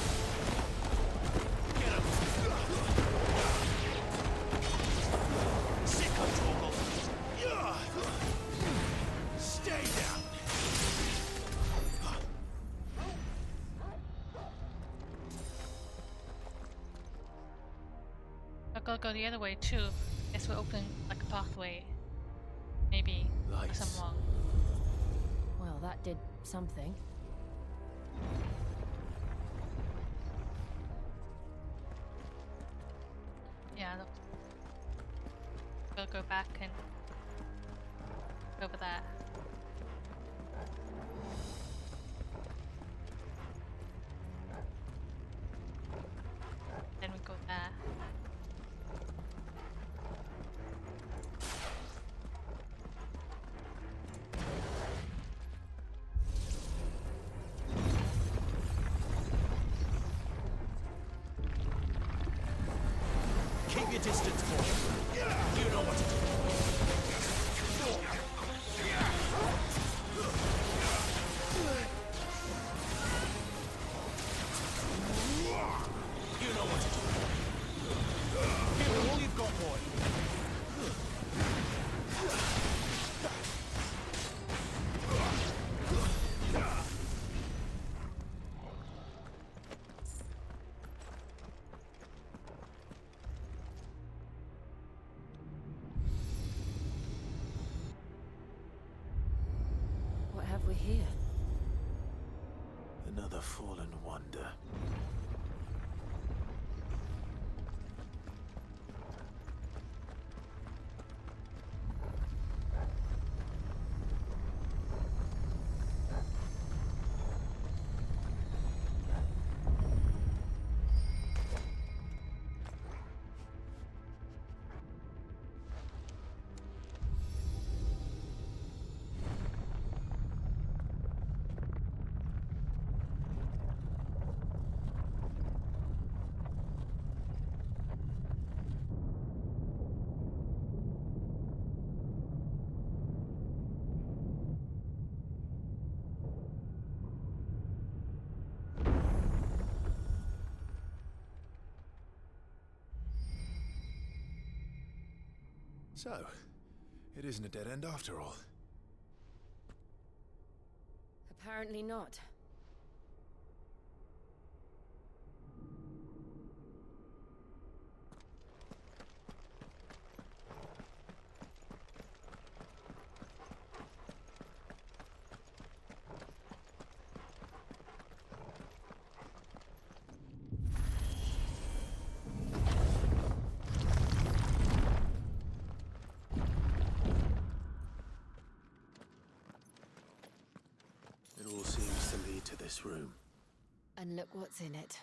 S10: Get him! Sick of Torgal! Stay down!
S1: I gotta go the other way too. Guess we're opening like a pathway. Maybe. Unless I'm wrong.
S19: Well, that did something.
S1: Yeah, look. Gotta go back and over there. Then we go there.
S10: Keep your distance, boy. You know what to do. You know what to do. Give them all you've got, boy.
S19: What have we here?
S3: Another fallen wonder.
S11: So, it isn't a dead end after all.
S19: Apparently not.
S3: It all seems to lead to this room.
S19: And look what's in it.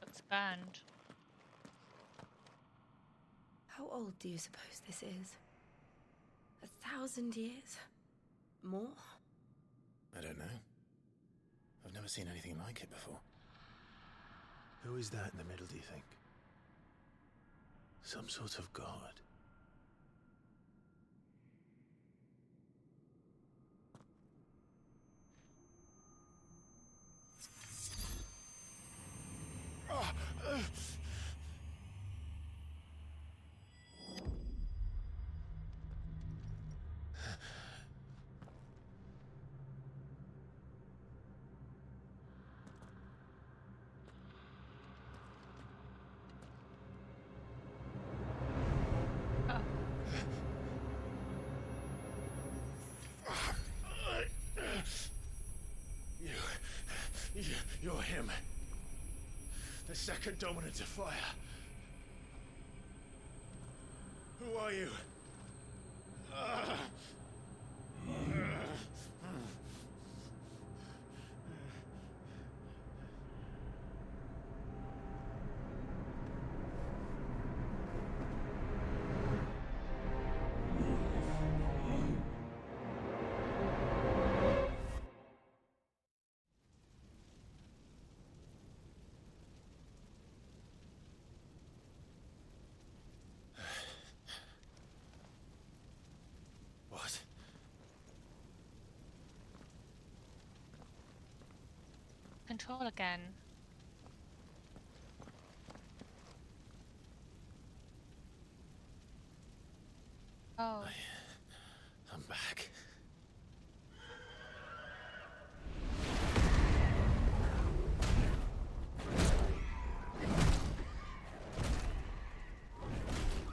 S1: Looks banned.
S20: How old do you suppose this is? 1,000 years? More?
S11: I don't know. I've never seen anything like it before.
S3: Who is that in the middle, do you think? Some sort of god?
S10: You're him. The second dominant of fire.
S18: are you?
S3: What?
S1: Control again. Oh.
S3: I'm back.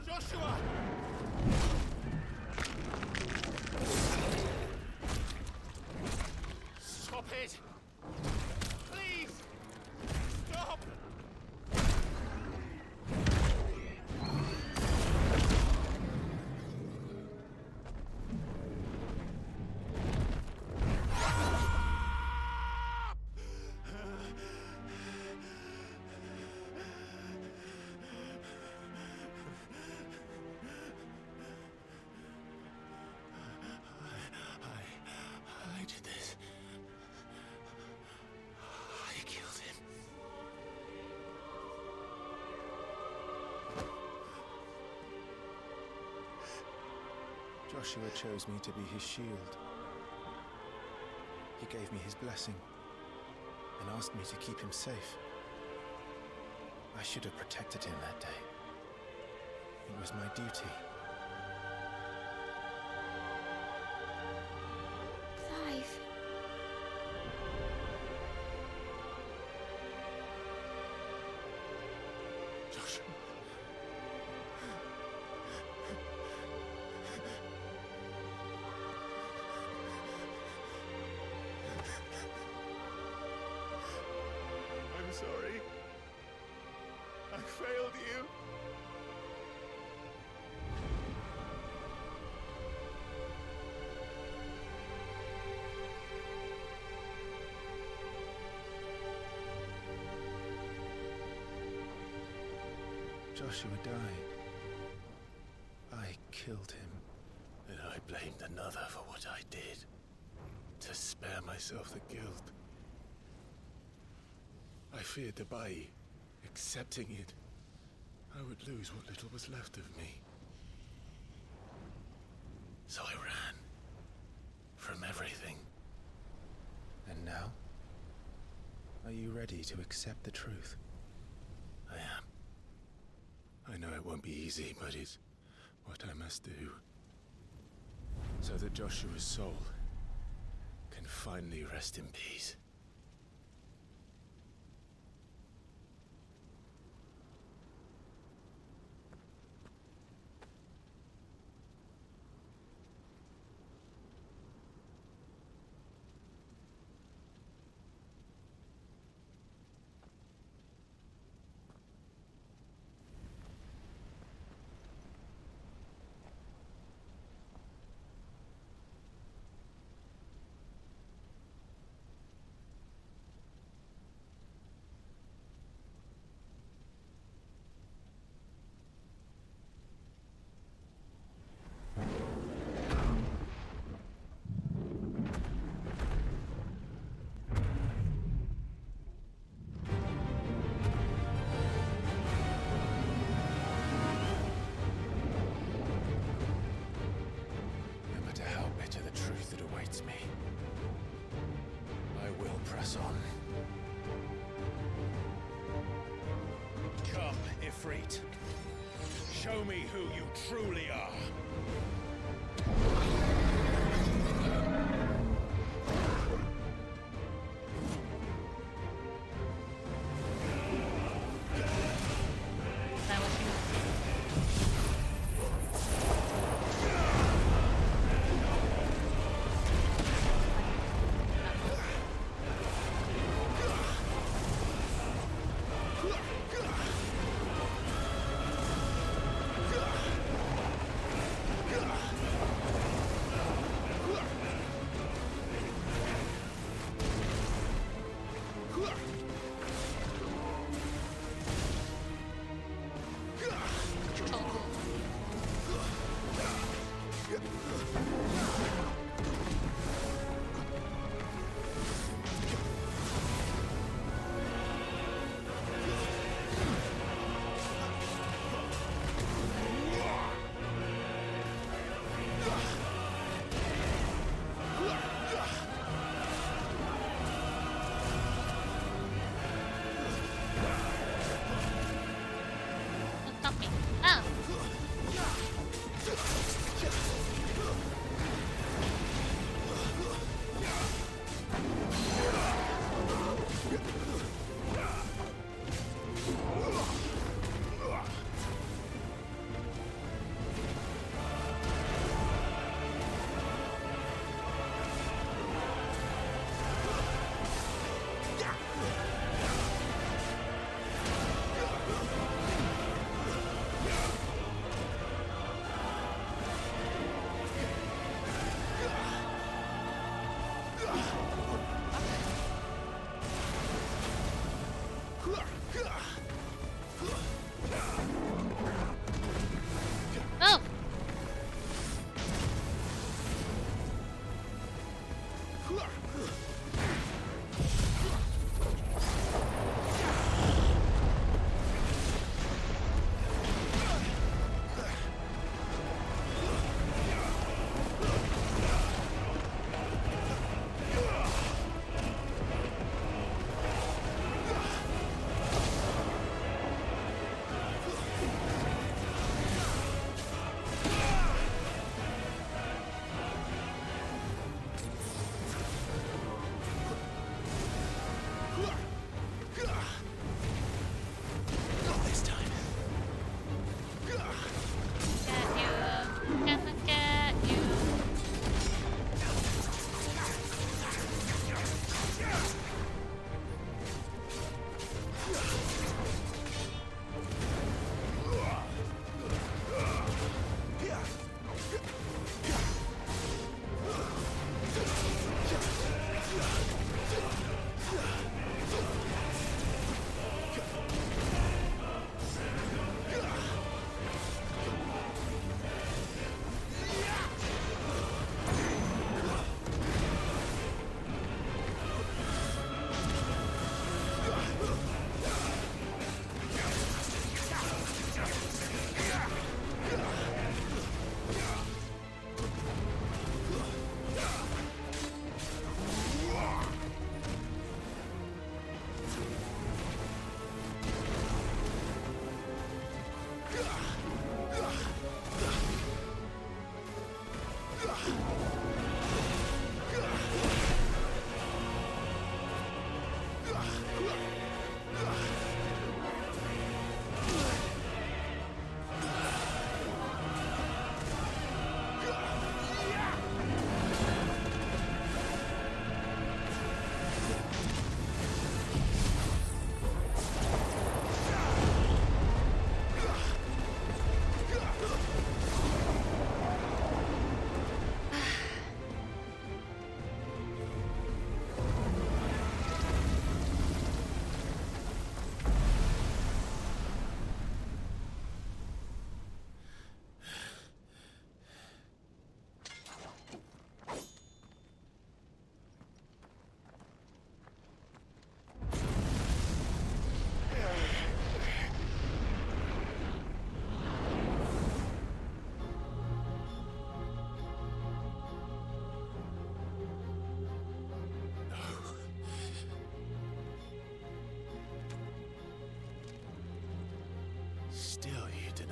S10: Joshua! Stop it! Please! Stop!
S3: I did this. I killed him.
S4: Joshua chose me to be his shield. He gave me his blessing and asked me to keep him safe. I should have protected him that day. It was my duty.
S20: Clive.
S3: Joshua.
S10: I'm sorry. I failed you.
S4: Joshua died. I killed him.
S3: And I blamed another for what I did. To spare myself the guilt. I feared that by accepting it, I would lose what little was left of me. So I ran. From everything.
S4: And now? Are you ready to accept the truth?
S3: I am. I know it won't be easy, but it's what I must do. So that Joshua's soul can finally rest in peace. No matter how bitter the truth that awaits me, I will press on.
S10: Come, Ifrit. Show me who you truly are.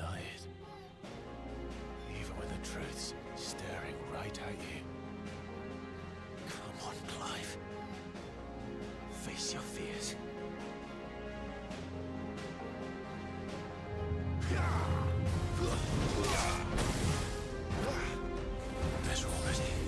S3: deny it. Even when the truth's staring right at you.
S11: Come on, Clive. Face your fears. Better already.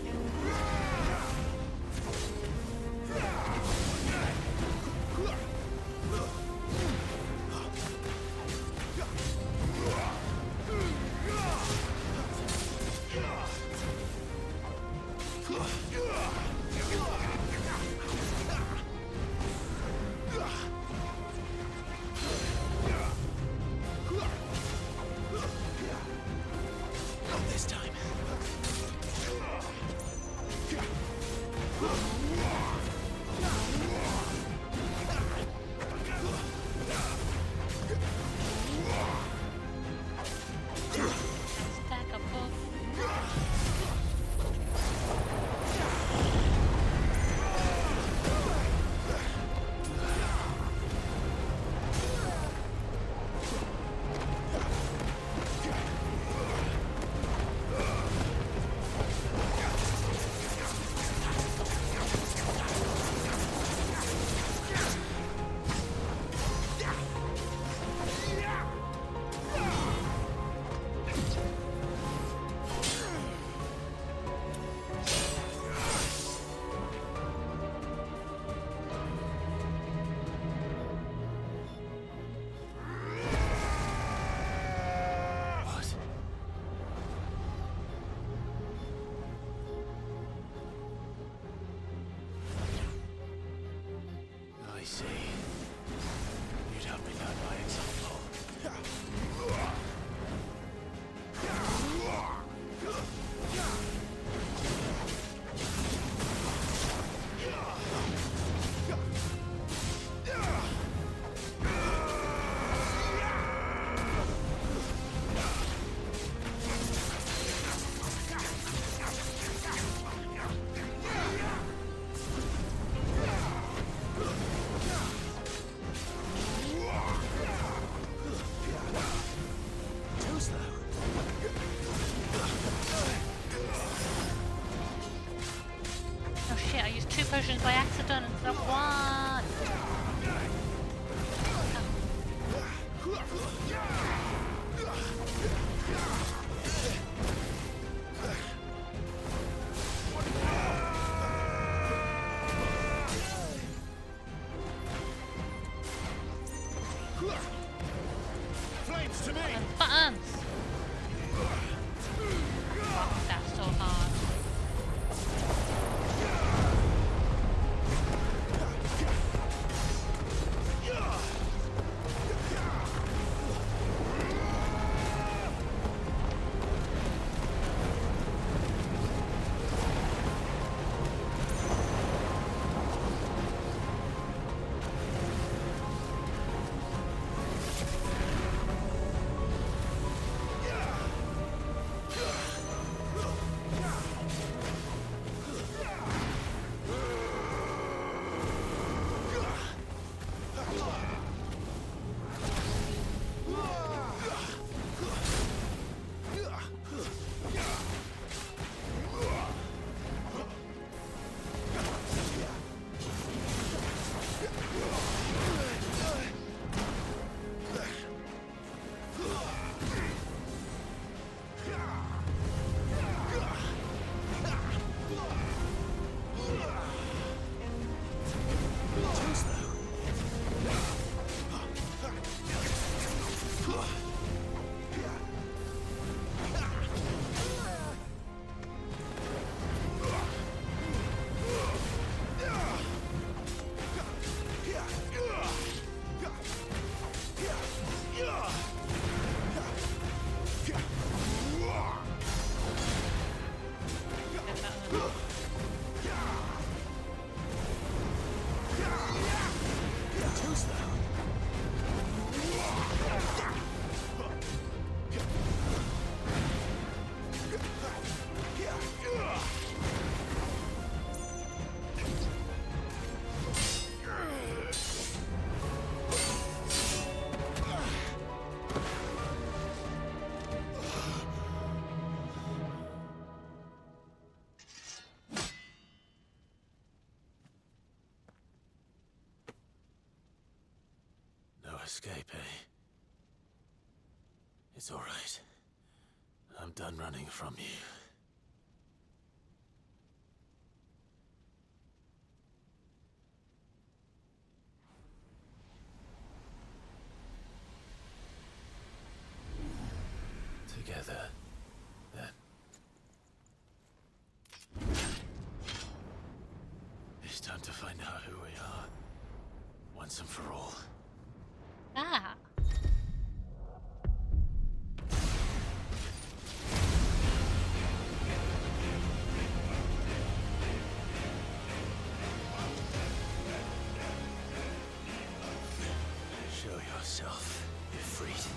S3: escape, eh? It's all right. I'm done running from you. Together, then. It's time to find out who we are, once and for all.
S1: Ah.
S3: Show yourself, Ifrit.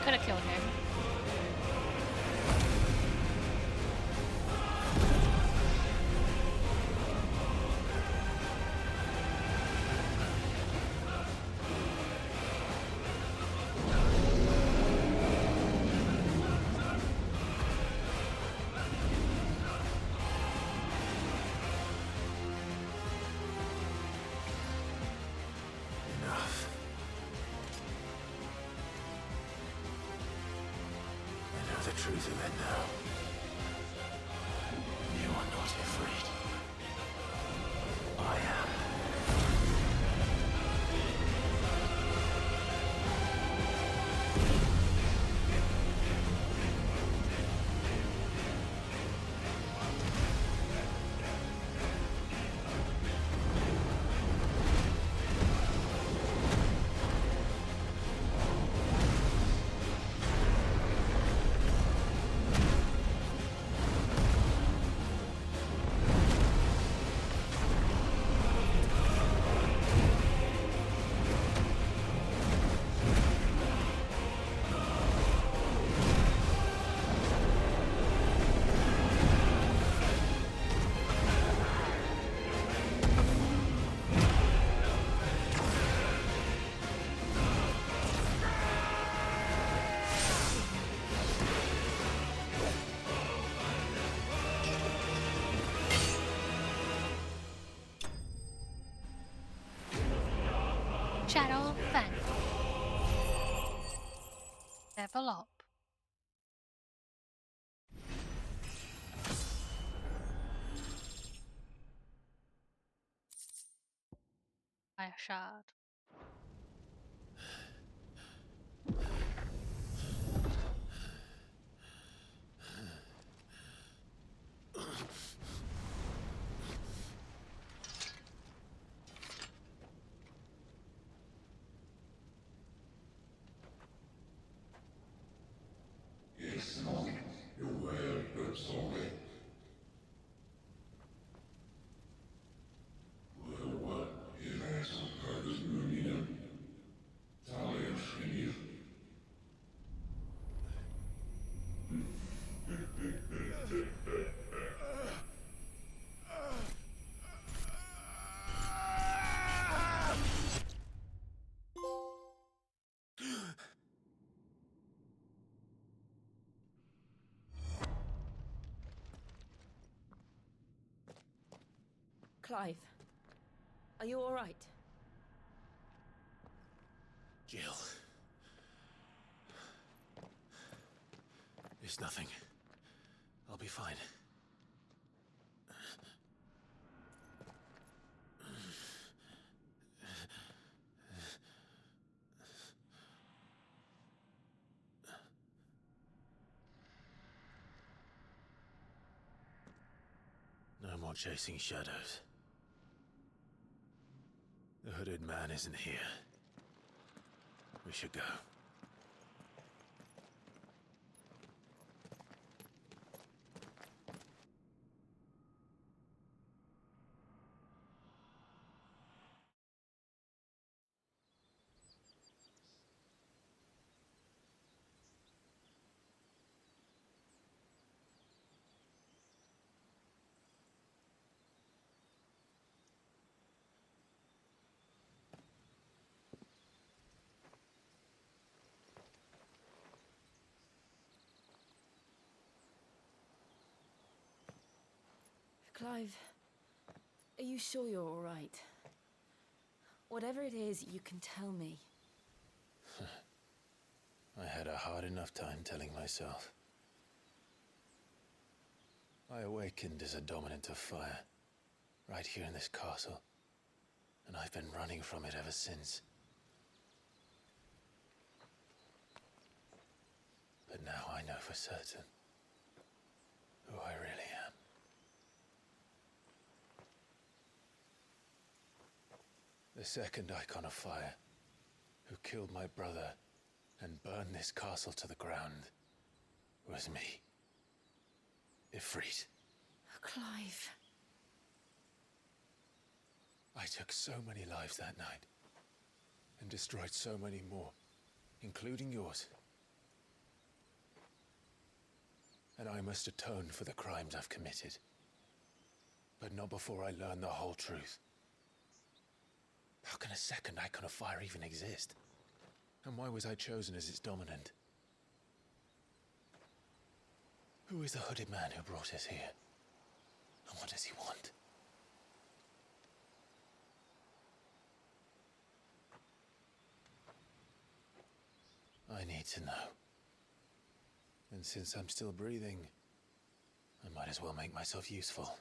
S1: Could have killed him.
S3: Enough. I know the truth of it now. You are not afraid. I am.
S1: Shadow Fang. Level up. Fire shard.
S19: Clive, are you all right?
S3: Jill. It's nothing. I'll be fine. No more chasing shadows. The hooded man isn't here. We should go.
S19: Clive, are you sure you're all right? Whatever it is, you can tell me.
S3: I had a hard enough time telling myself. I awakened as a dominant of fire, right here in this castle, and I've been running from it ever since. But now I know for certain who I really am. The second icon of fire, who killed my brother and burned this castle to the ground, was me. Ifrit.
S19: Clive.
S3: I took so many lives that night, and destroyed so many more, including yours. And I must atone for the crimes I've committed. But not before I learn the whole truth. How can a second icon of fire even exist? And why was I chosen as its dominant? Who is the hooded man who brought us here? And what does he want? I need to know. And since I'm still breathing, I might as well make myself useful.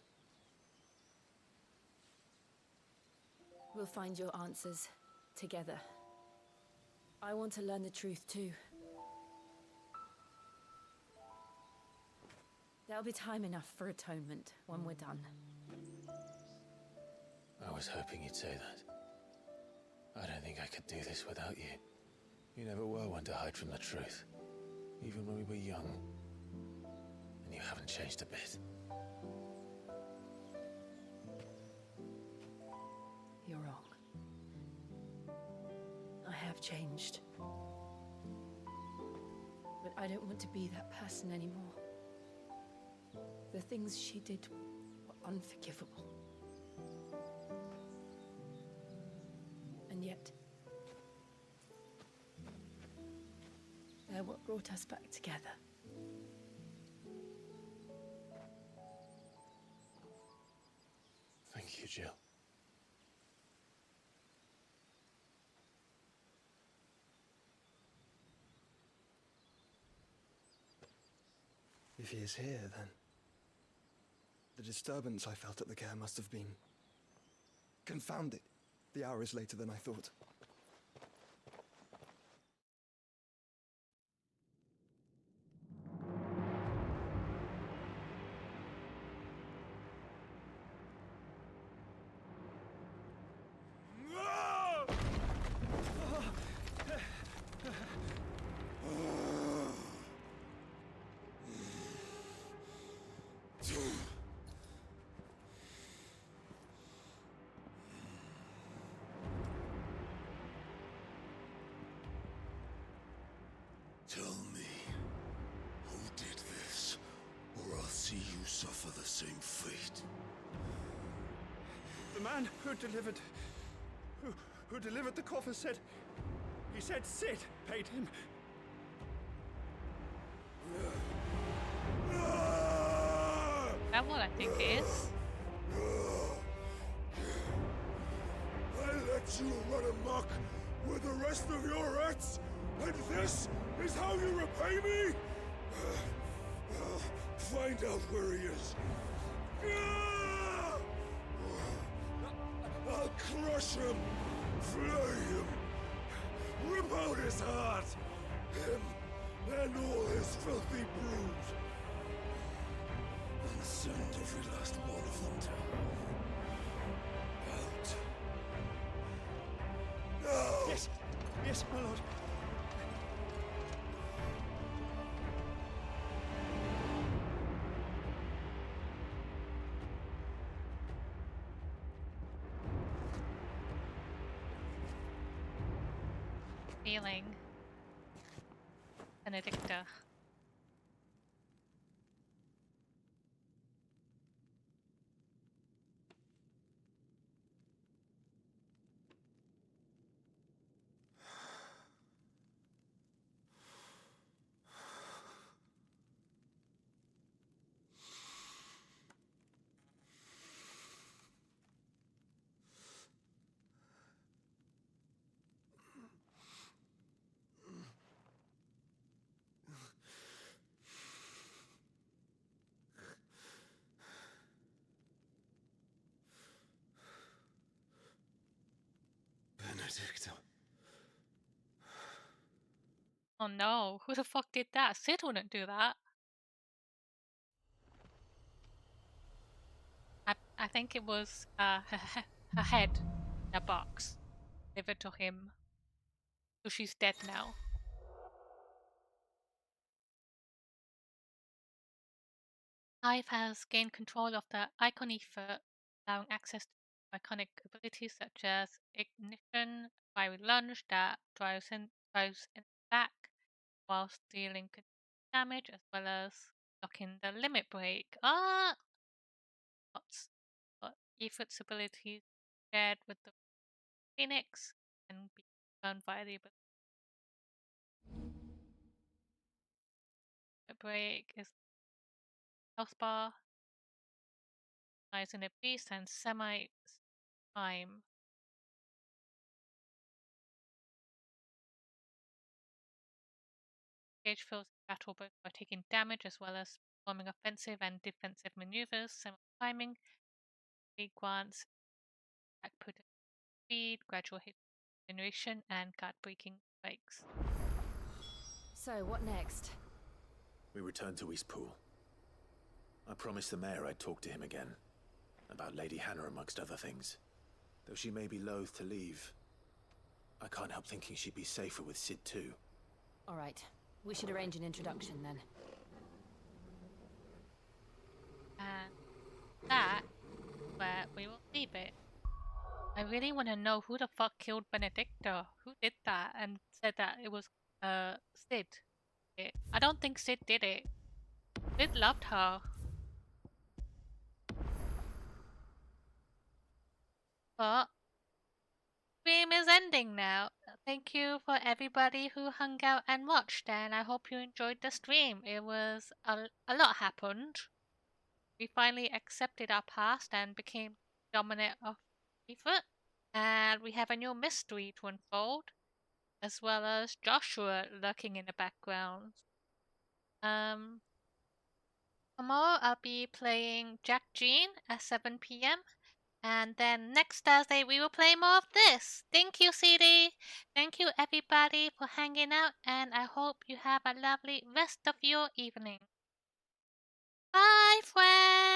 S19: We'll find your answers together. I want to learn the truth too. There'll be time enough for atonement when we're done.
S3: I was hoping you'd say that. I don't think I could do this without you. You never were one to hide from the truth, even when we were young. And you haven't changed a bit.
S19: You're wrong. I have changed. But I don't want to be that person anymore. The things she did were unforgivable. And yet, they're what brought us back together.
S3: Thank you, Jill.
S8: If he is here, then the disturbance I felt at the care must have been confounded. The hour is later than I thought.
S14: Tell me, who did this, or I'll see you suffer the same fate.
S22: The man who delivered the coffer said... He said Sid paid him.
S1: That what I think it is.
S12: left you to run amok with the rest of your rats, and this is how you repay me? I'll find out where he is. I'll crush him, flay him, rip out his heart, him and all his filthy brood, and send every last one of them to out. No!
S10: Yes, yes, my lord.
S1: Feeling. Benedicta.
S3: Benedicta.
S1: Oh no, who the fuck did that? Sid wouldn't do that. I think it was her head in a box. Give it to him. So she's dead now. Hive has gained control of the Icon Ether, allowing access to iconic abilities such as Ignition, Fiery Lunge that drives in back whilst dealing damage, as well as blocking the Limit Break. But Ether's abilities shared with the Phoenix and be done via the ability. Limit Break is health bar, lies in a beast, and semi-time. Engage foes in battle both by taking damage as well as performing offensive and defensive maneuvers, semi-timing, big glance, attack potent speed, gradual hit generation, and guard breaking spikes.
S19: So, what next?
S3: We return to Eastpool. I promised the mayor I'd talk to him again. About Lady Hannah amongst other things. Though she may be loath to leave, I can't help thinking she'd be safer with Sid too.
S19: Alright, we should arrange an introduction then.
S1: And that is where we will leave it. I really want to know who the fuck killed Benedicta. Who did that and said that it was Sid. I don't think Sid did it. Sid loved her. But stream is ending now. Thank you for everybody who hung out and watched, and I hope you enjoyed the stream. It was a lot happened. We finally accepted our past and became dominant of Ether, and we have a new mystery to unfold, as well as Joshua lurking in the background. Tomorrow I'll be playing Jack Jean at 7 p.m. And then next Thursday we will play more of this. Thank you, CD. Thank you, everybody, for hanging out, and I hope you have a lovely rest of your evening. Bye, friends.